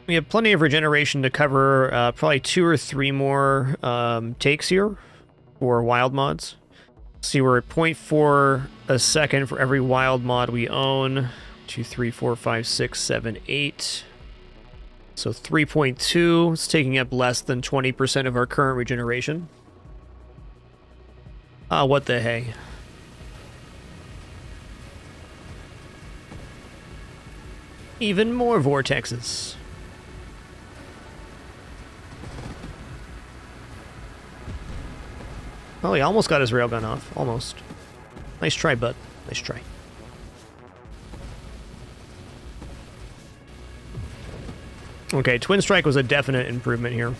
We have plenty of regeneration to cover probably 2 or 3 more takes here for wild mods. See, we're at 0.4 a second for every wild mod we own. 2, 3, 4, 5, 6, 7, 8. So 3.2, it's taking up less than 20% of our current regeneration. What the hey. Even more vortexes. Oh, he almost got his railgun off. Almost. Nice try, bud. Nice try. Okay, Twin Strike was a definite improvement here.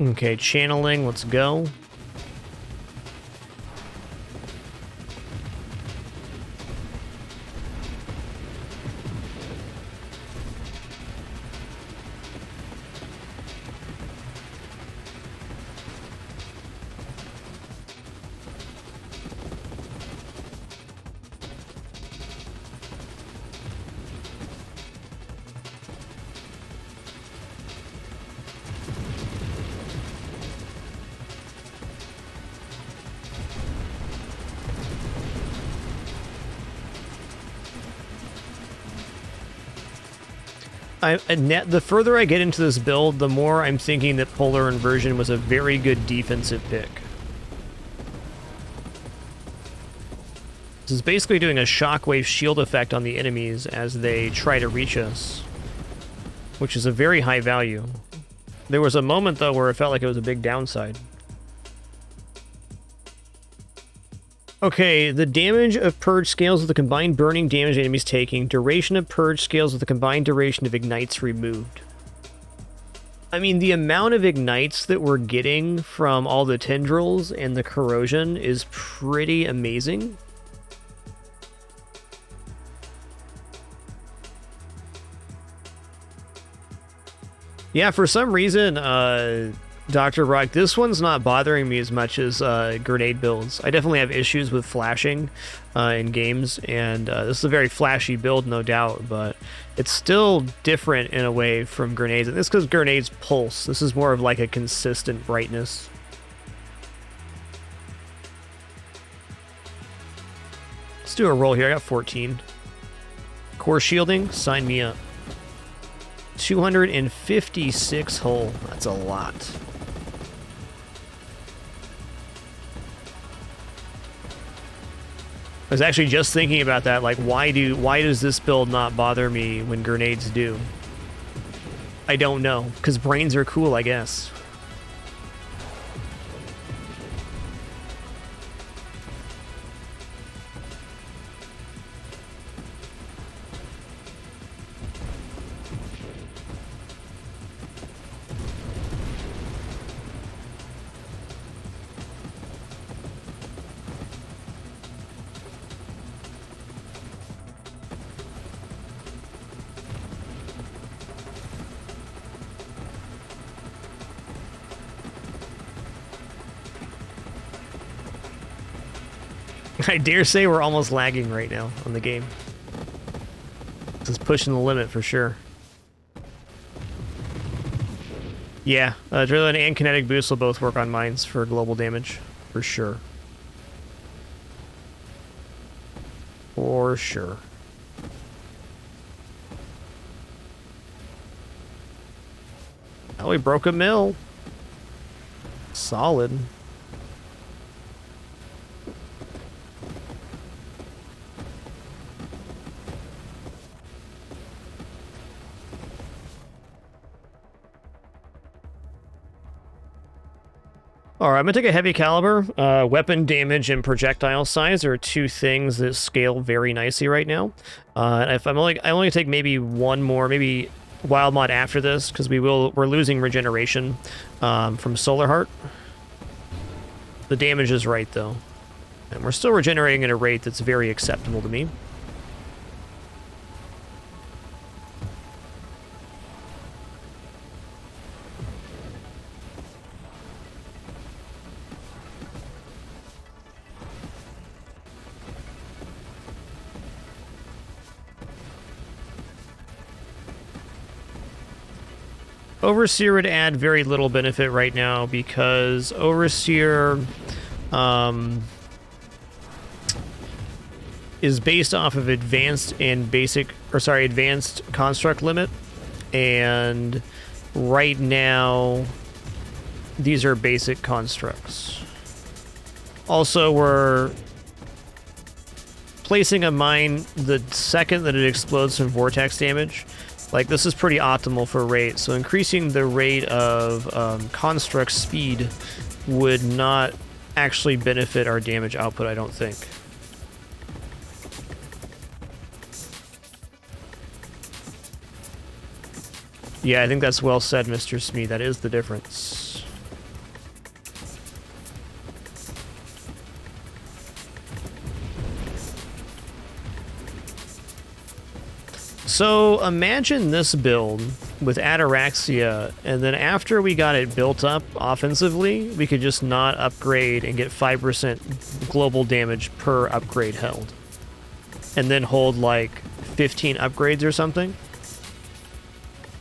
Okay, channeling, let's go. The further I get into this build, the more I'm thinking that Polar Inversion was a very good defensive pick. This is basically doing a shockwave shield effect on the enemies as they try to reach us, which is a very high value. There was a moment, though, where it felt like it was a big downside. Okay, the damage of Purge scales with the combined burning damage enemies taking. Duration of Purge scales with the combined duration of ignites removed. I mean, the amount of ignites that we're getting from all the tendrils and the corrosion is pretty amazing. Yeah, for some reason, Dr. Rock, this one's not bothering me as much as grenade builds. I definitely have issues with flashing in games, and this is a very flashy build, no doubt, but it's still different in a way from grenades. And this is because grenades pulse. This is more of like a consistent brightness. Let's do a roll here. I got 14. Core shielding, sign me up. 256 hull. That's a lot. I was actually just thinking about that, like why does this build not bother me when grenades do? I don't know, because brains are cool, I guess. I dare say we're almost lagging right now on the game. This is pushing the limit for sure. Yeah, Adrenaline and Kinetic Boost will both work on mines for global damage, for sure. For sure. Oh, we broke a mill. Solid. Alright, I'm gonna take a heavy caliber. Weapon damage and projectile size are two things that scale very nicely right now. And if I only take maybe one more, maybe wild mod after this, because we're losing regeneration from Solar Heart. The damage is right though. And we're still regenerating at a rate that's very acceptable to me. Overseer would add very little benefit right now because Overseer is based off of advanced construct limit, and right now these are basic constructs. Also, we're placing a mine the second that it explodes from vortex damage. Like, this is pretty optimal for rate, so increasing the rate of construct speed would not actually benefit our damage output, I don't think. Yeah, I think that's well said, Mr. Smee. That is the difference. So imagine this build with Ataraxia, and then after we got it built up offensively, we could just not upgrade and get 5% global damage per upgrade held. And then hold like 15 upgrades or something.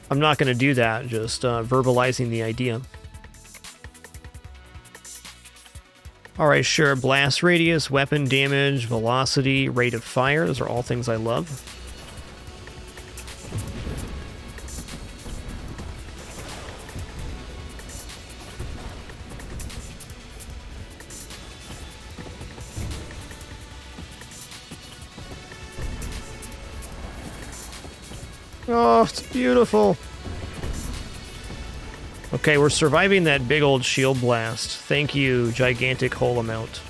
I'm not going to do that, just verbalizing the idea. Alright, sure. Blast radius, weapon damage, velocity, rate of fire. Those are all things I love. Oh, it's beautiful. Okay, we're surviving that big old shield blast. Thank you, gigantic hole amount.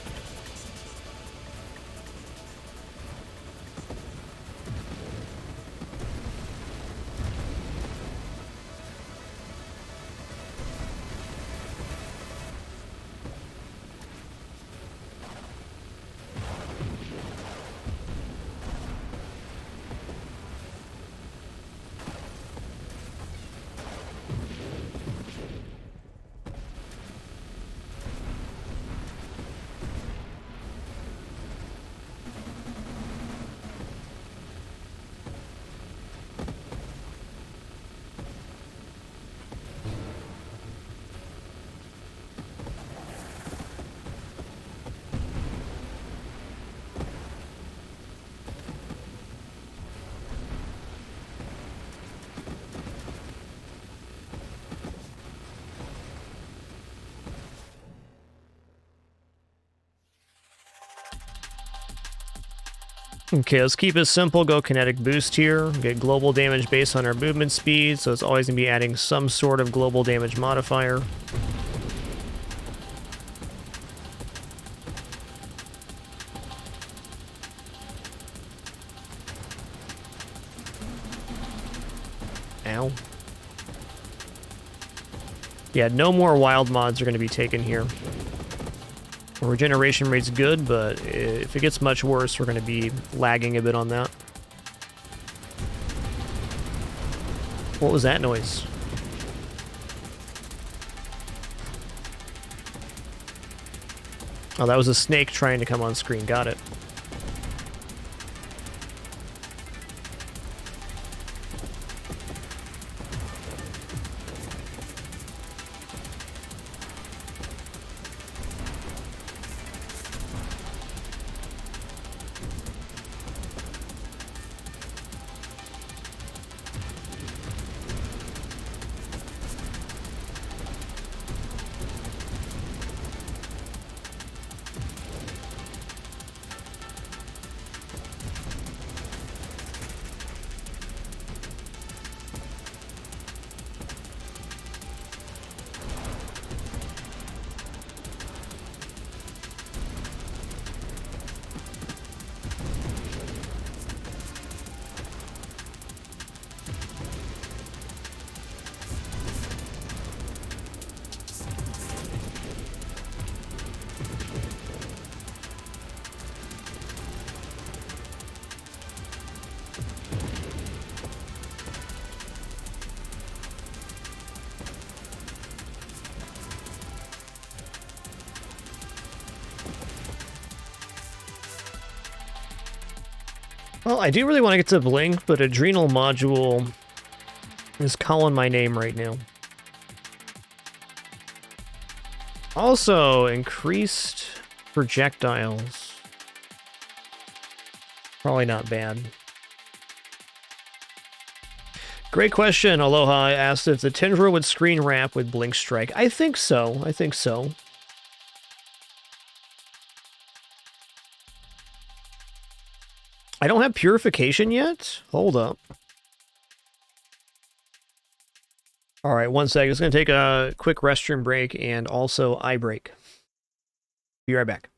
Okay, let's keep it simple. Go kinetic boost here. Get global damage based on our movement speed, so it's always going to be adding some sort of global damage modifier. Ow. Yeah, no more wild mods are going to be taken here. Regeneration rate's good, but if it gets much worse, we're going to be lagging a bit on that. What was that noise? Oh, that was a snake trying to come on screen. Got it. Well, I do really want to get to Blink, but Adrenal Module is calling my name right now. Also, increased projectiles. Probably not bad. Great question, Aloha. I asked if the Tendril would screen wrap with Blink Strike. I think so. I think so. I don't have Purification yet? Hold up. Alright, 1 sec. It's going to take a quick restroom break and also eye break. Be right back.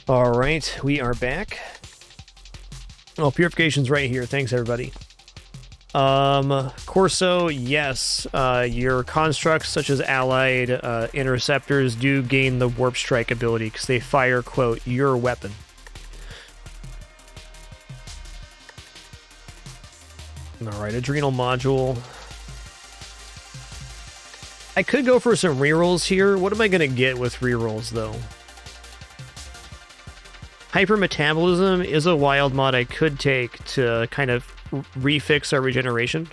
All right, we are back. Oh, Purification's right here. Thanks, everybody. Corso, yes, your constructs such as allied interceptors do gain the warp strike ability because they fire, quote, your weapon. All right, Adrenal Module. I could go for some rerolls here. What am I going to get with rerolls, though? Hypermetabolism is a wild mod I could take to kind of refix our regeneration.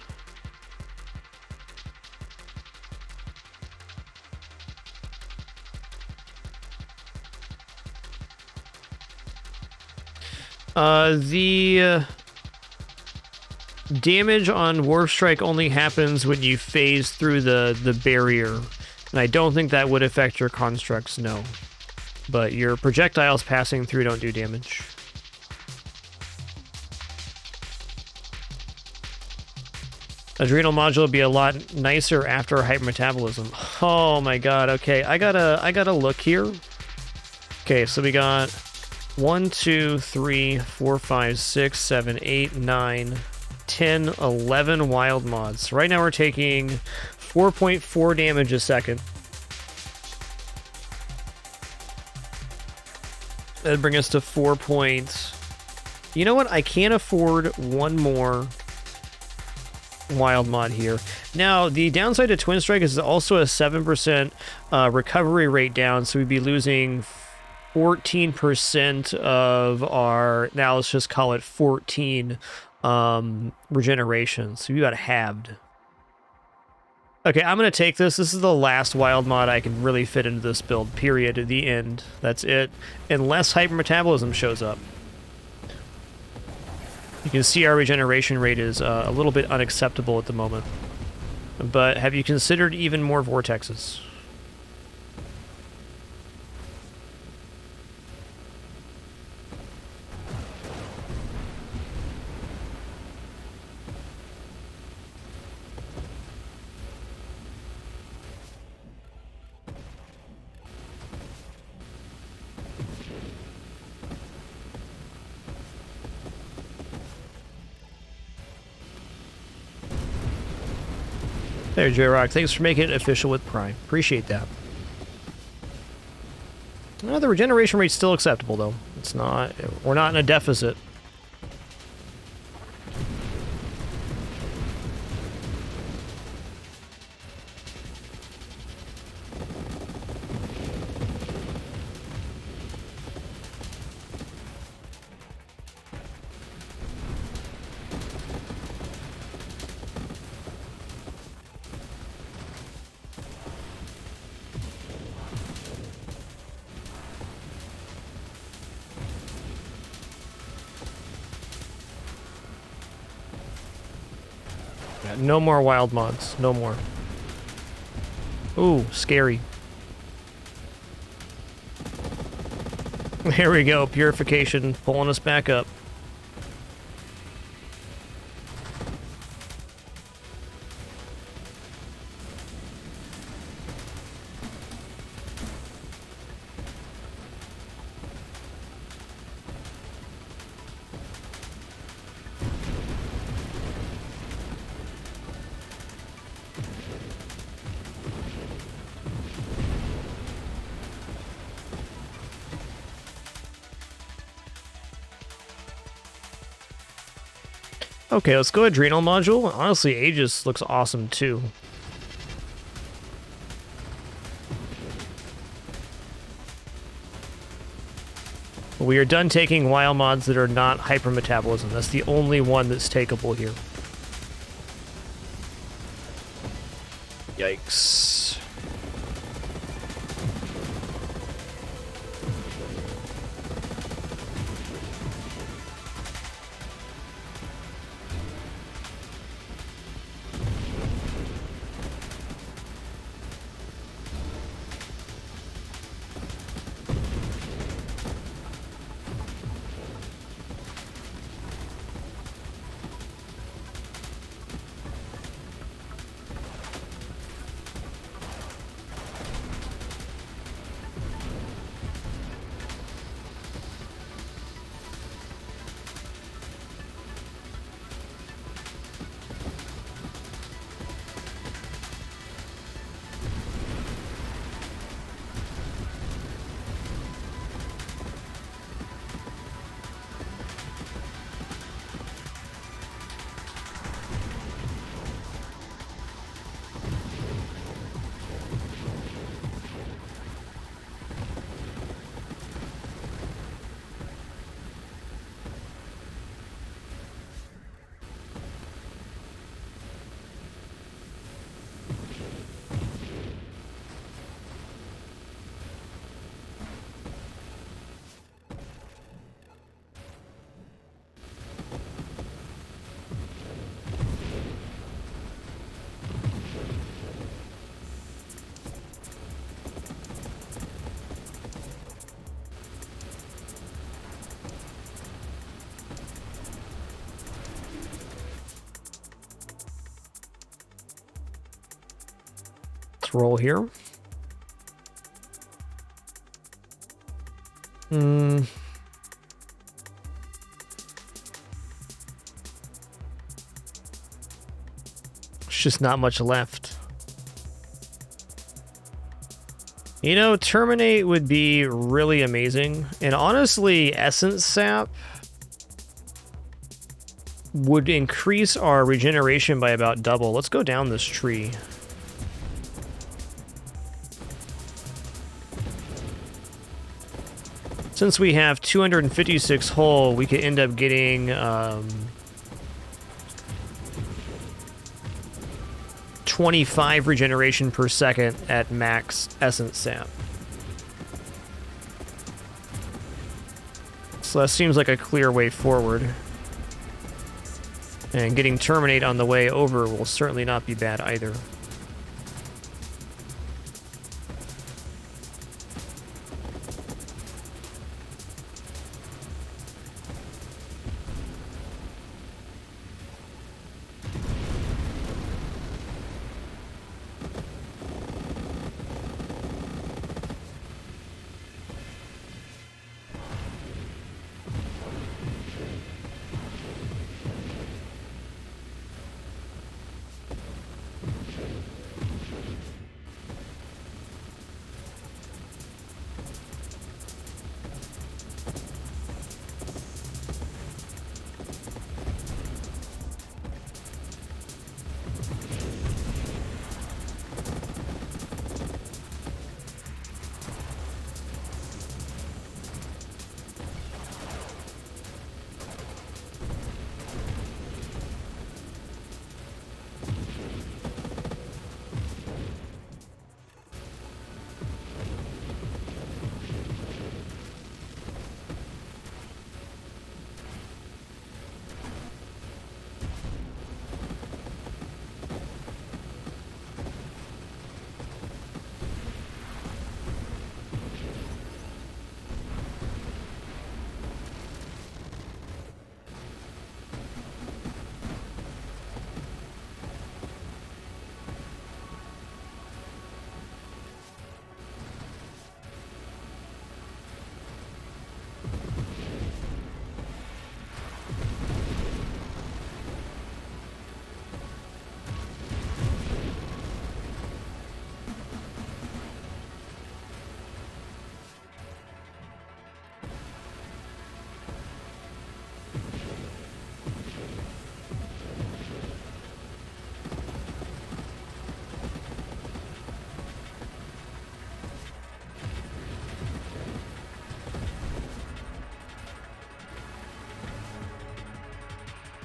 The damage on Warp Strike only happens when you phase through the barrier, and I don't think that would affect your constructs, no. But your projectiles passing through don't do damage. Adrenal module would be a lot nicer after hypermetabolism. Oh my god, okay, I gotta look here. Okay, so we got 1, 2, 3, 4, 5, 6, 7, 8, 9, 10, 11 wild mods. Right now we're taking 4.4 damage a second. That'd bring us to 4 points. You know what? I can't afford one more wild mod here. Now, the downside to Twin Strike is also a 7% recovery rate down, so we'd be losing 14% of our, now let's just call it 14 regeneration. So we got halved. Okay, I'm going to take this. This is the last wild mod I can really fit into this build, period, at the end. That's it. Unless hypermetabolism shows up. You can see our regeneration rate is a little bit unacceptable at the moment. But have you considered even more vortexes? There, J-Rock. Thanks for making it official with Prime. Appreciate that. The regeneration rate's still acceptable, though. It's not... We're not in a deficit. No more wild mods. No more. Ooh, scary. There we go. Purification pulling us back up. Okay, let's go Adrenal Module. Honestly, Aegis looks awesome too. We are done taking wild mods that are not hypermetabolism. That's the only one that's takeable here. Yikes. Let's roll here. There's just not much left. You know, Terminate would be really amazing. And honestly, Essence Sap would increase our regeneration by about double. Let's go down this tree. Since we have 256 hull, we could end up getting 25 regeneration per second at max Essence Sap. So that seems like a clear way forward. And getting Terminate on the way over will certainly not be bad either.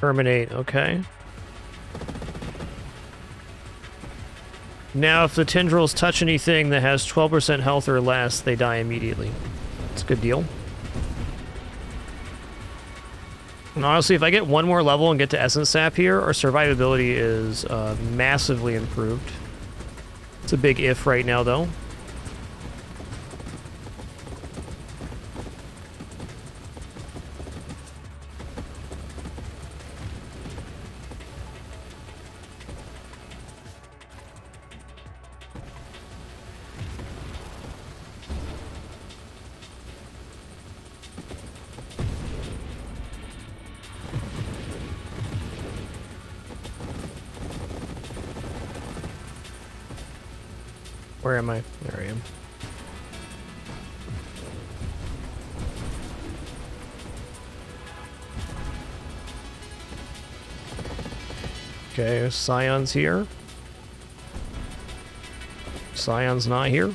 Terminate, okay. Now, if the tendrils touch anything that has 12% health or less, they die immediately. It's a good deal. And honestly, if I get one more level and get to Essence Sap here, our survivability is massively improved. It's a big if right now, though. Where am I? There I am. Okay, Scion's here. Scion's not here.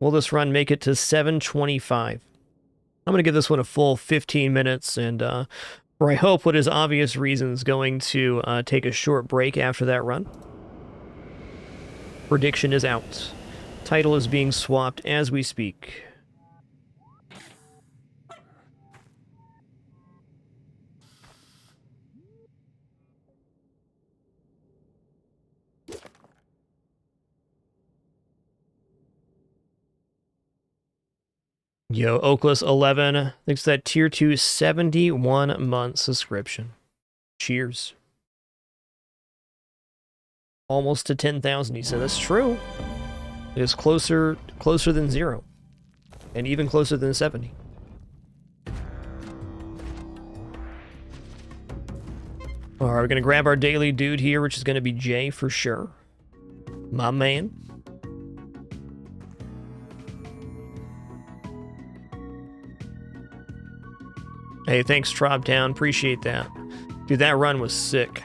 Will this run make it to 725? I'm going to give this one a full 15 minutes, and for I hope what is obvious reasons going to take a short break after that run. Prediction is out. Title is being swapped as we speak. Yo, Oakless11 thanks for that tier 2 71-month subscription. Cheers. Almost to 10,000, he said. That's true. It is closer than 0. And even closer than 70. Alright, we're going to grab our daily dude here, which is going to be Jay for sure. My man. Hey, thanks, Trobtown. Appreciate that. Dude, that run was sick.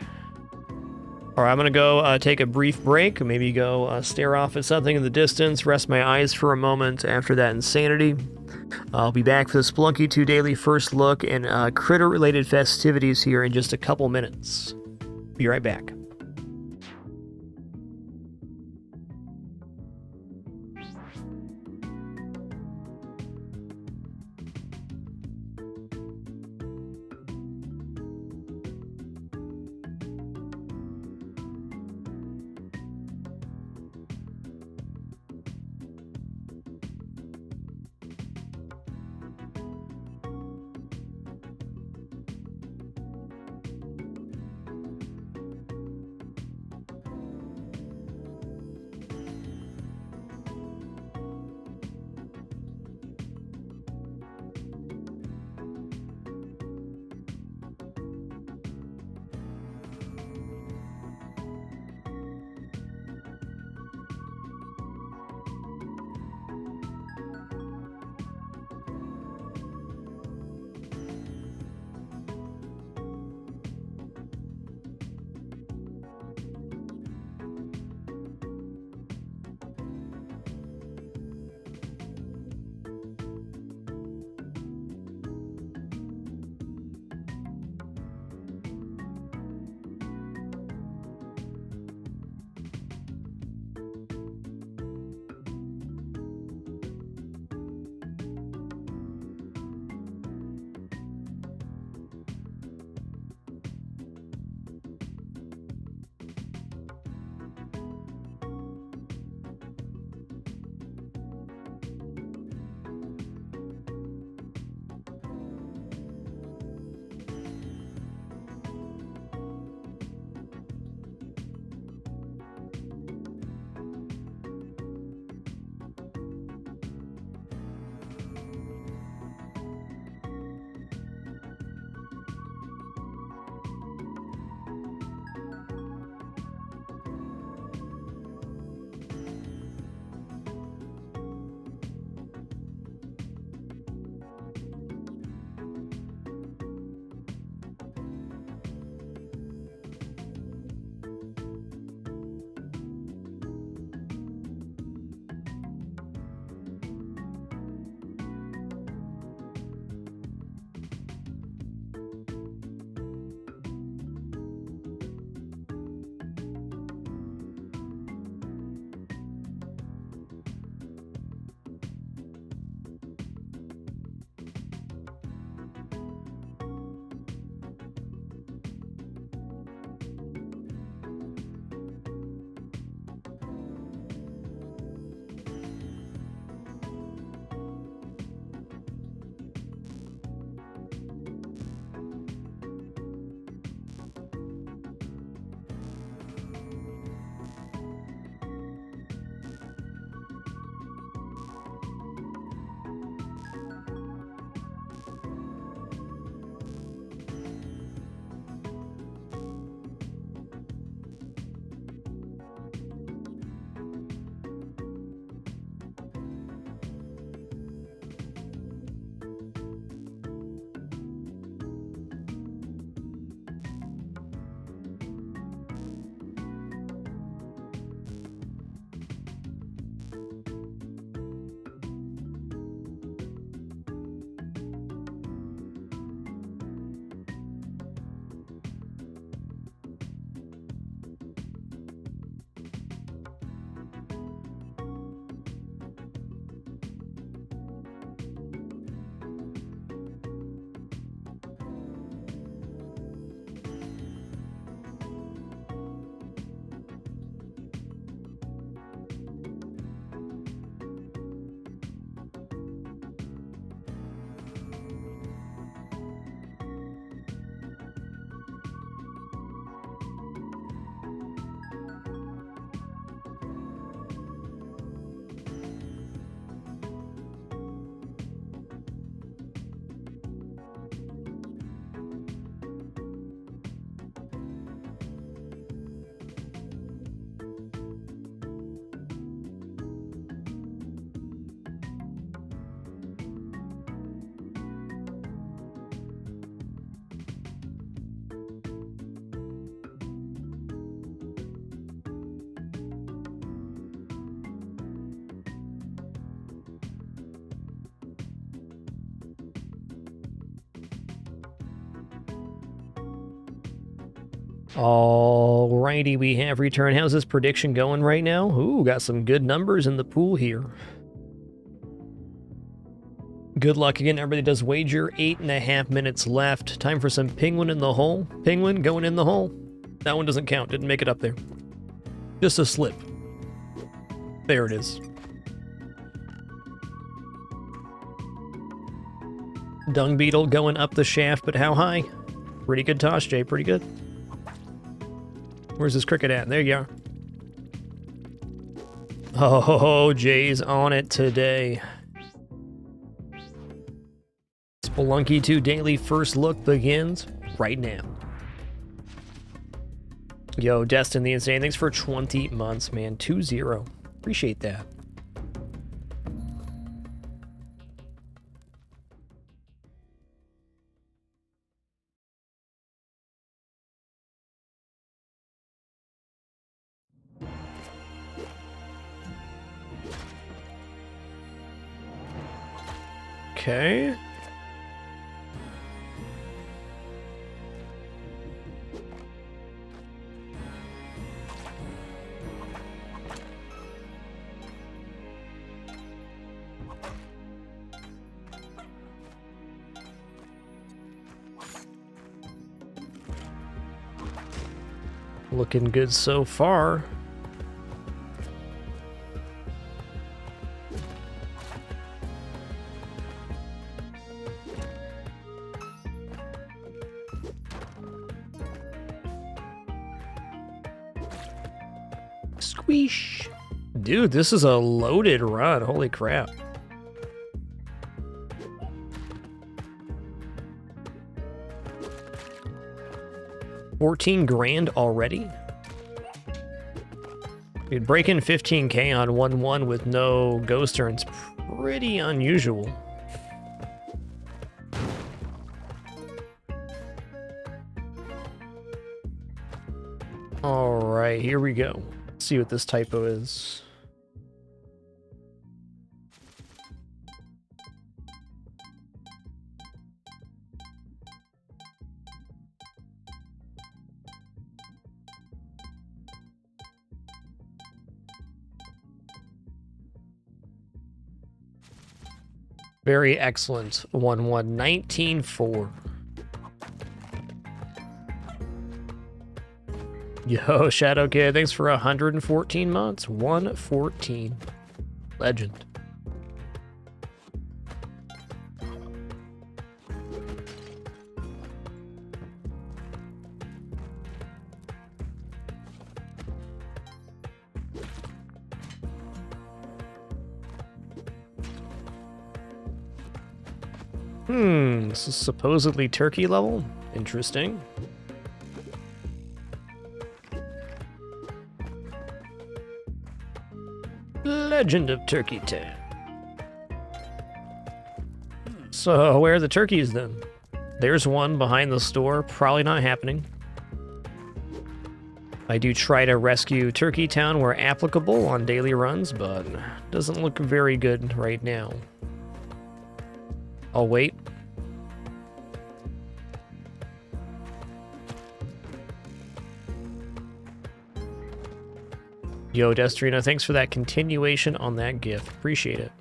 Alright, I'm going to go take a brief break. Maybe go stare off at something in the distance, rest my eyes for a moment after that insanity. I'll be back for the Spelunky 2 Daily First Look and critter-related festivities here in just a couple minutes. Be right back. Alrighty, we have return. How's this prediction going right now? Ooh, got some good numbers in the pool here. Good luck again, everybody does wager. 8.5 minutes left. Time for some penguin in the hole. Penguin going in the hole. That one doesn't count, didn't make it up there. Just a slip. There it is. Dung beetle going up the shaft, but how high? Pretty good toss, Jay, pretty good. Where's this cricket at? There you are. Oh, Jay's on it today. Spelunky 2 daily first look begins right now. Yo, Destin the Insane, thanks for 20 months, man. 2-0. Appreciate that. Okay. Looking good so far. Squeesh. Dude, this is a loaded run. Holy crap. $14 grand already? Dude, breaking 15K on 1-1 with no ghost turn's pretty unusual. Alright, here we go. Let's see what this typo is. Very excellent. 1-1, 19-4. Yo, Shadow Kid, thanks for 114 months. 114. Legend. This is supposedly turkey level. Interesting. Legend of Turkey Town. So, where are the turkeys then? There's one behind the store. Probably not happening. I do try to rescue Turkey Town where applicable on daily runs, but doesn't look very good right now. I'll wait. Yo, Destrina, thanks for that continuation on that gift. Appreciate it.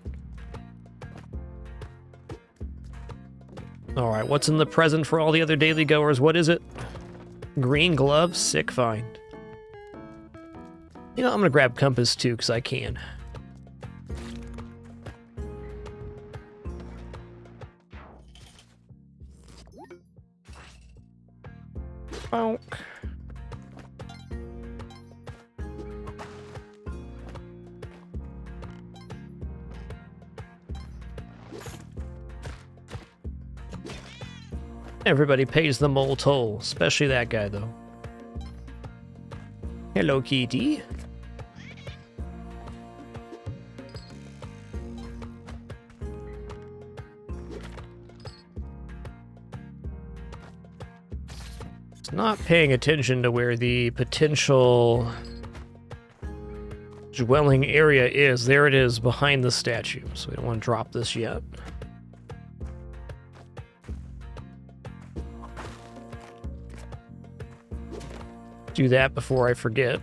Alright, what's in the present for all the other daily goers? What is it? Green glove, sick find. You know, I'm gonna grab compass too, because I can. Bonk. Everybody pays the mole toll, especially that guy, though. Hello, kitty. It's not paying attention to where the potential dwelling area is. There it is, behind the statue. So we don't want to drop this yet. Do that before I forget.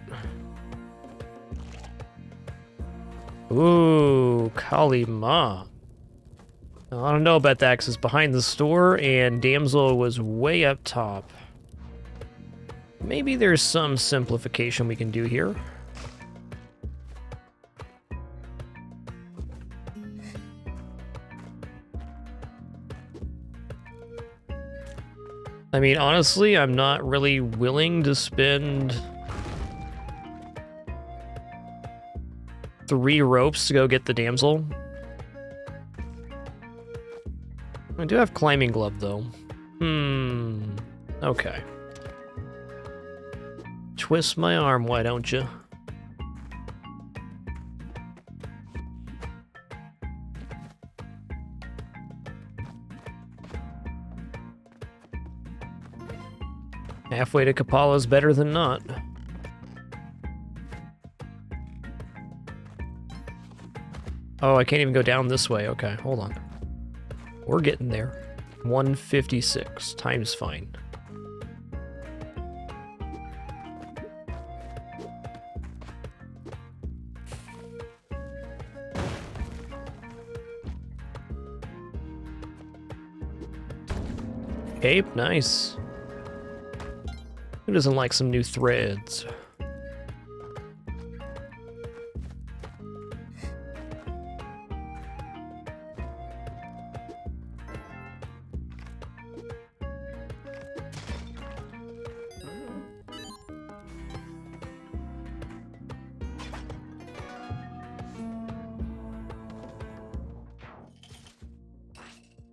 Ooh, Kali Ma. I don't know about that because it's behind the store and Damsel was way up top. Maybe there's some simplification we can do here. I mean, honestly, I'm not really willing to spend 3 ropes to go get the damsel. I do have climbing glove, though. Okay. Twist my arm, why don't you? Halfway to Kapala's better than not. Oh, I can't even go down this way. Okay, hold on. We're getting there. 156. Time's fine. Cape, nice. Who doesn't like some new threads?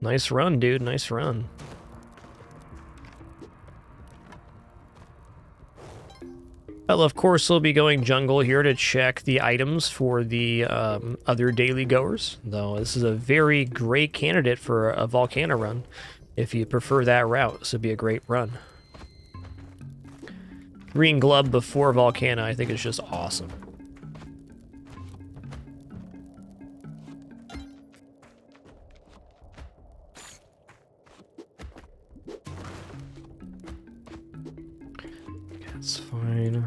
Nice run, dude. Nice run. Well, of course, we'll be going jungle here to check the items for the other daily goers, though this is a very great candidate for a Volcana run, if you prefer that route. This would be a great run. Green Glove before Volcana, I think, is just awesome. That's fine.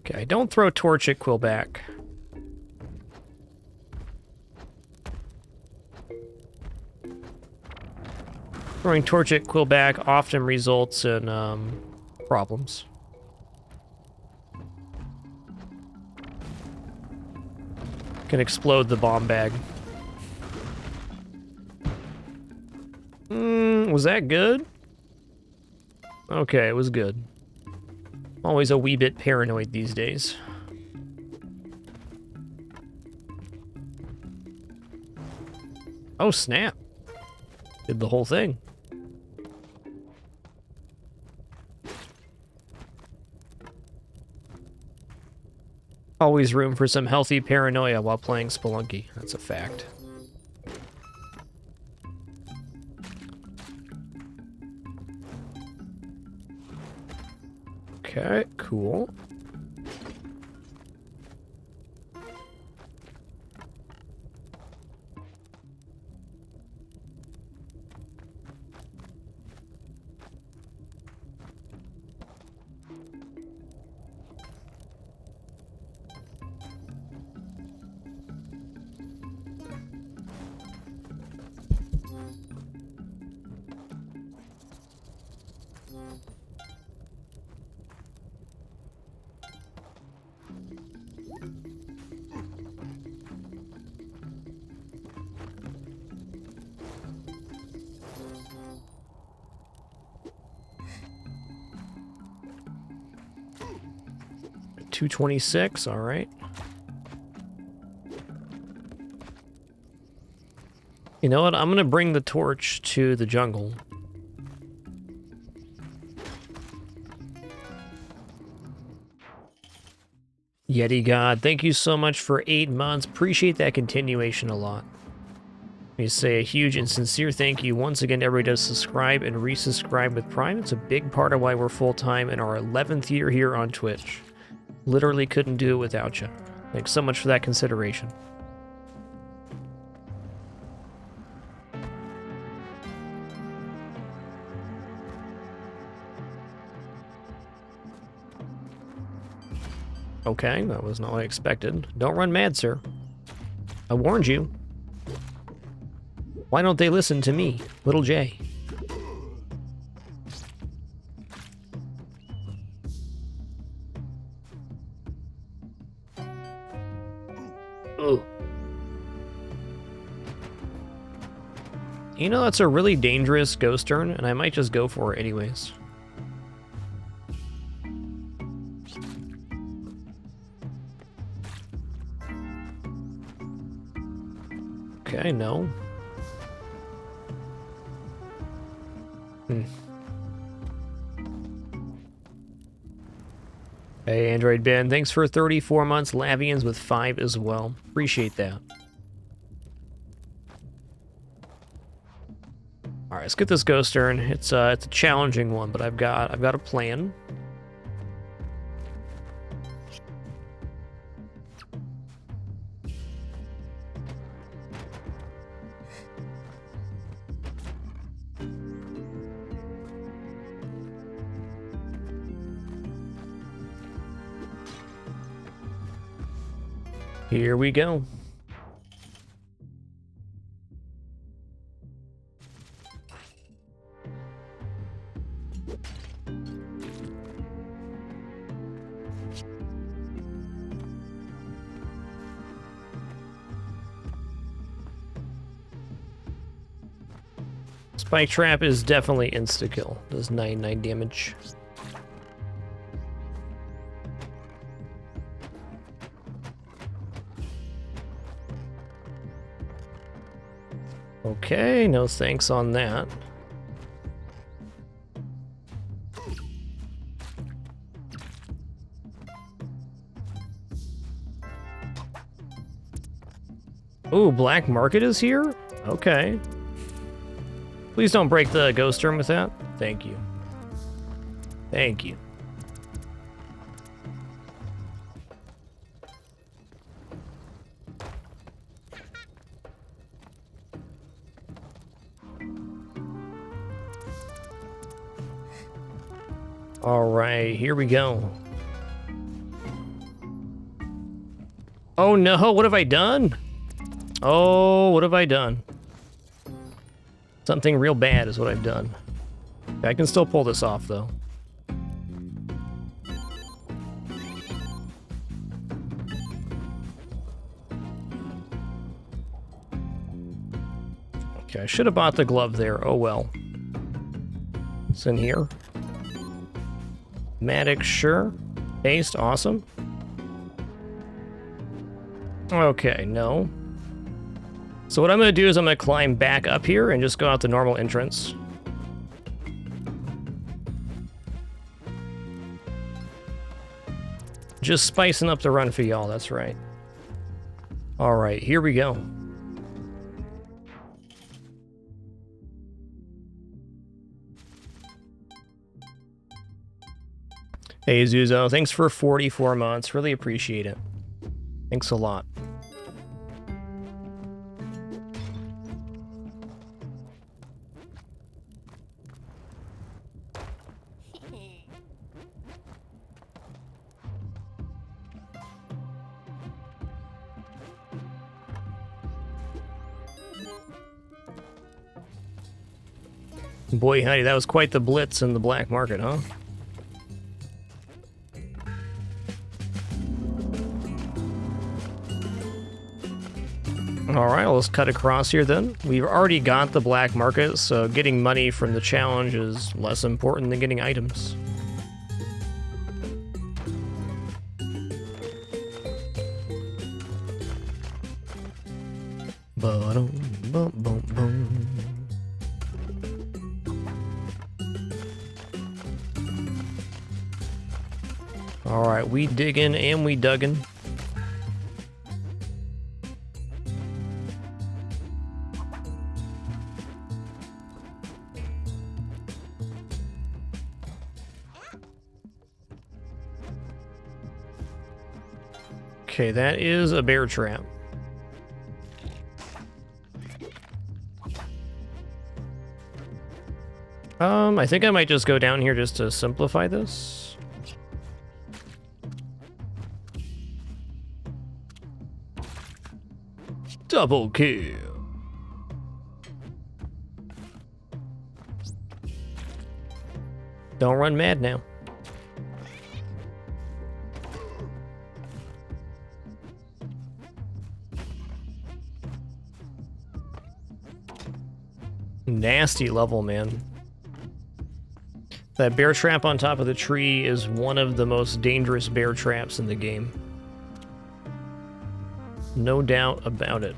Okay, don't throw torch at Quillback. Throwing torch at Quillback often results in problems. Can explode the bomb bag. Was that good? Okay, it was good. Always a wee bit paranoid these days. Oh, snap. Did the whole thing. Always room for some healthy paranoia while playing Spelunky. That's a fact. Okay, cool. $226, all right. You know what? I'm gonna bring the torch to the jungle. Yeti God, thank you so much for 8 months. Appreciate that continuation a lot. Let me say a huge and sincere thank you once again to everybody does subscribe and resubscribe with Prime. It's a big part of why we're full-time in our 11th year here on Twitch. Literally couldn't do it without you. Thanks so much for that consideration. Okay, that was not what I expected. Don't run mad, sir. I warned you. Why don't they listen to me, little J? Ugh. You know, that's a really dangerous ghost turn, and I might just go for it anyways. Okay, no. Hey, Android Ben, thanks for 34 months. Lavians with 5 as well. Appreciate that. All right, let's get this ghost turn. It's a challenging one, but I've got a plan. Here we go. Spike Trap is definitely insta-kill. Does 99 damage. Okay, no thanks on that. Ooh, Black Market is here? Okay. Please don't break the ghost turn with that. Thank you. Thank you. All right, here we go. Oh no, what have I done? Oh, what have I done? Something real bad is what I've done. I can still pull this off, though. Okay, I should have bought the glove there. Oh well. It's in here. Matic, sure. Paste, awesome. Okay, no. So what I'm going to do is I'm going to climb back up here and just go out the normal entrance. Just spicing up the run for y'all, that's right. All right, here we go. Hey, Zuzo, thanks for 44 months. Really appreciate it. Thanks a lot. Boy, howdy, that was quite the blitz in the black market, huh? Alright, let's cut across here then. We've already got the black market, so getting money from the challenge is less important than getting items. Alright, we diggin' and we duggin'. Okay, that is a bear trap. I think I might just go down here just to simplify this. Double kill. Don't run mad now. Nasty level, man. That bear trap on top of the tree is one of the most dangerous bear traps in the game. No doubt about it.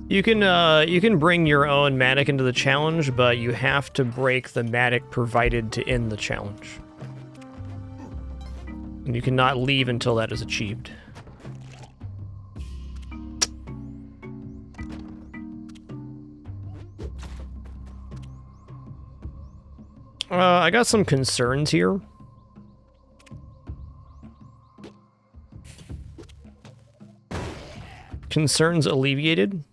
You can bring your own Matic into the challenge, but you have to break the Matic provided to end the challenge. And you cannot leave until that is achieved. I got some concerns here. Concerns alleviated.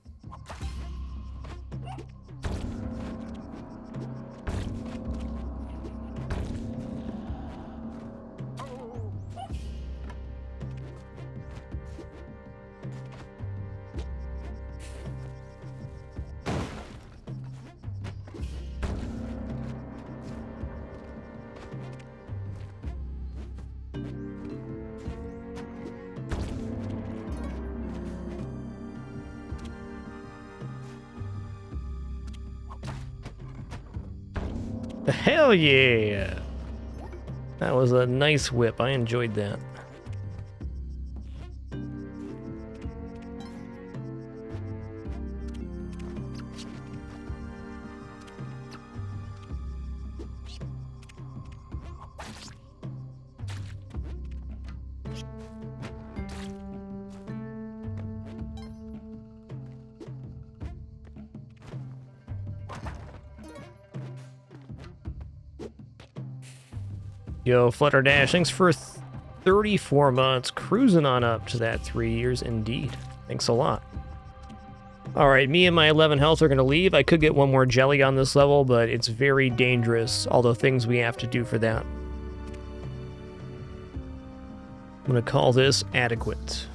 Hell yeah! That was a nice whip. I enjoyed that. Yo, Flutterdash, thanks for 34 months, cruising on up to that 3 years indeed. Thanks a lot. Alright, me and my 11 health are going to leave. I could get one more jelly on this level, but it's very dangerous, all the things we have to do for that. I'm going to call this adequate.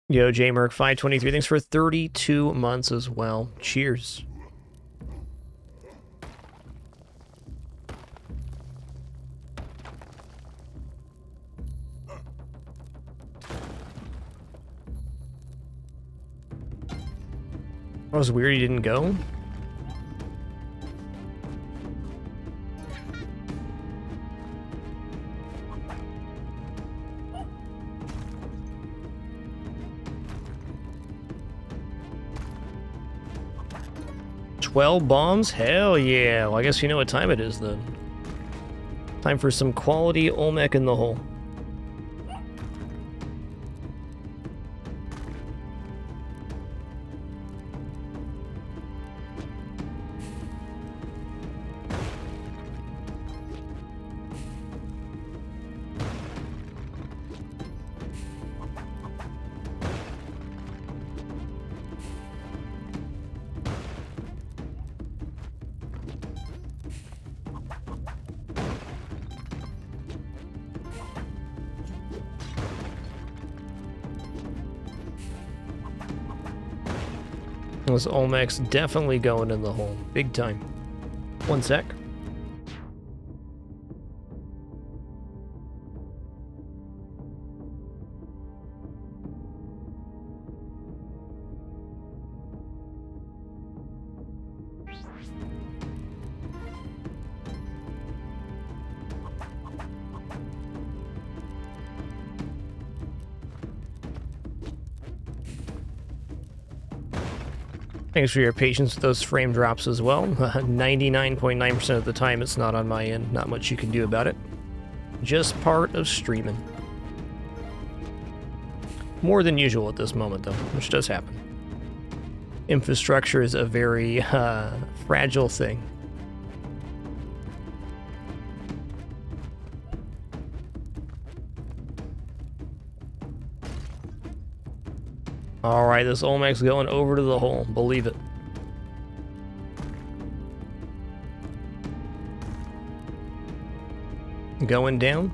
Yo, JMerc523, thanks for 32 months as well. Cheers. That was weird he didn't go. $12 bombs? Hell yeah. Well, I guess you know what time it is then. Time for some quality Olmec in the hole. This Olmec's definitely going in the hole. Big time. One sec. Thanks for your patience with those frame drops as well. 99.9% of the time it's not on my end. Not much you can do about it. Just part of streaming. More than usual at this moment, though, which does happen. Infrastructure is a very fragile thing. Alright, this Olmec's going over to the hole. Believe it. going down.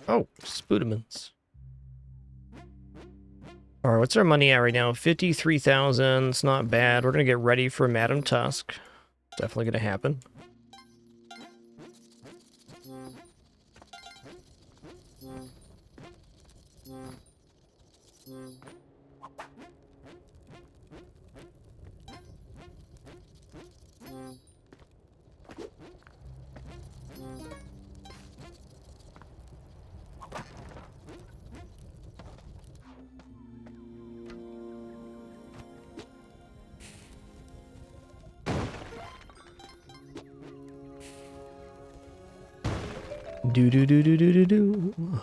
Oh, Spudiments. Alright, what's our money at right now? 53,000. It's not bad. We're gonna get ready for Madam Tusk. Definitely gonna happen. Do do do do do do do.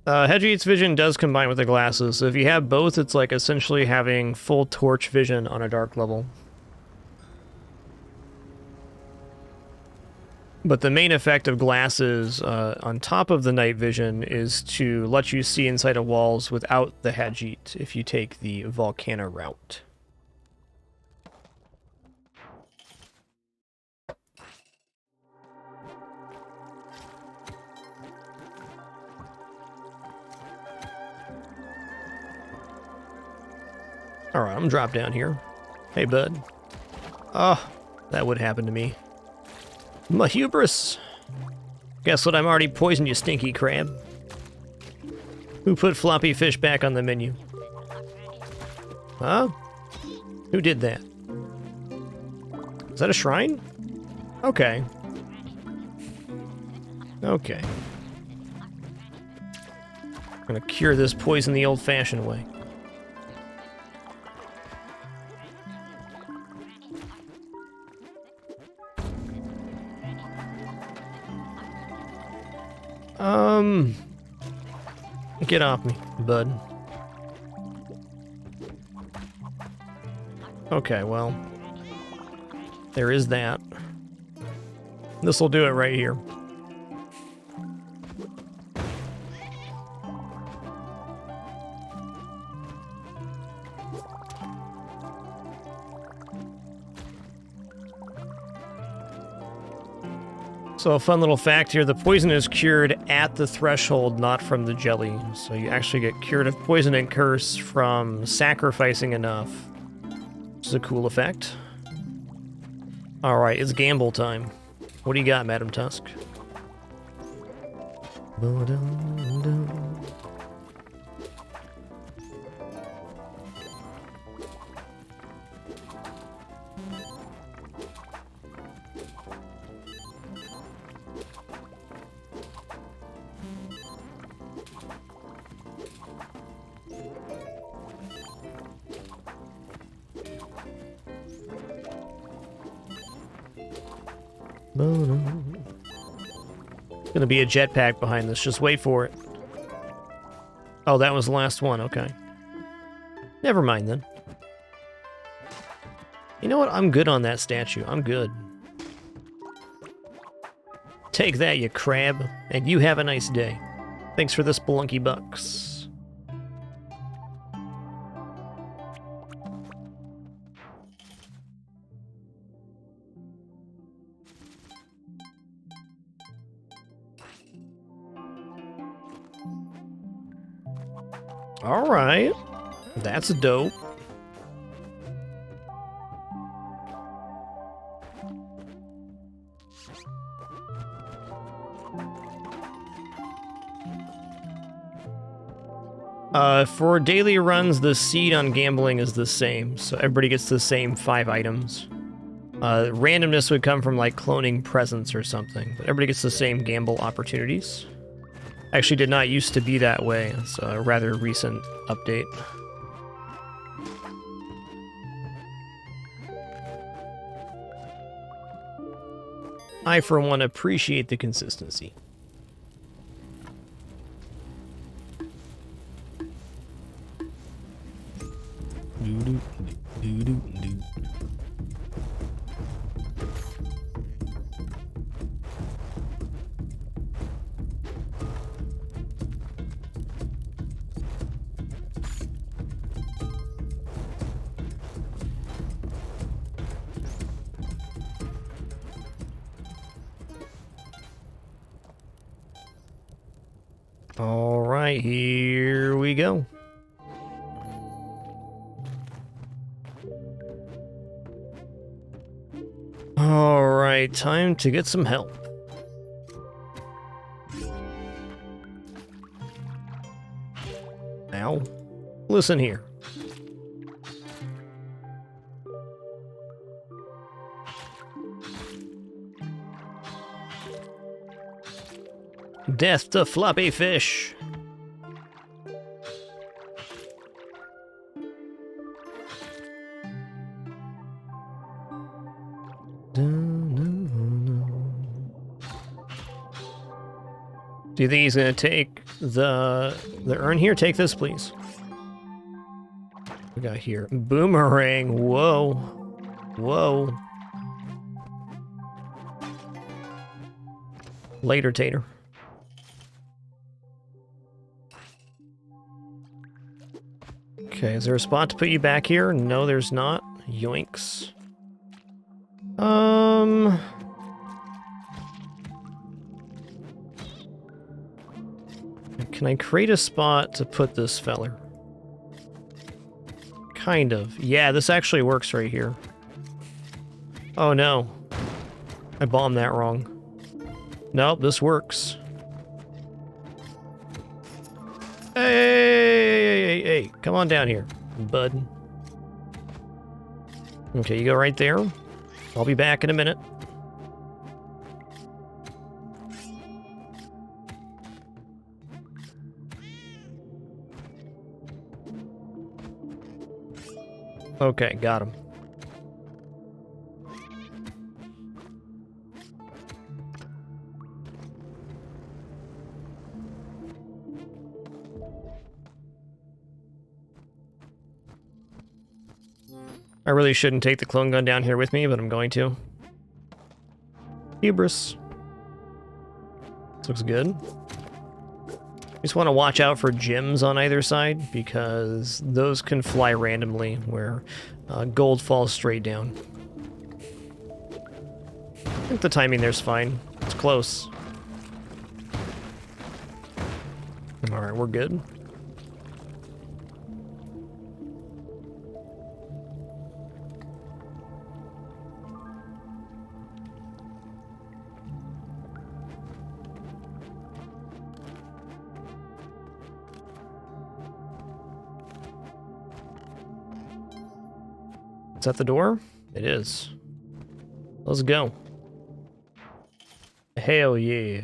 Hedgeat's vision does combine with the glasses, so if you have both, it's like essentially having full torch vision on a dark level. But the main effect of glasses on top of the night vision is to let you see inside of walls without the Hedgeat if you take the Volcana route. Alright, I'm gonna drop down here. Hey, bud. Oh, that would happen to me. My hubris! Guess what? I'm already poisoned, you stinky crab. Who put floppy fish back on the menu? Huh? Who did that? Is that a shrine? Okay. Okay. I'm gonna cure this poison the old-fashioned way. Get off me, bud. Okay, well, there is that. This'll do it right here. So a fun little fact here, the poison is cured at the threshold, not from the jelly. So you actually get cured of poison and curse from sacrificing enough. Which is a cool effect. Alright, it's gamble time. What do you got, Madam Tusk? Gonna be a jetpack behind this, just wait for it. Oh, that was the last one, okay. Never mind then. You know what, I'm good on that statue, I'm good. Take that, you crab, and you have a nice day. Thanks for the Spelunky bucks. Alright, that's dope. For daily runs, the seed on gambling is the same, so everybody gets the same 5 items. Randomness would come from like cloning presents or something, but everybody gets the same gamble opportunities. Actually did not used to be that way. It's a rather recent update. I, for one, appreciate the consistency. All right, here we go. All right, time to get some help. Now, listen here. Death to floppy fish. Do you think he's gonna take the urn here? Take this, please. We got here boomerang. Whoa, whoa. Later, Tater. Okay, is there a spot to put you back here? No, there's not. Yoinks. Can I create a spot to put this feller? Kind of. Yeah, this actually works right here. Oh no. I bombed that wrong. Nope, this works. Hey, come on down here, bud. Okay, you go right there. I'll be back in a minute. Okay, got him. I really shouldn't take the clone gun down here with me, but I'm going to. Hubris. This looks good. Just want to watch out for gems on either side, because those can fly randomly, where gold falls straight down. I think the timing there's fine. It's close. Alright, we're good. Is that the door? It is. Let's go. Hell yeah.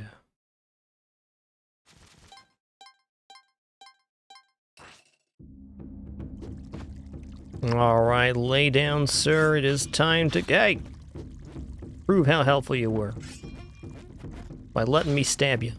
All right, lay down, sir. It is time to... Hey! Prove how helpful you were. By letting me stab you.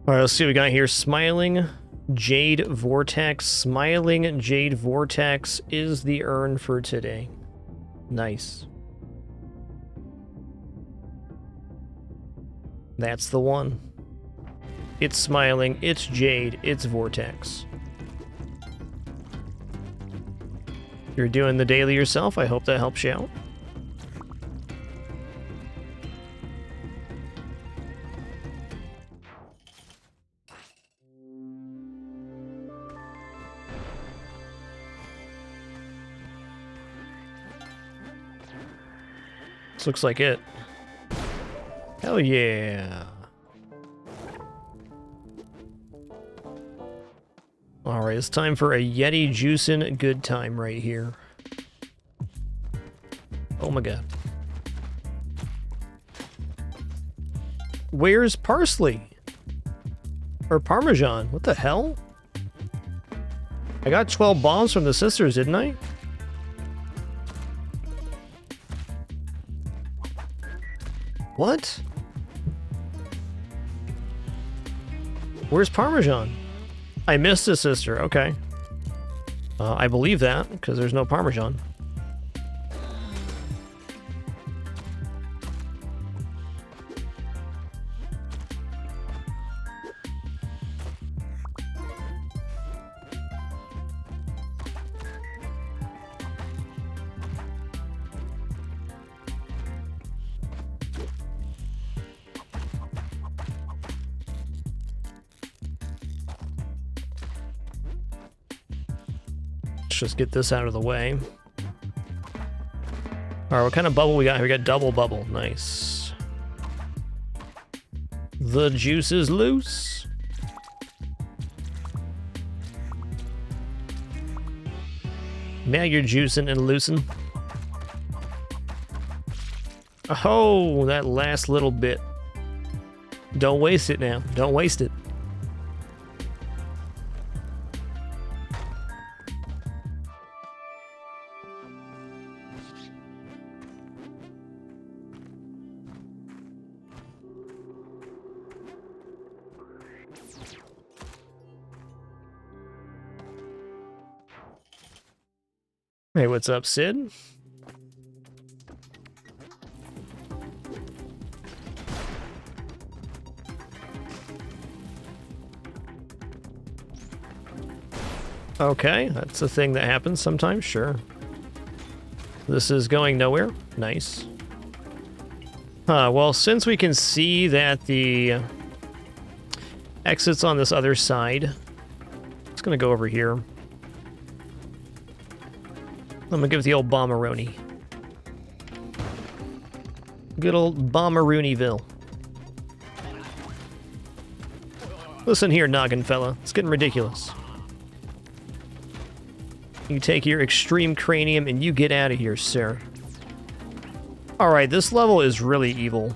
All right, let's see what we got here. Smiling Jade Vortex. Smiling Jade Vortex is the urn for today. Nice. That's the one. It's smiling, it's Jade, it's Vortex. You're doing the daily yourself. I hope that helps you out. This looks like it. Hell yeah. Alright, it's time for a Yeti juicing good time right here. Oh my god. Where's parsley? Or Parmesan? What the hell? I got 12 bombs from the sisters, didn't I? What? Where's Parmesan? I missed a sister, okay. I believe that, because there's no Parmesan. Let's just get this out of the way. Alright, what kind of bubble we got here? We got double bubble. Nice. The juice is loose. Now you're juicing and loosing. Oh, that last little bit. Don't waste it now. Don't waste it. Hey, what's up, Sid? Okay, that's a thing that happens sometimes, sure. This is going nowhere. Nice. Well, since we can see that the exit's on this other side, it's gonna go over here. I'm gonna give it the old Bomberoni. Good old Bomberoonyville. Listen here, noggin fella. It's getting ridiculous. You take your extreme cranium and you get out of here, sir. Alright, this level is really evil.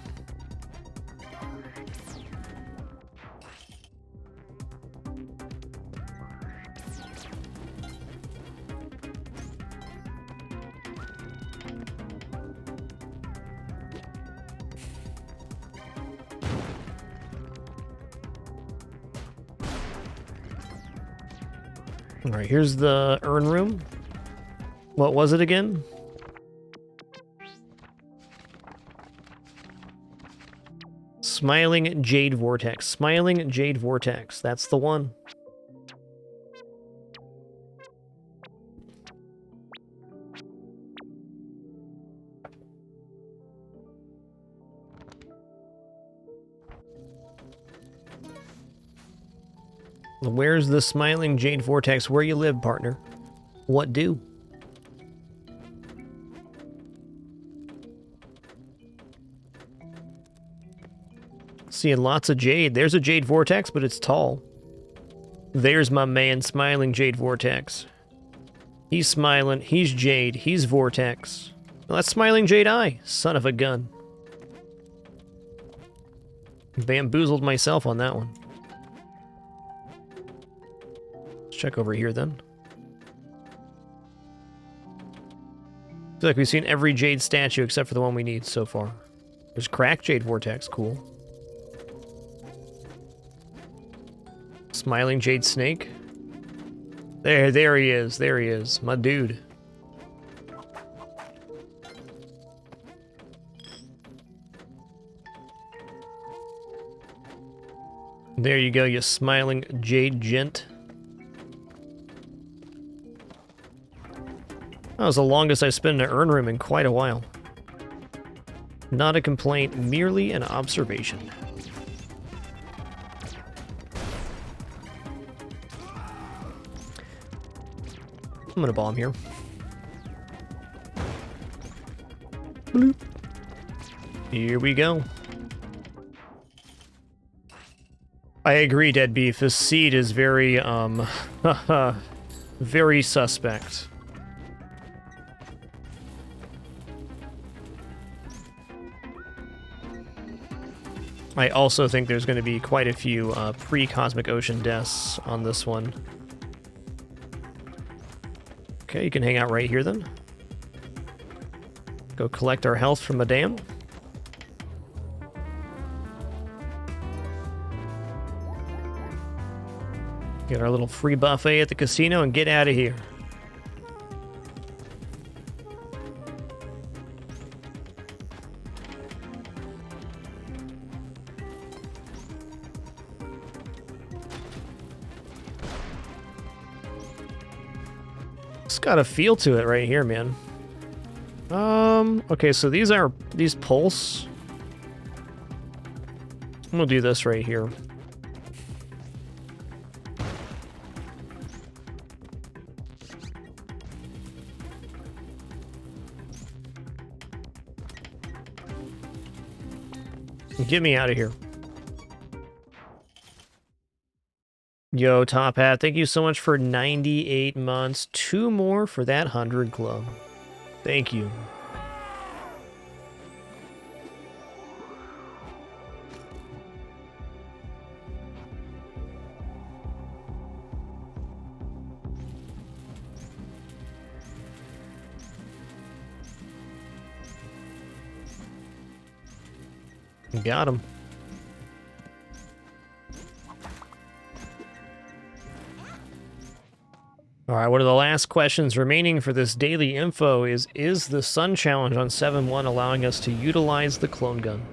Alright, here's the urn room. What was it again? Smiling Jade Vortex. Smiling Jade Vortex. That's the one. Where's the Smiling Jade Vortex? Where you live, partner? What do? Seeing lots of jade. There's a Jade Vortex, but it's tall. There's my man, Smiling Jade Vortex. He's smiling. He's Jade. He's Vortex. Well, that's Smiling Jade Eye. Son of a gun. Bamboozled myself on that one. Check over here then. I feel like we've seen every Jade statue except for the one we need so far. There's Crack Jade Vortex, cool. Smiling Jade Snake. There he is, my dude. There you go, you Smiling Jade Gent. That was the longest I've spent in an urn room in quite a while. Not a complaint, merely an observation. I'm gonna bomb here. Bloop. Here we go. I agree, Dead Beef. This seed is very, very suspect. I also think there's going to be quite a few pre-Cosmic Ocean deaths on this one. Okay, you can hang out right here then. Go collect our health from Madame. Get our little free buffet at the casino and get out of here. It's got a feel to it right here, man. Okay, so these pulse. I'm gonna do this right here. Get me out of here. Yo, Top Hat, thank you so much for 98 months. 2 more for that 100 club. Thank you. Got him. All right, one of the last questions remaining for this daily info is the Sun Challenge on 7-1 allowing us to utilize the clone gun?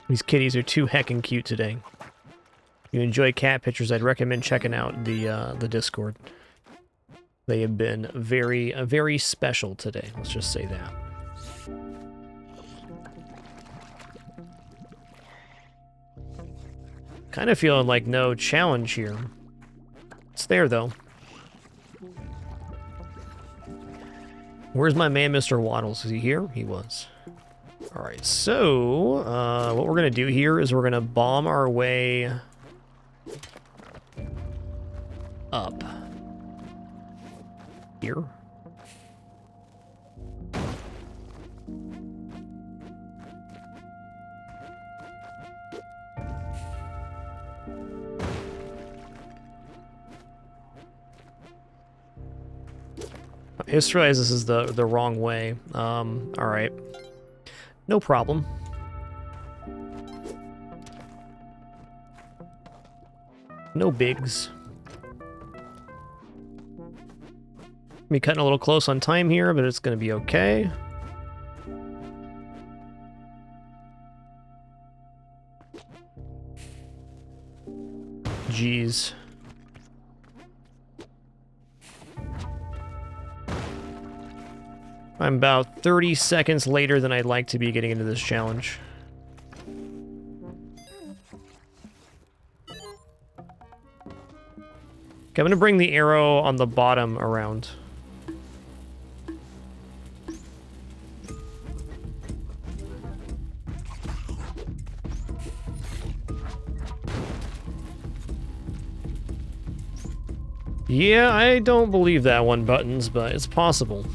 These kitties are too heckin' cute today. If you enjoy cat pictures, I'd recommend checking out the Discord. They have been very special today. Let's just say that. Kind of feeling like no challenge here. It's there though. Where's my man, Mr. Waddles? Is he here? He was. All right, so what we're gonna do here is we're gonna bomb our way up here. I just realized this is the wrong way. All right. No problem. No bigs. Me cutting a little close on time here, but it's gonna be okay. Jeez. I'm about 30 seconds later than I'd like to be getting into this challenge. Okay, I'm gonna bring the arrow on the bottom around. Yeah, I don't believe that one, Buttons, but it's possible.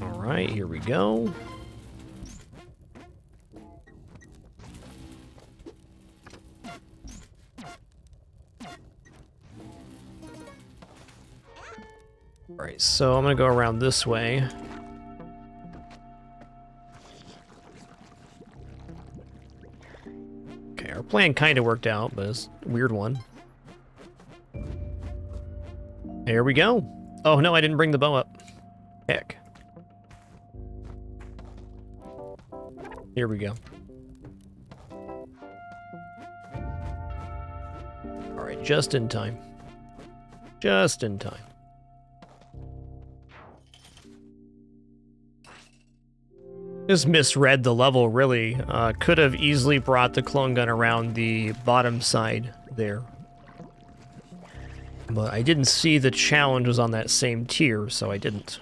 Alright, here we go. Alright, so I'm gonna go around this way. Okay, our plan kind of worked out, but it's a weird one. There we go. Oh no, I didn't bring the bow up. Heck. Here we go. All right, just in time. Just in time. Just misread the level, really. Could have easily brought the clone gun around the bottom side there. But I didn't see the challenge was on that same tier, so I didn't.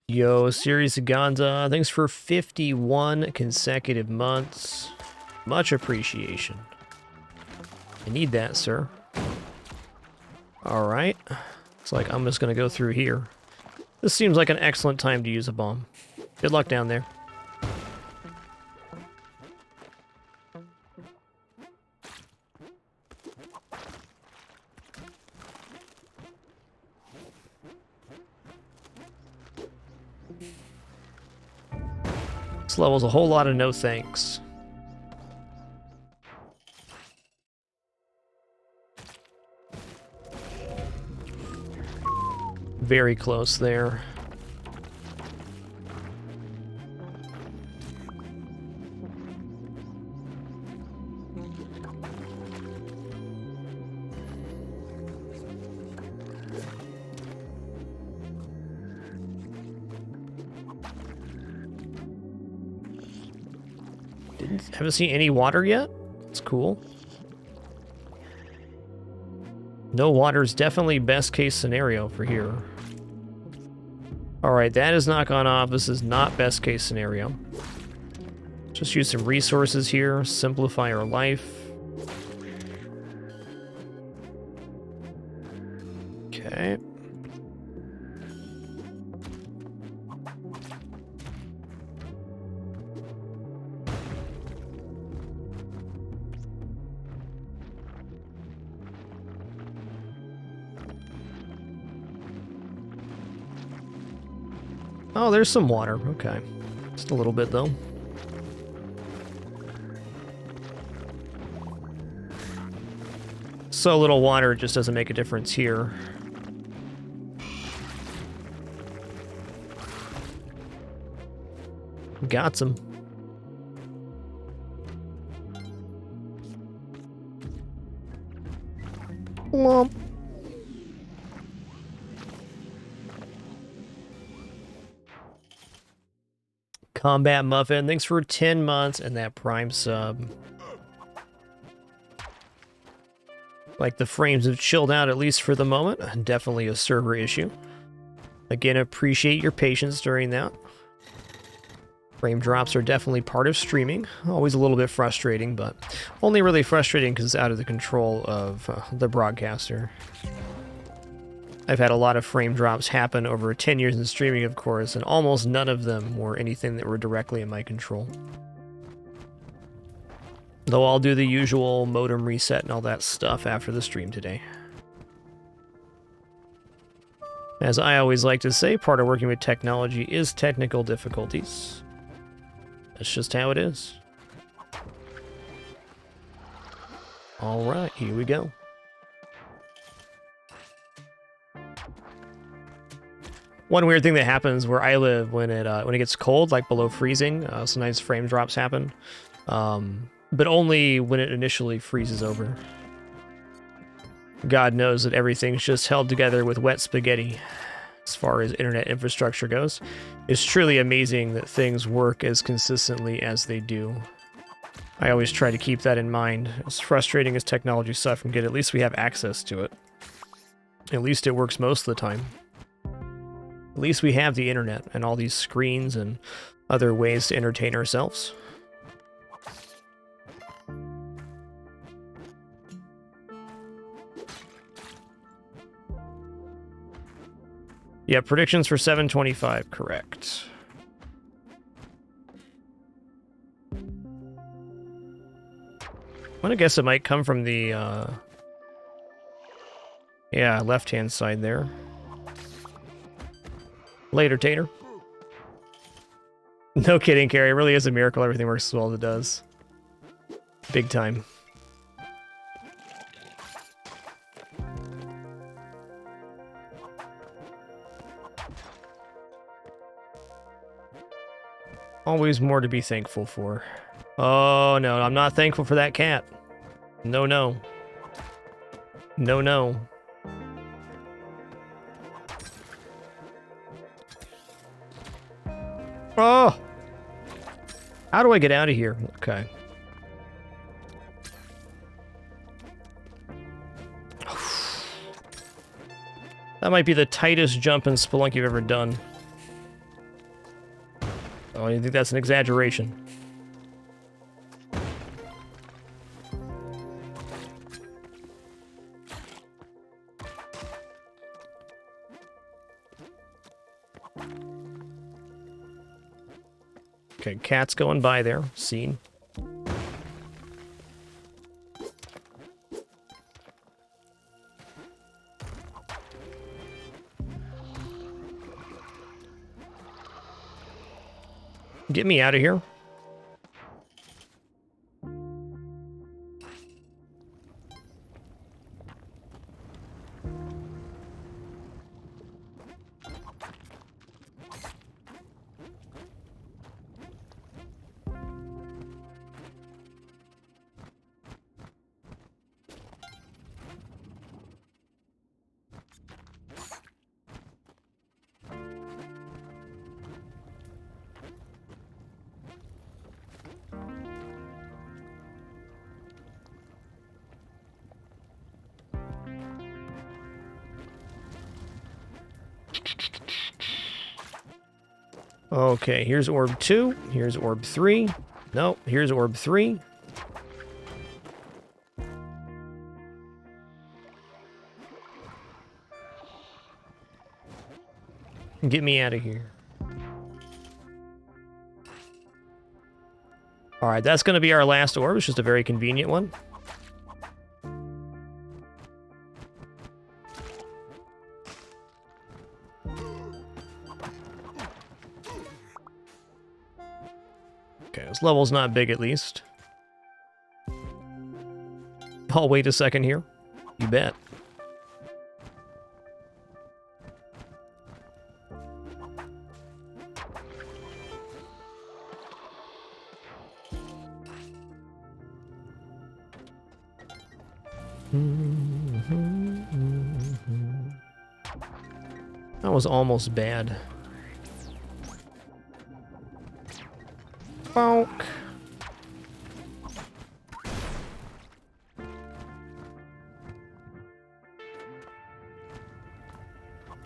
Yo, Series Uganda, thanks for 51 consecutive months. Much appreciation. I need that, sir. Alright. Looks like I'm just gonna go through here. This seems like an excellent time to use a bomb. Good luck down there. This level's a whole lot of no thanks. Very close there. Haven't seen any water yet? That's cool. No water is definitely best case scenario for here. Alright, that has not gone off. This is not best case scenario. Just use some resources here. Simplify our life. Okay. Oh, there's some water. Okay. Just a little bit, though. So little water, it just doesn't make a difference here. Got some. Womp. Combat Muffin, thanks for 10 months and that Prime sub. Like the frames have chilled out, at least for the moment. Definitely a server issue. Again, appreciate your patience during that. Frame drops are definitely part of streaming. Always a little bit frustrating, but only really frustrating because it's out of the control of the broadcaster. I've had a lot of frame drops happen over 10 years in streaming, of course, and almost none of them were anything that were directly in my control. Though I'll do the usual modem reset and all that stuff after the stream today. As I always like to say, part of working with technology is technical difficulties. That's just how it is. Alright, here we go. One weird thing that happens where I live when it gets cold, like below freezing, sometimes frame drops happen, but only when it initially freezes over. God knows that everything's just held together with wet spaghetti as far as internet infrastructure goes. It's truly amazing that things work as consistently as they do. I always try to keep that in mind. As frustrating as technology stuff can get, at least we have access to it. At least it works most of the time. At least we have the internet and all these screens and other ways to entertain ourselves. Yeah, predictions for 725, correct. gonna guess it might come from the, yeah, left-hand side there. Later, Tater. No kidding, Carrie. It really is a miracle everything works as well as it does. Big time. Always more to be thankful for. Oh, no, I'm not thankful for that cat. No, no. No, no. Oh! How do I get out of here? Okay. That might be the tightest jump in Spelunky I've ever done. Oh, I think that's an exaggeration. Okay, cat's going by there. Seen. Get me out of here. Okay, here's orb 2. Here's orb 3. No, here's orb 3. Get me out of here. Alright, that's going to be our last orb. It's just a very convenient one. Okay, this level's not big at least. I'll wait a second here. You bet. That was almost bad. Bonk.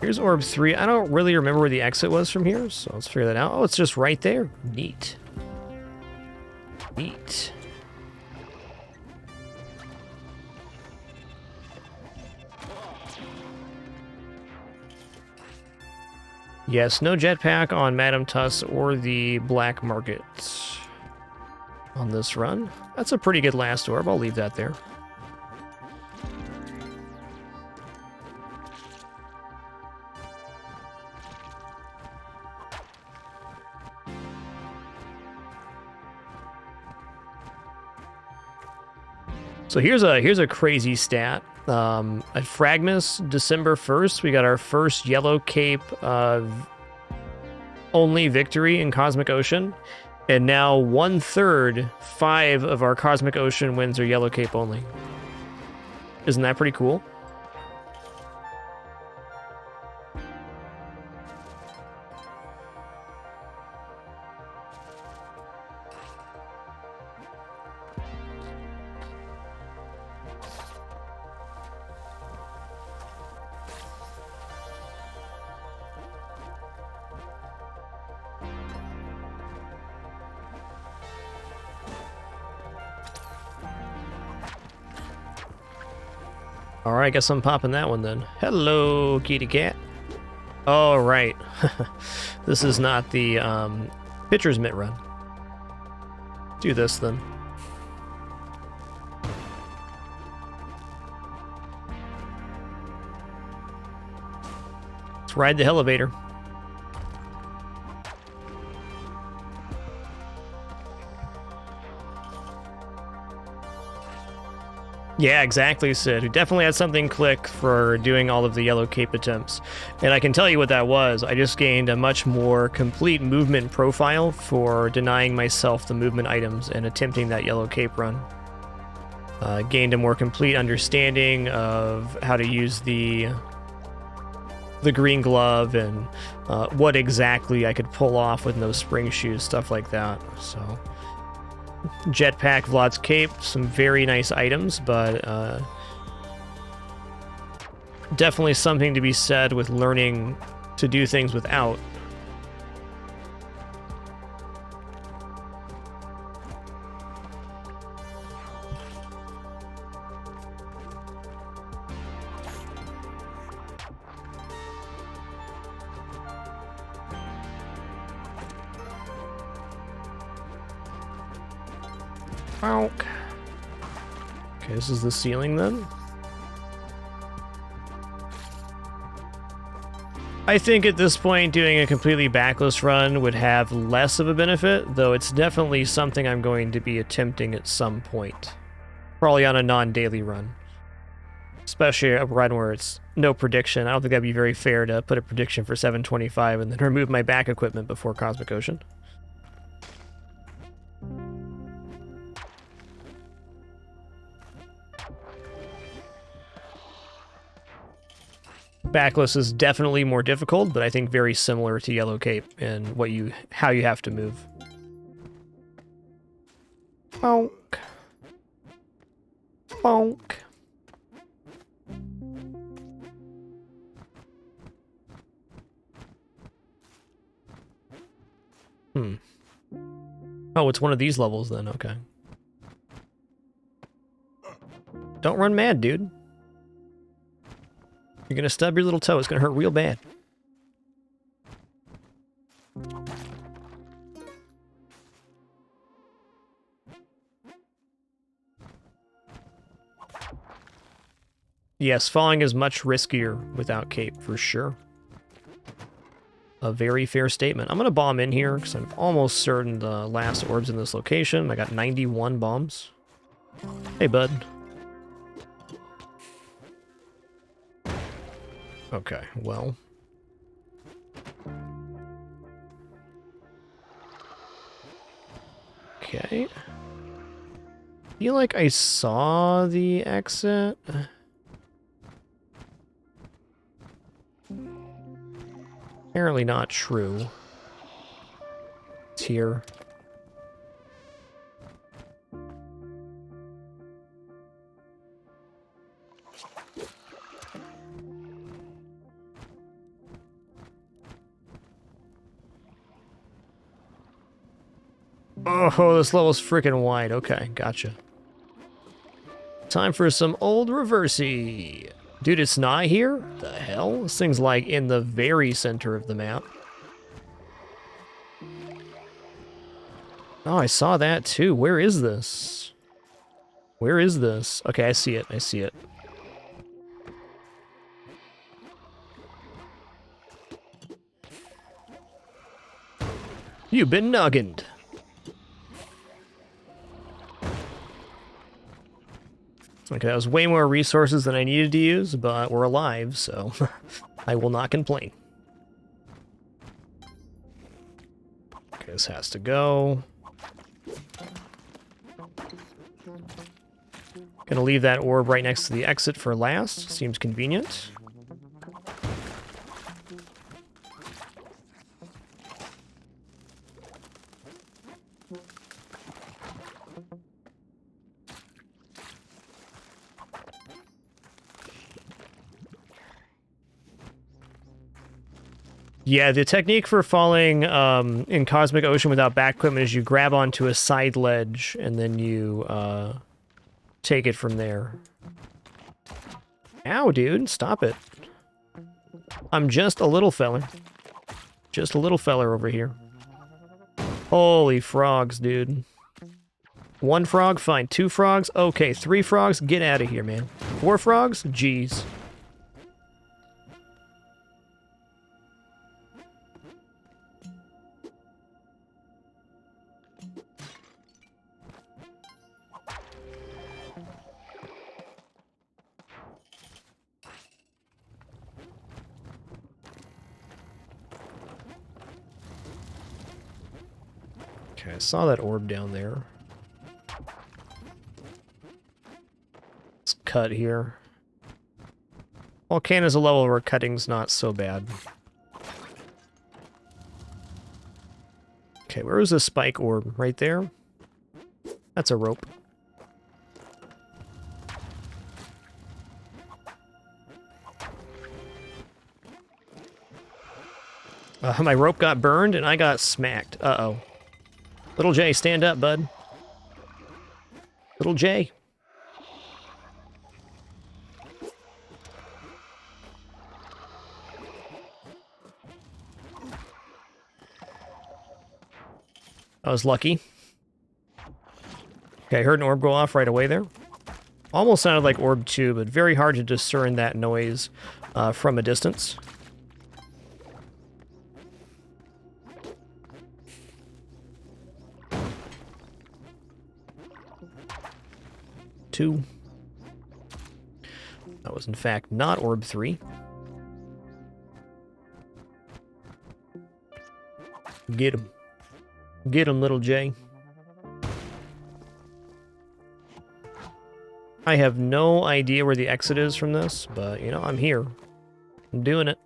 Here's orb 3. I don't really remember where the exit was from here, so let's figure that out. Oh, it's just right there. Neat. Neat. Yes, no jetpack on Madame Tuss or the Black Market on this run. That's a pretty good last orb. I'll leave that there. So here's a crazy stat. At Fragmus, December 1st, we got our first Yellow Cape only victory in Cosmic Ocean. And now 1/3, 5 of our Cosmic Ocean wins are Yellow Cape only. Isn't that pretty cool? Alright, I guess I'm popping that one then. Hello, kitty cat. Oh, right. This is not the Pitcher's Mitt run. Do this then. Let's ride the elevator. Yeah, exactly, Sid. We definitely had something click for doing all of the yellow cape attempts. And I can tell you what that was. I just gained a much more complete movement profile for denying myself the movement items and attempting that yellow cape run. Gained a more complete understanding of how to use the green glove and what exactly I could pull off with no spring shoes, stuff like that. So... Jetpack, Vlad's Cape, some very nice items, but definitely something to be said with learning to do things without. Okay, this is the ceiling then. I think at this point doing a completely backless run would have less of a benefit, though it's definitely something I'm going to be attempting at some point. Probably on a non-daily run. Especially a run where it's no prediction. I don't think that'd be very fair to put a prediction for 725 and then remove my back equipment before Cosmic Ocean. Backless is definitely more difficult, but I think very similar to Yellow Cape and how you have to move. Bonk. Bonk. Oh, it's one of these levels then, okay. Don't run mad, dude. You're gonna stub your little toe. It's gonna hurt real bad. Yes, falling is much riskier without cape, for sure. A very fair statement. I'm gonna bomb in here, because I'm almost certain the last orb's in this location. I got 91 bombs. Hey, bud. Okay, well. Okay. Feel like I saw the exit. Apparently not true. It's here. Oh, this level's freaking wide. Okay, gotcha. Time for some old reversey. Dude, it's not here? The hell? This thing's like in the very center of the map. Oh, I saw that too. Where is this? Where is this? Okay, I see it. I see it. You've been nuggened. Okay, that was way more resources than I needed to use, but we're alive, so I will not complain. Okay, this has to go. Gonna leave that orb right next to the exit for last. Seems convenient. Yeah, the technique for falling in Cosmic Ocean without back equipment is you grab onto a side ledge and then you take it from there. Ow, dude, stop it. I'm just a little feller. Just a little feller over here. Holy frogs, dude. One frog? Fine. Two frogs? Okay, three frogs? Get out of here, man. Four frogs? Jeez. Okay, I saw that orb down there. Let's cut here. Volcano's a level where cutting's not so bad. Okay, where was the spike orb? Right there? That's a rope. My rope got burned and I got smacked. Uh-oh. Little J, stand up, bud. Little J. I was lucky. Okay, I heard an orb go off right away there. Almost sounded like orb 2, but very hard to discern that noise from a distance. Two. That was in fact not orb 3. Get him. Get him, little J. I have no idea where the exit is from this, but, you know, I'm here. I'm doing it.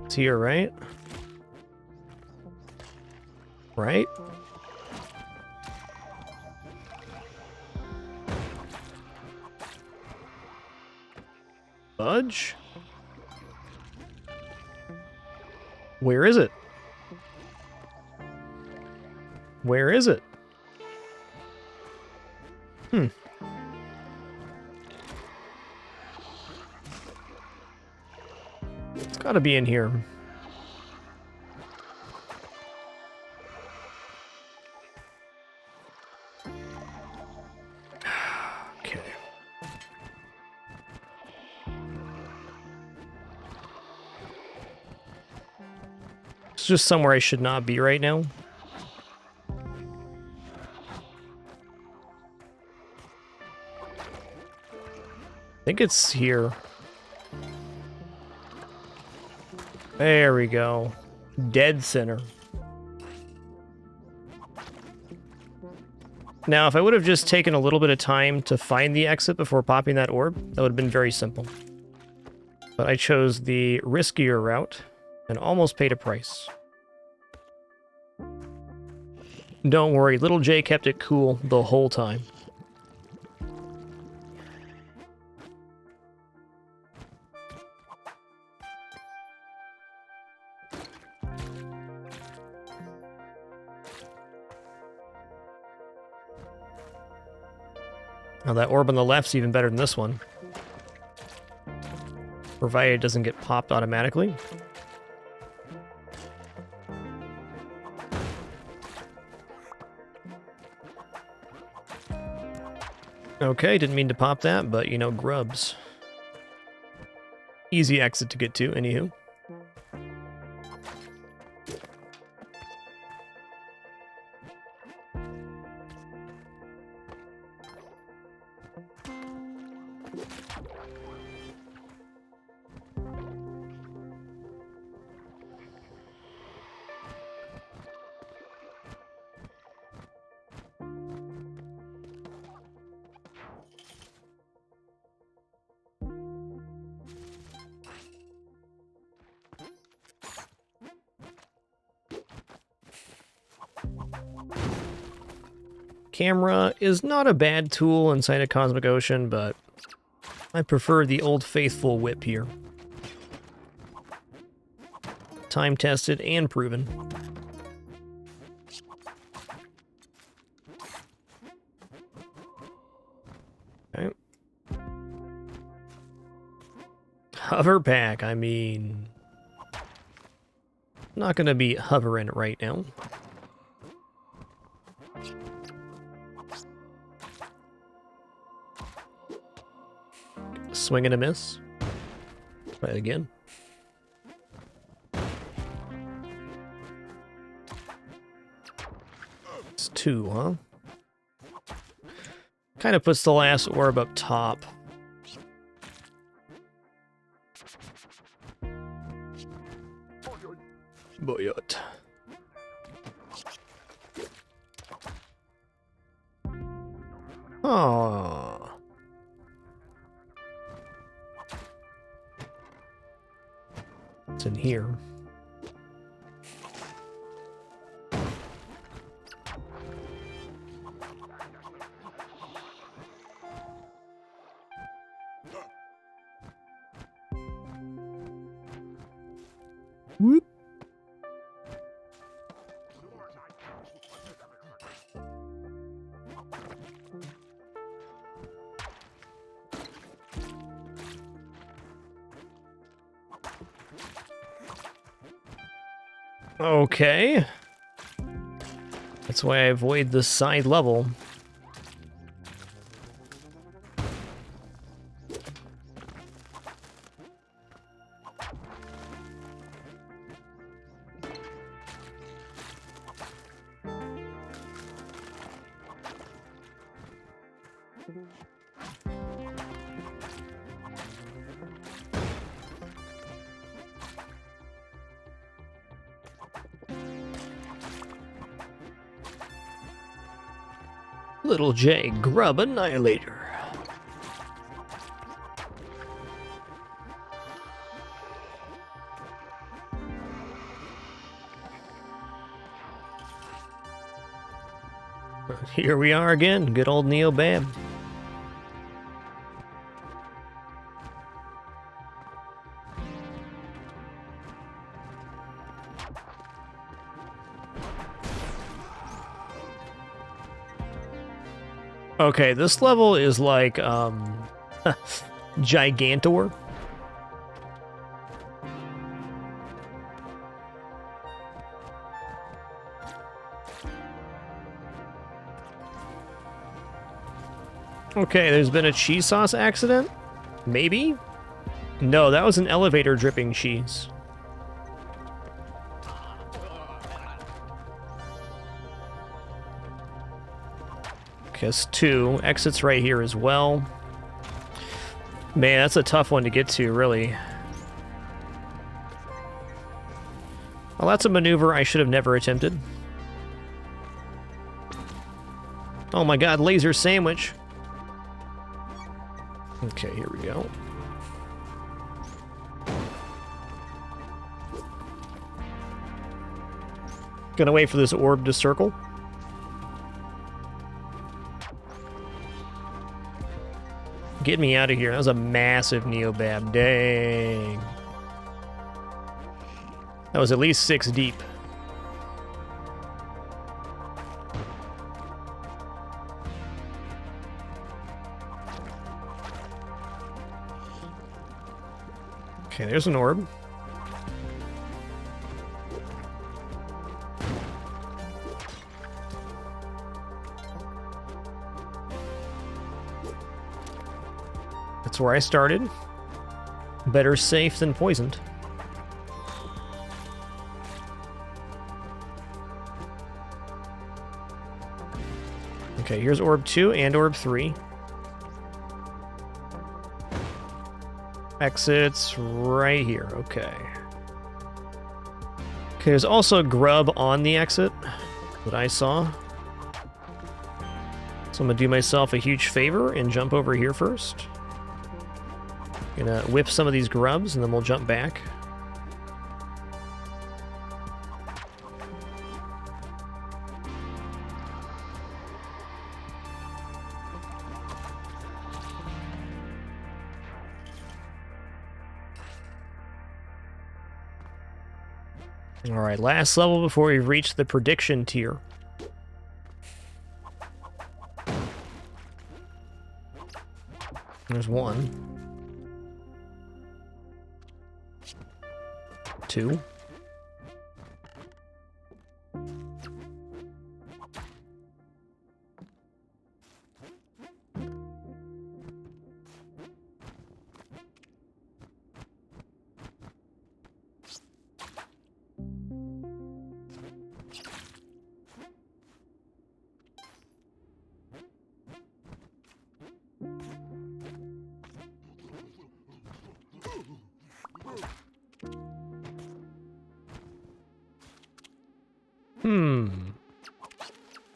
It's here, right? Right? Budge? Where is it? Where is it? It's gotta be in here. Okay. It's just somewhere I should not be right now. I think it's here. There we go. Dead center. Now, if I would have just taken a little bit of time to find the exit before popping that orb, that would have been very simple. But I chose the riskier route and almost paid a price. Don't worry, little J kept it cool the whole time. Now that orb on the left's even better than this one. Provided it doesn't get popped automatically. Okay, didn't mean to pop that, but you know, grubs. Easy exit to get to, anywho. Camera is not a bad tool inside a Cosmic Ocean, but I prefer the old faithful whip here. Time tested and proven. Okay. Hover pack, I mean... not gonna be hovering right now. Swing and a miss. Try it again. 2, huh? Kind of puts the last orb up top. Boyot. Oh. What's in here? Whoop. Okay. That's why I avoid the side level. Little J, Grub Annihilator. Here we are again, good old Neobab. Okay, this level is like, Gigantor. Okay, there's been a cheese sauce accident? Maybe? No, that was an elevator dripping cheese. Kiss 2. Exits right here as well. Man, that's a tough one to get to, really. Well, that's a maneuver I should have never attempted. Oh my god, laser sandwich. Okay, here we go. Gonna wait for this orb to circle. Get me out of here. That was a massive Neobab. Dang. That was at least 6 deep. Okay, there's an orb. That's where I started. Better safe than poisoned. Okay, here's orb 2 and orb 3. Exits right here. Okay. Okay, there's also a grub on the exit that I saw. So I'm gonna do myself a huge favor and jump over here first. Gonna whip some of these grubs and then we'll jump back. Alright, last level before we reach the prediction tier. There's 1. 2.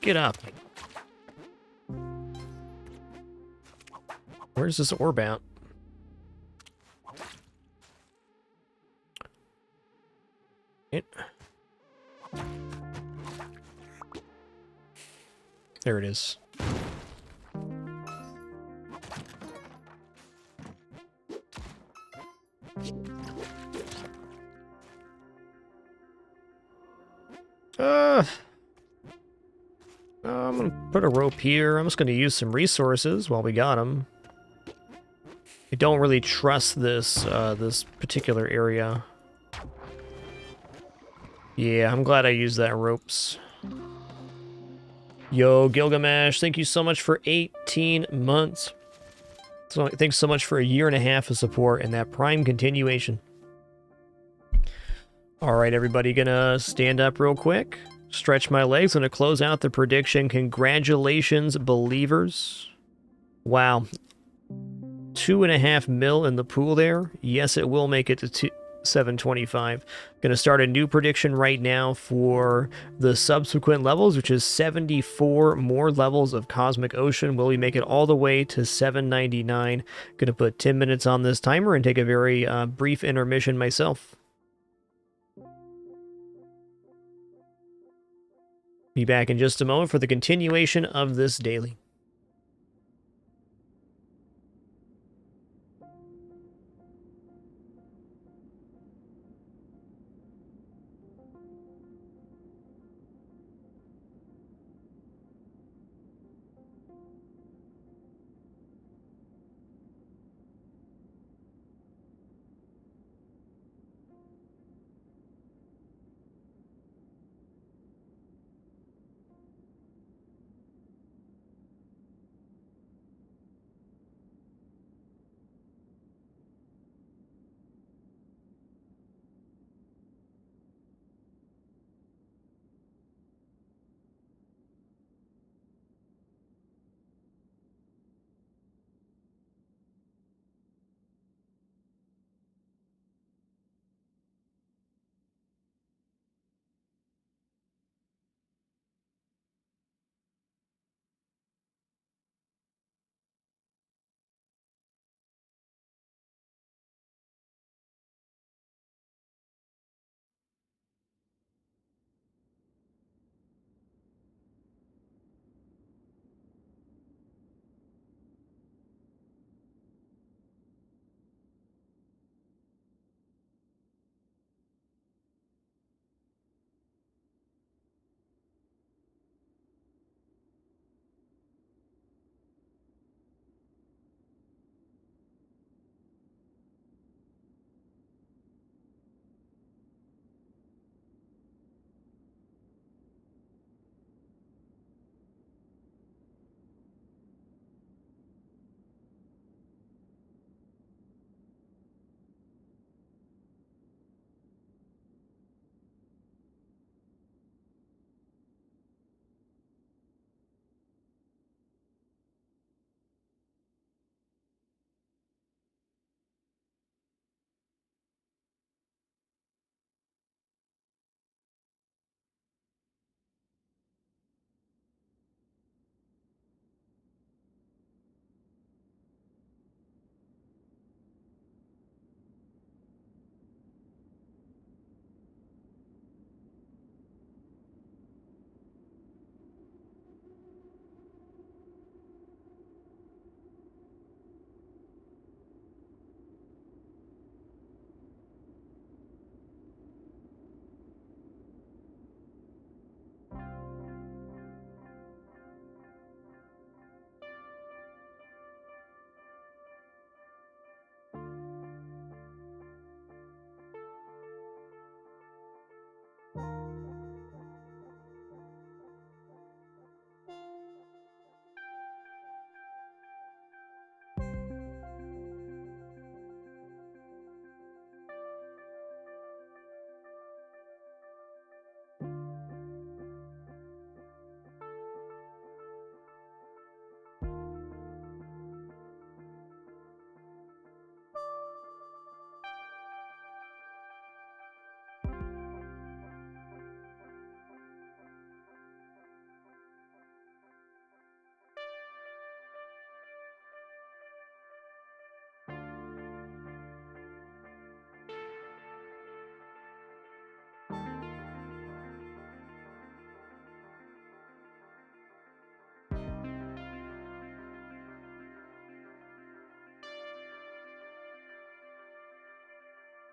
Get up. Where's this orb at? There it is. I'm gonna put a rope here. I'm just gonna use some resources while we got them. I don't really trust this this particular area. Yeah, I'm glad I used that ropes. Yo, Gilgamesh, thank you so much for 18 months. So thanks so much for a year and a half of support and that Prime continuation. All right, everybody, gonna stand up real quick. Stretch my legs. Gonna close out the prediction. Congratulations, believers. Wow. 2.5 mil in the pool there. Yes, it will make it to 725. Gonna start a new prediction right now for the subsequent levels, which is 74 more levels of Cosmic Ocean. Will we make it all the way to 799? Gonna put 10 minutes on this timer and take a very brief intermission myself. Be back in just a moment for the continuation of this daily.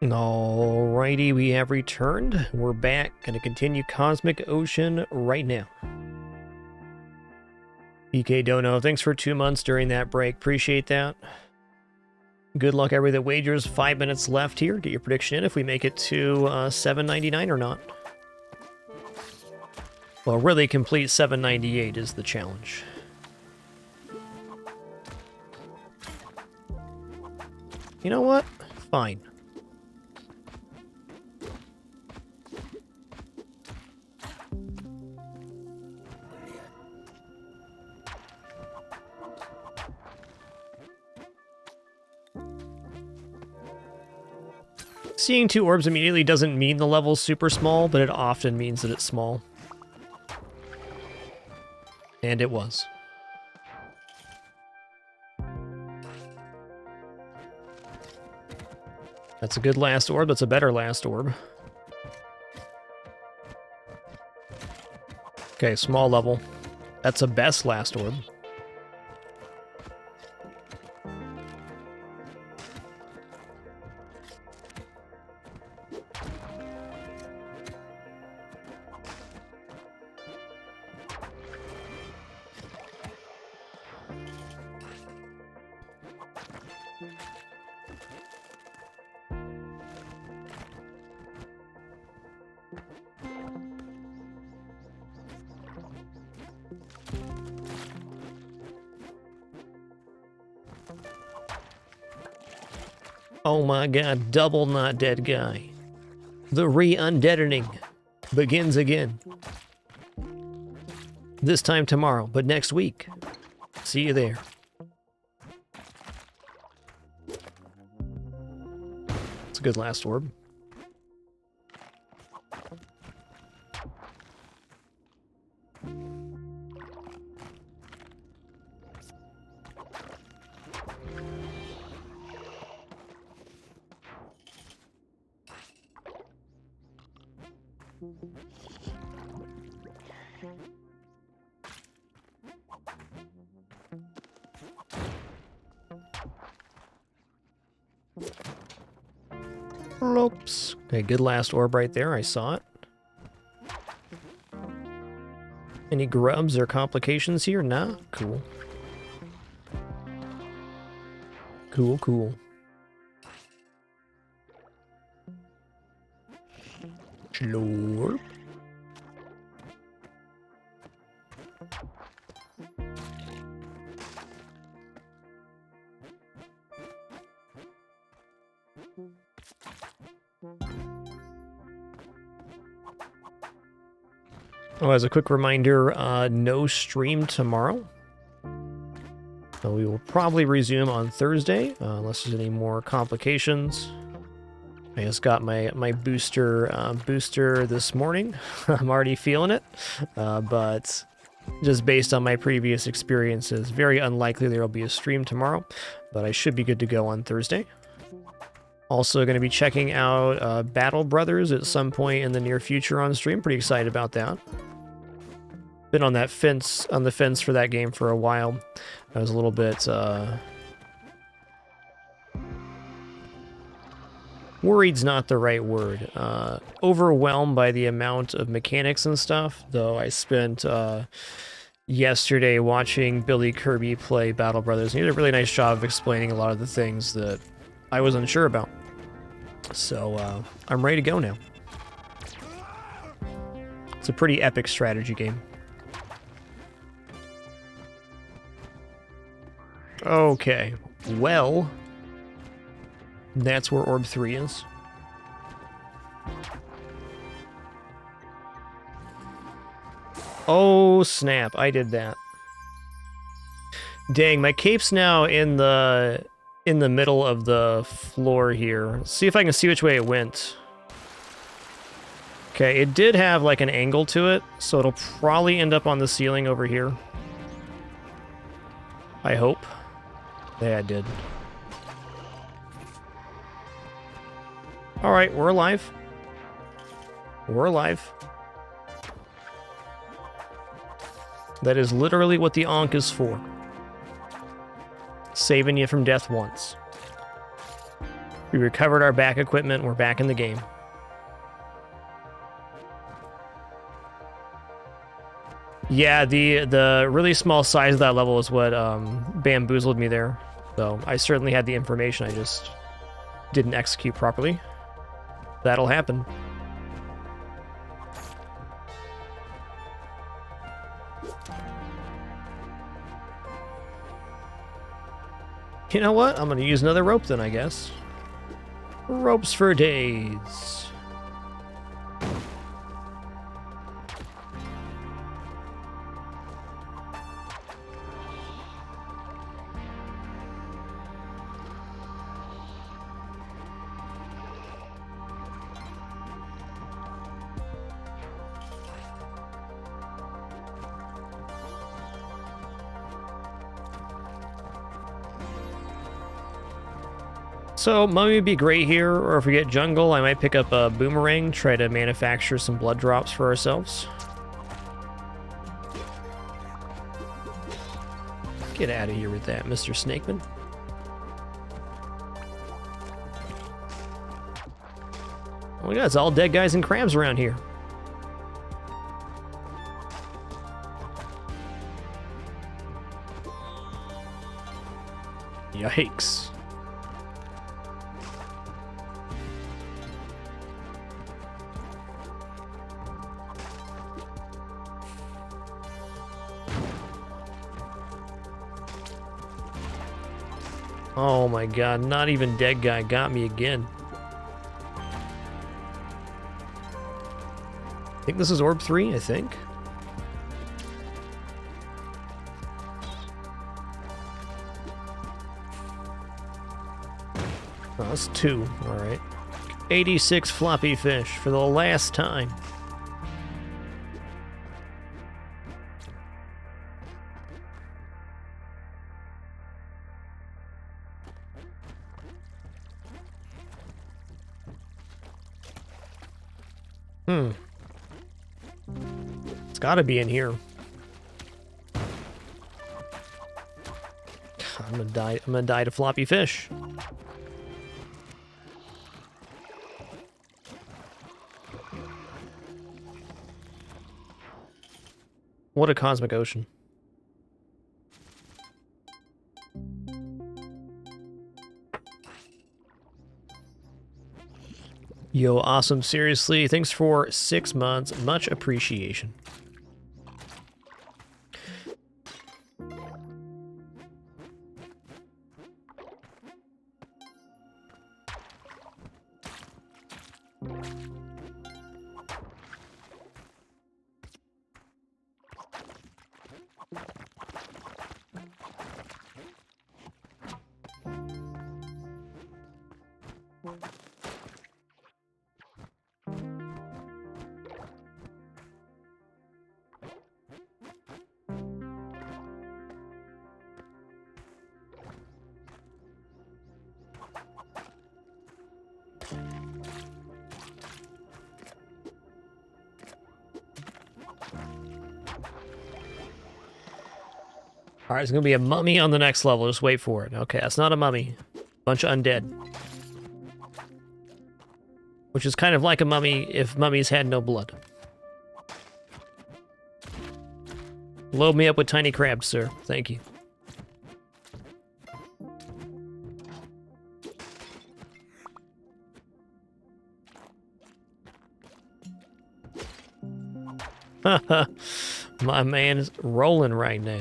Alrighty, we have returned. We're back. Gonna continue Cosmic Ocean right now. EK Dono, thanks for 2 months during that break. Appreciate that. Good luck, everybody that wagers. 5 minutes left here. Get your prediction in if we make it to $7.99 or not. Well, really complete $7.98 is the challenge. You know what? Fine. Seeing 2 orbs immediately doesn't mean the level's super small, but it often means that it's small. And it was. That's a good last orb. That's a better last orb. Okay, small level. That's a best last orb. Oh my god, double not dead guy. The re-undeadening begins again. This time tomorrow, but next week. See you there. It's a good last orb. Ropes. Okay, good last orb right there. I saw it. Any grubs or complications here? Nah? Cool. Cool, cool. Slurp. Oh, as a quick reminder, no stream tomorrow. So we will probably resume on Thursday, unless there's any more complications. I just got my booster this morning. I'm already feeling it, but just based on my previous experiences, very unlikely there will be a stream tomorrow, but I should be good to go on Thursday. Also going to be checking out Battle Brothers at some point in the near future on stream. Pretty excited about that. Been on the fence for that game for a while. I was a little bit worried's not the right word. Overwhelmed by the amount of mechanics and stuff, though I spent yesterday watching Billy Kirby play Battle Brothers, and he did a really nice job of explaining a lot of the things that I was unsure about. So I'm ready to go now. It's a pretty epic strategy game. Okay, well, that's where Orb 3 is. Oh, snap, I did that. Dang, my cape's now in the middle of the floor here. Let's see if I can see which way it went. Okay, it did have like an angle to it, so it'll probably end up on the ceiling over here. I hope. Yeah, it did. Alright, we're alive. We're alive. That is literally what the Ankh is for. Saving you from death once. We recovered our back equipment. We're back in the game. Yeah, the really small size of that level is what bamboozled me there. So I certainly had the information, I just didn't execute properly. That'll happen. You know what? I'm gonna use another rope then, I guess. Ropes for days. So, mummy would be great here, or if we get jungle, I might pick up a boomerang, try to manufacture some blood drops for ourselves. Get out of here with that, Mr. Snakeman. Oh my god, it's all dead guys and crabs around here. Yikes. Oh my god, not even dead guy got me again. I think this is orb 3, I think. Oh, that's 2, alright. 86 floppy fish for the last time. It's gotta be in here. I'm gonna die to floppy fish. What a cosmic ocean. Yo, awesome. Seriously, thanks for 6 months. Much appreciation. Alright, it's gonna be a mummy on the next level. Just wait for it. Okay, that's not a mummy. Bunch of undead. Which is kind of like a mummy if mummies had no blood. Load me up with tiny crabs, sir. Thank you. Haha. My man is rolling right now.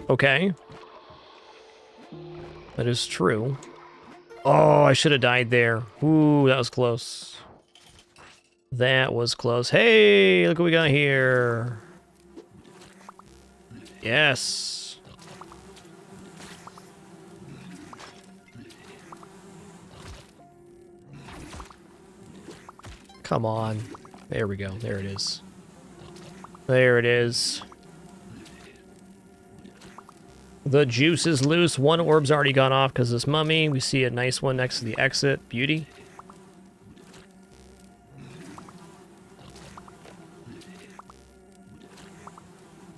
Okay. That is true. Oh, I should have died there. Ooh, that was close. That was close. Hey, look what we got here. Yes. Come on. There we go. There it is. There it is. The juice is loose. One orb's already gone off because this mummy. We see a nice one next to the exit. Beauty.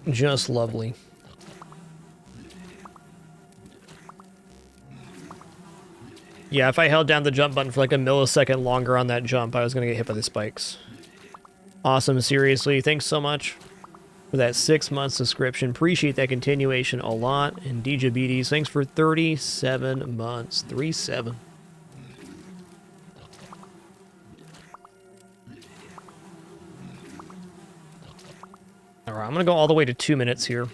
Just lovely. Yeah, if I held down the jump button for like a millisecond longer on that jump, I was going to get hit by the spikes. Awesome, seriously. Thanks so much for that 6-month subscription. Appreciate that continuation a lot. And DJBDs, thanks for 37 months. 37. Alright, I'm going to go all the way to 2 minutes here.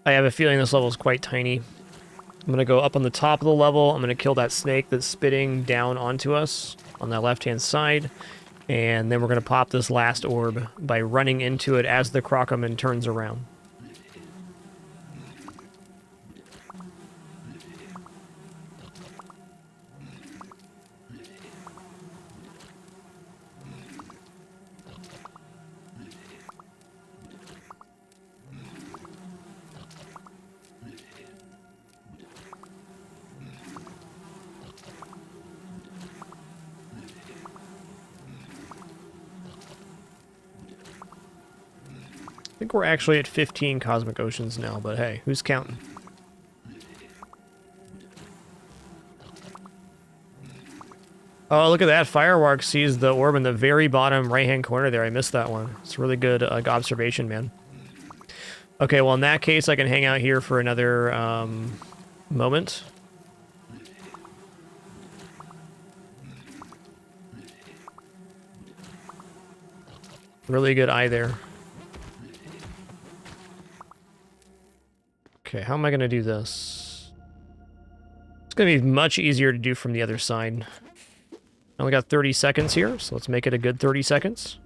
I have a feeling this level is quite tiny. I'm going to go up on the top of the level. I'm going to kill that snake that's spitting down onto us on that left-hand side. And then we're going to pop this last orb by running into it as the Crocoman turns around. I think we're actually at 15 Cosmic Oceans now, but hey, who's counting? Oh, look at that. Firework sees the orb in the very bottom right-hand corner there. I missed that one. It's a really good observation, man. Okay, well, in that case, I can hang out here for another moment. Really good eye there. Okay, how am I going to do this? It's going to be much easier to do from the other side. I only got 30 seconds here, so let's make it a good 30 seconds.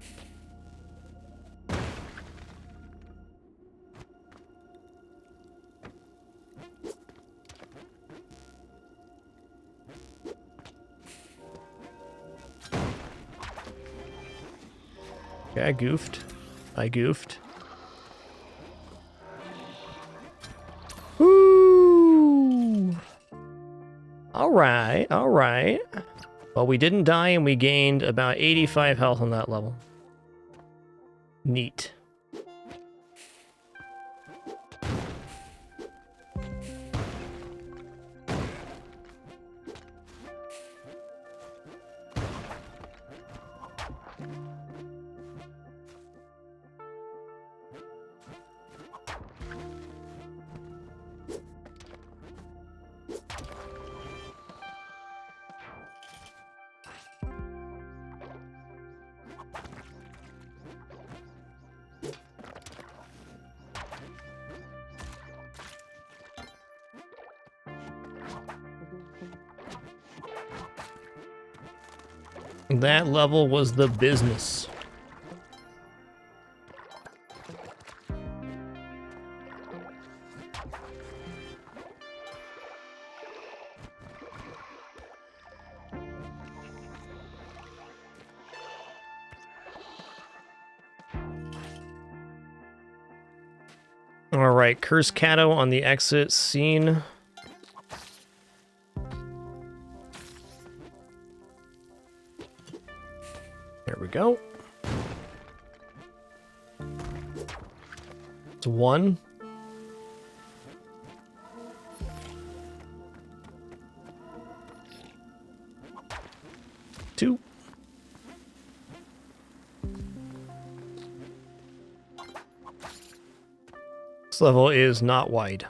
Okay, I goofed. Woo! Alright. Well, we didn't die and we gained about 85 health on that level. Neat. That level was the business. All right, Curse Cato on the exit scene. There we go. It's 1. Two. This level is not wide.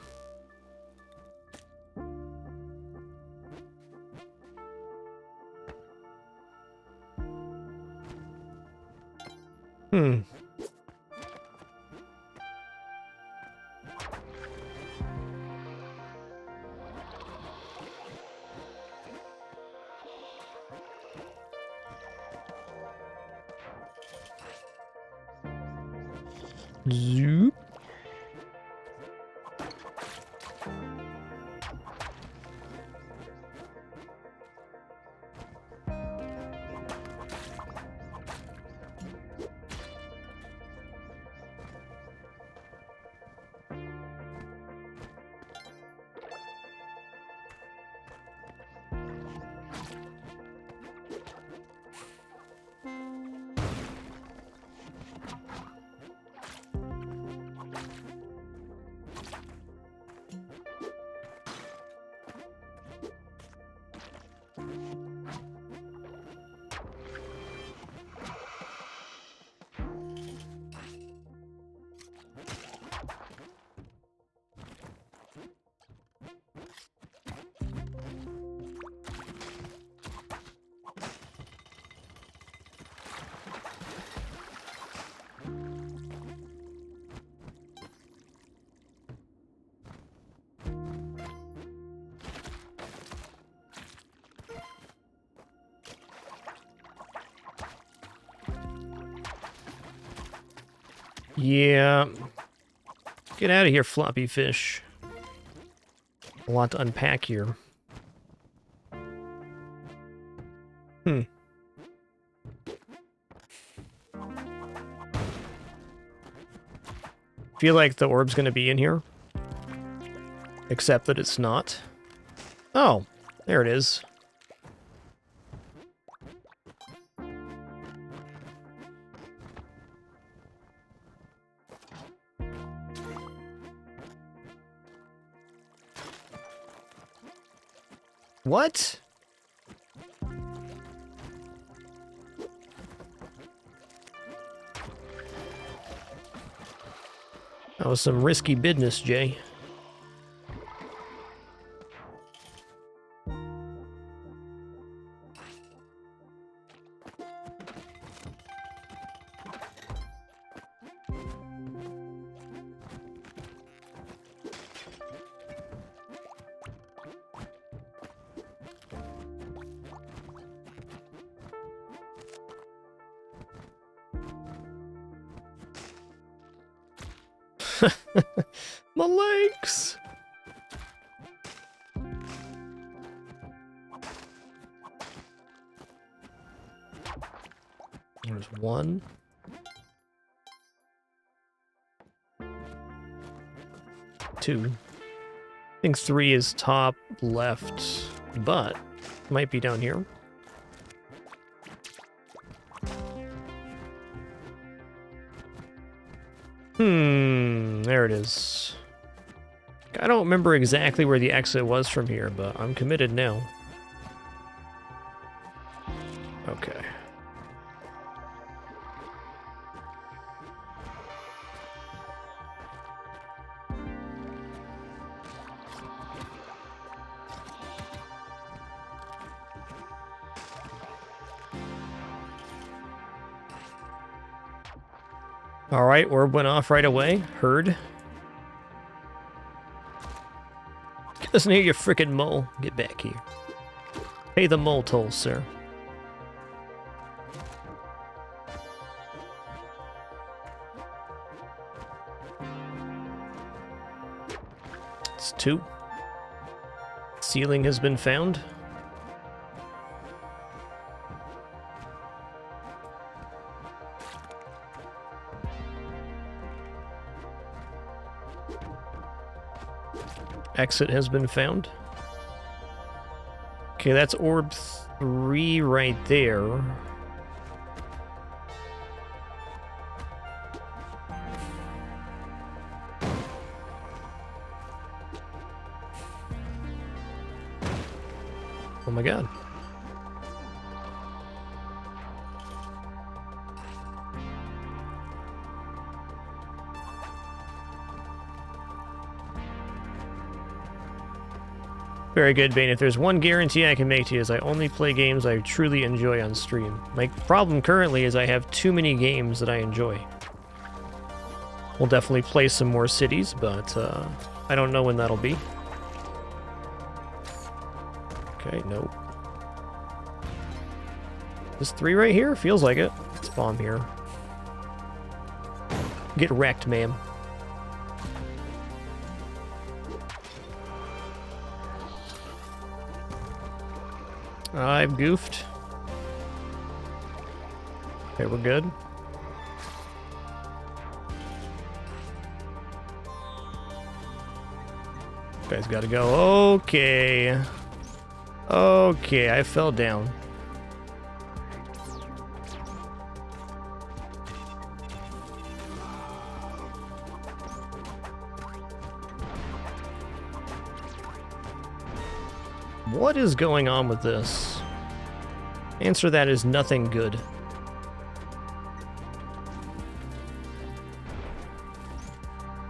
Zoop. Yeah. Get out of here, floppy fish. A lot to unpack here. Feel like the orb's gonna be in here. Except that it's not. Oh, there it is. What? That was some risky business, Jay. My legs! There's one. Two. I think 3 is top left, but might be down here. There it is. I don't remember exactly where the exit was from here, but I'm committed now. Okay. Alright, orb went off right away. Heard. Listen here, you frickin' mole. Get back here. Pay the mole toll, sir. It's 2. Ceiling has been found. Exit has been found. Okay, that's orb 3 right there. Oh my god. Very good, Bane. If there's one guarantee I can make to you is I only play games I truly enjoy on stream. My problem currently is I have too many games that I enjoy. We'll definitely play some more cities, but I don't know when that'll be. Okay, nope. This 3 right here? Feels like it. Let's bomb here. Get wrecked, ma'am. I've goofed. Okay, we're good. Guys gotta go. Okay. Okay, I fell down. What is going on with this? Answer that is nothing good.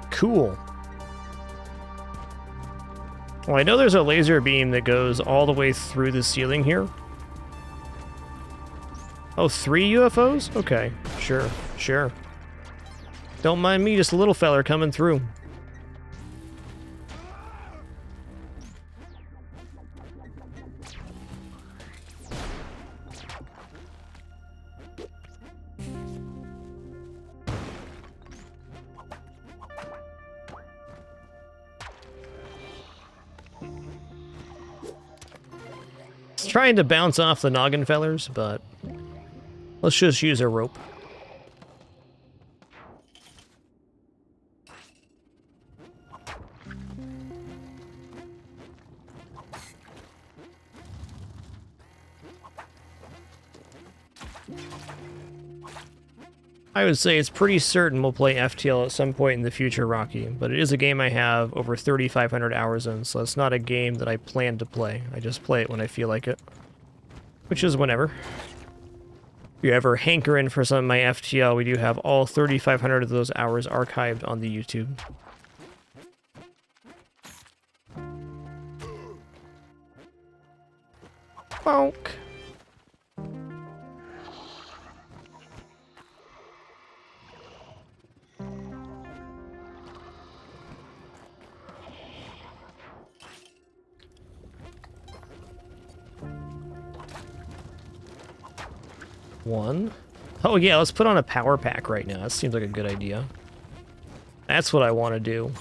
Cool. Well, I know there's a laser beam that goes all the way through the ceiling here. Oh, 3 UFOs? Okay, sure, sure. Don't mind me, just a little feller coming through. It's trying to bounce off the noggin fellers, but let's just use a rope. I would say it's pretty certain we'll play FTL at some point in the future, Rocky, but it is a game I have over 3,500 hours in, so it's not a game that I plan to play. I just play it when I feel like it, which is whenever. If you ever hankering for some of my FTL, we do have all 3,500 of those hours archived on the YouTube. Bonk. One. Oh yeah, let's put on a power pack right now. That seems like a good idea. That's what I want to do.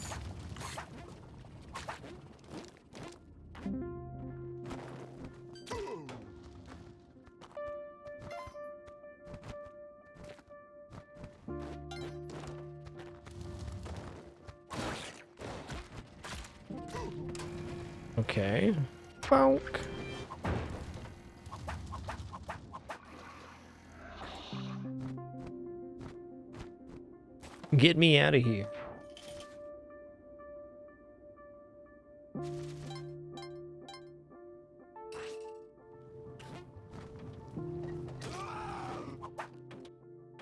Okay. Bonk. Get me out of here.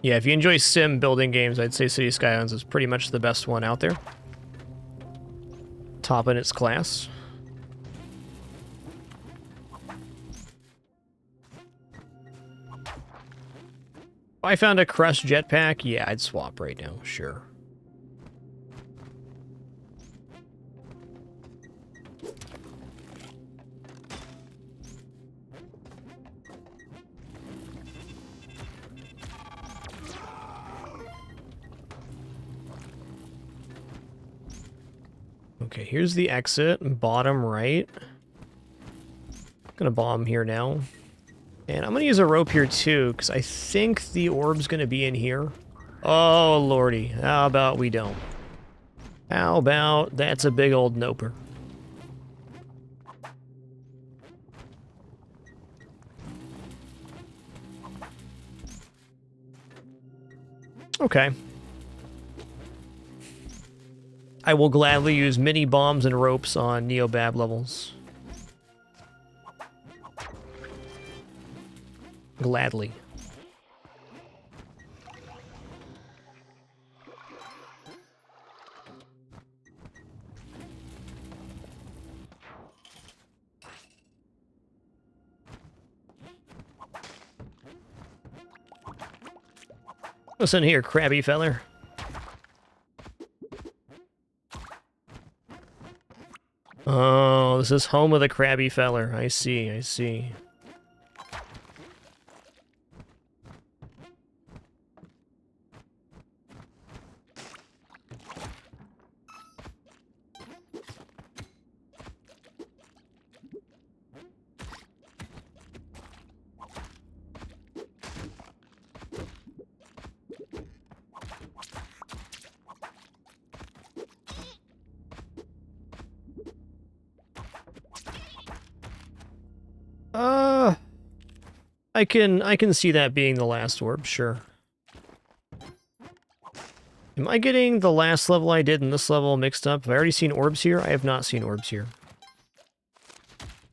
Yeah, if you enjoy sim building games, I'd say City Skylines is pretty much the best one out there. Top in its class. If I found a crushed jetpack, yeah, I'd swap right now, sure. Okay, here's the exit, bottom right. I'm gonna bomb here now. And I'm gonna use a rope here too, because I think the orb's gonna be in here. Oh lordy, how about we don't? How about that's a big old noper? Okay. I will gladly use mini bombs and ropes on Neobab levels. Gladly. Listen here, crabby feller. Oh, this is home of the crabby feller. I see, I see. I can see that being the last orb, sure. Am I getting the last level I did and this level mixed up? Have I already seen orbs here? I have not seen orbs here.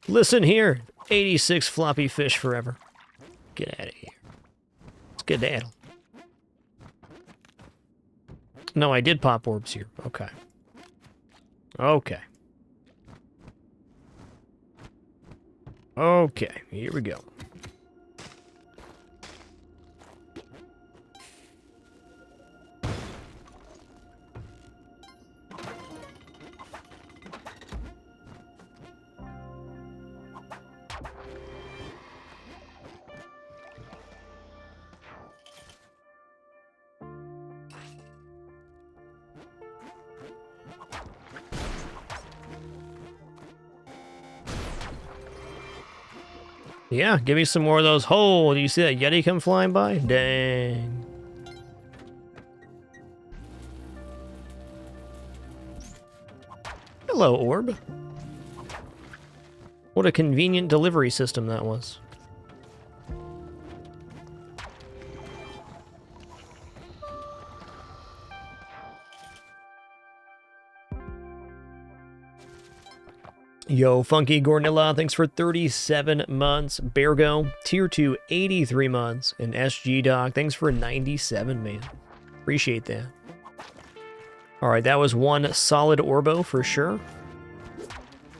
Listen here, 86 floppy fish forever. Get out of here. Skedaddle. No, I did pop orbs here. Okay. Okay. Okay, here we go. Yeah, give me some more of those. Oh, do you see that Yeti come flying by? Dang. Hello, orb. What a convenient delivery system that was. Yo, Funky Gornilla, thanks for 37 months. Beargo, Tier 2, 83 months. And SG Dog, thanks for 97, man. Appreciate that. Alright, that was one solid Orbo for sure.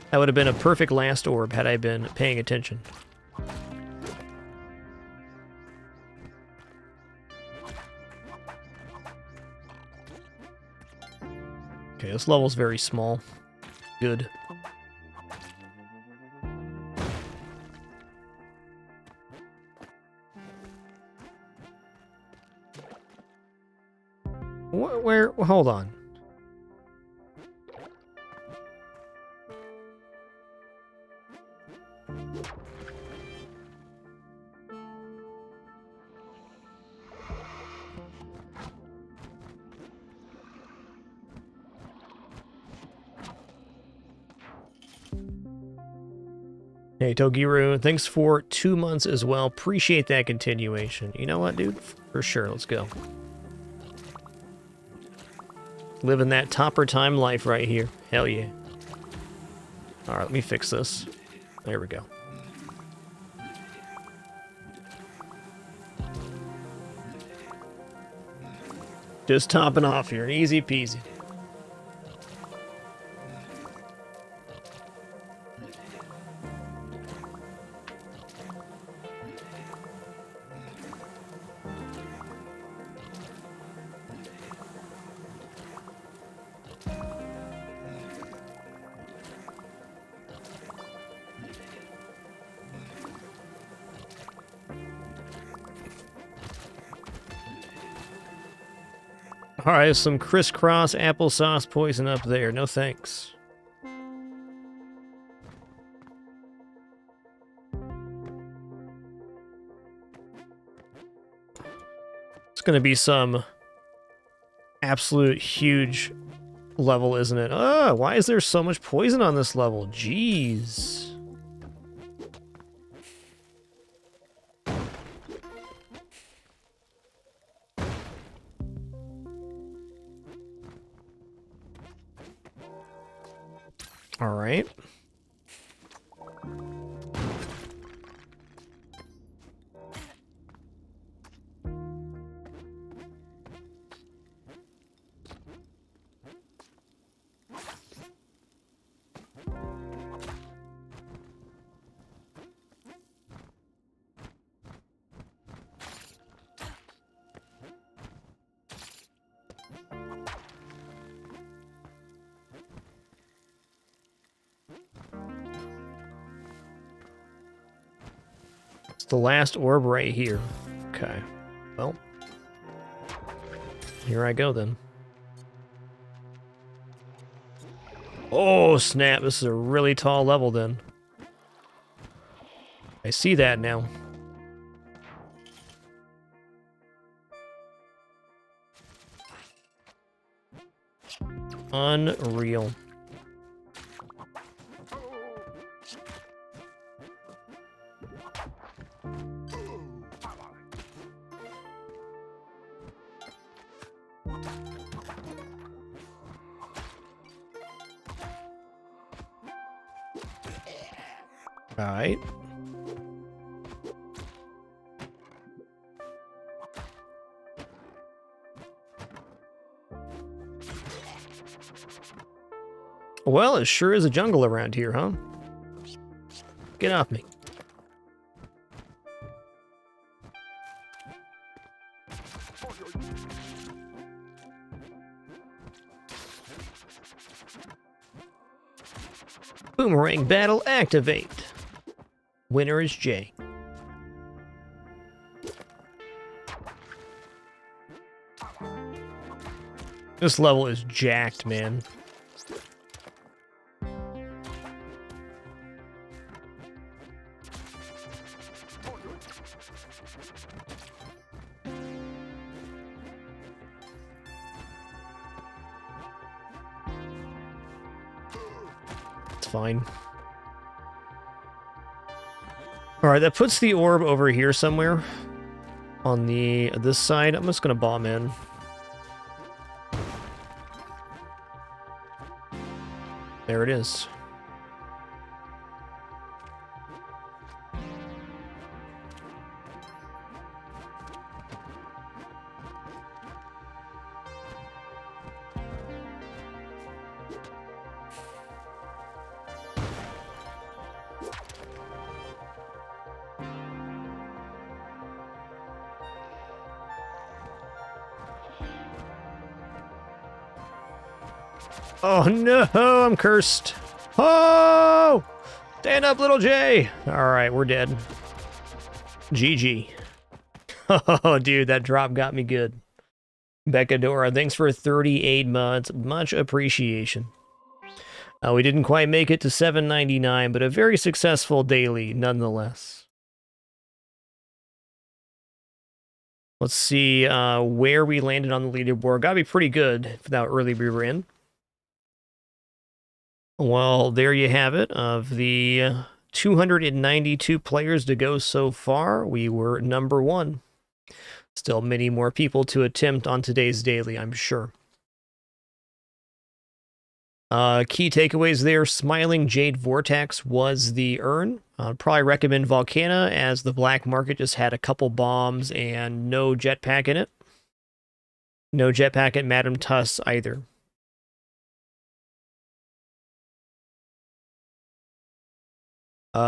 That would have been a perfect last orb had I been paying attention. Okay, this level's very small. Good. Where hold on. Hey, Togiru, thanks for 2 months as well. Appreciate that continuation. You know what, dude? For sure, let's go. Living that topper time life right here. Hell yeah. Alright, let me fix this. There we go. Just topping off here. Easy peasy. Alright, some crisscross applesauce poison up there. No thanks. It's gonna be some absolute huge level, isn't it? Ah, why is there so much poison on this level? Jeez. All right. It's the last orb right here. Okay. Well, here I go then. Oh, snap. This is a really tall level then. I see that now. Unreal. All right. Well, it sure is a jungle around here, huh? Get off me. Boomerang battle activate. Winner is Jay. This level is jacked, man. fine. Alright, that puts the orb over here somewhere. On this side. I'm just gonna bomb in. There it is. Oh no, I'm cursed. Oh! Stand up, little J! Alright, we're dead. GG. Oh, dude, that drop got me good. Beccadora, thanks for 38 months. Much appreciation. We didn't quite make it to $7.99, but a very successful daily nonetheless. Let's see where we landed on the leaderboard. Gotta be pretty good for how early we were in. Well, there you have it. Of the 292 players to go so far, we were number 1. Still many more people to attempt on today's daily, I'm sure. Key takeaways there. Smiling Jade Vortex was the earn. I'd probably recommend Volcana, as the black market just had a couple bombs and no jetpack in it. No jetpack at Madame Tuss either.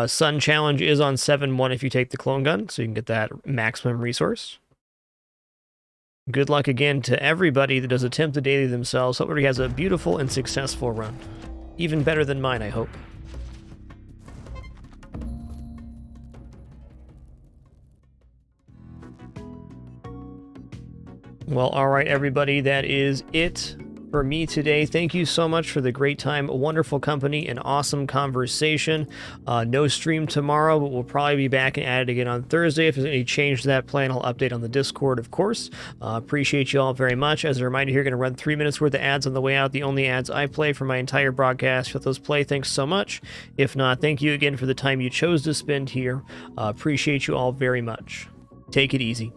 Sun Challenge is on 7-1 if you take the clone gun, so you can get that maximum resource. Good luck again to everybody that does attempt the daily themselves. Hope everybody has a beautiful and successful run. Even better than mine, I hope. Well, alright everybody, that is it for me today. Thank you so much for the great time, wonderful company, and awesome conversation. No stream tomorrow, but we'll probably be back and at it again on Thursday. If there's any change to that plan, I'll update on the Discord, of course. Appreciate you all very much. As a reminder here, going to run 3 minutes worth of ads on the way out. The only ads I play for my entire broadcast. If those play, thanks so much. If not, thank you again for the time you chose to spend here. Appreciate you all very much. Take it easy.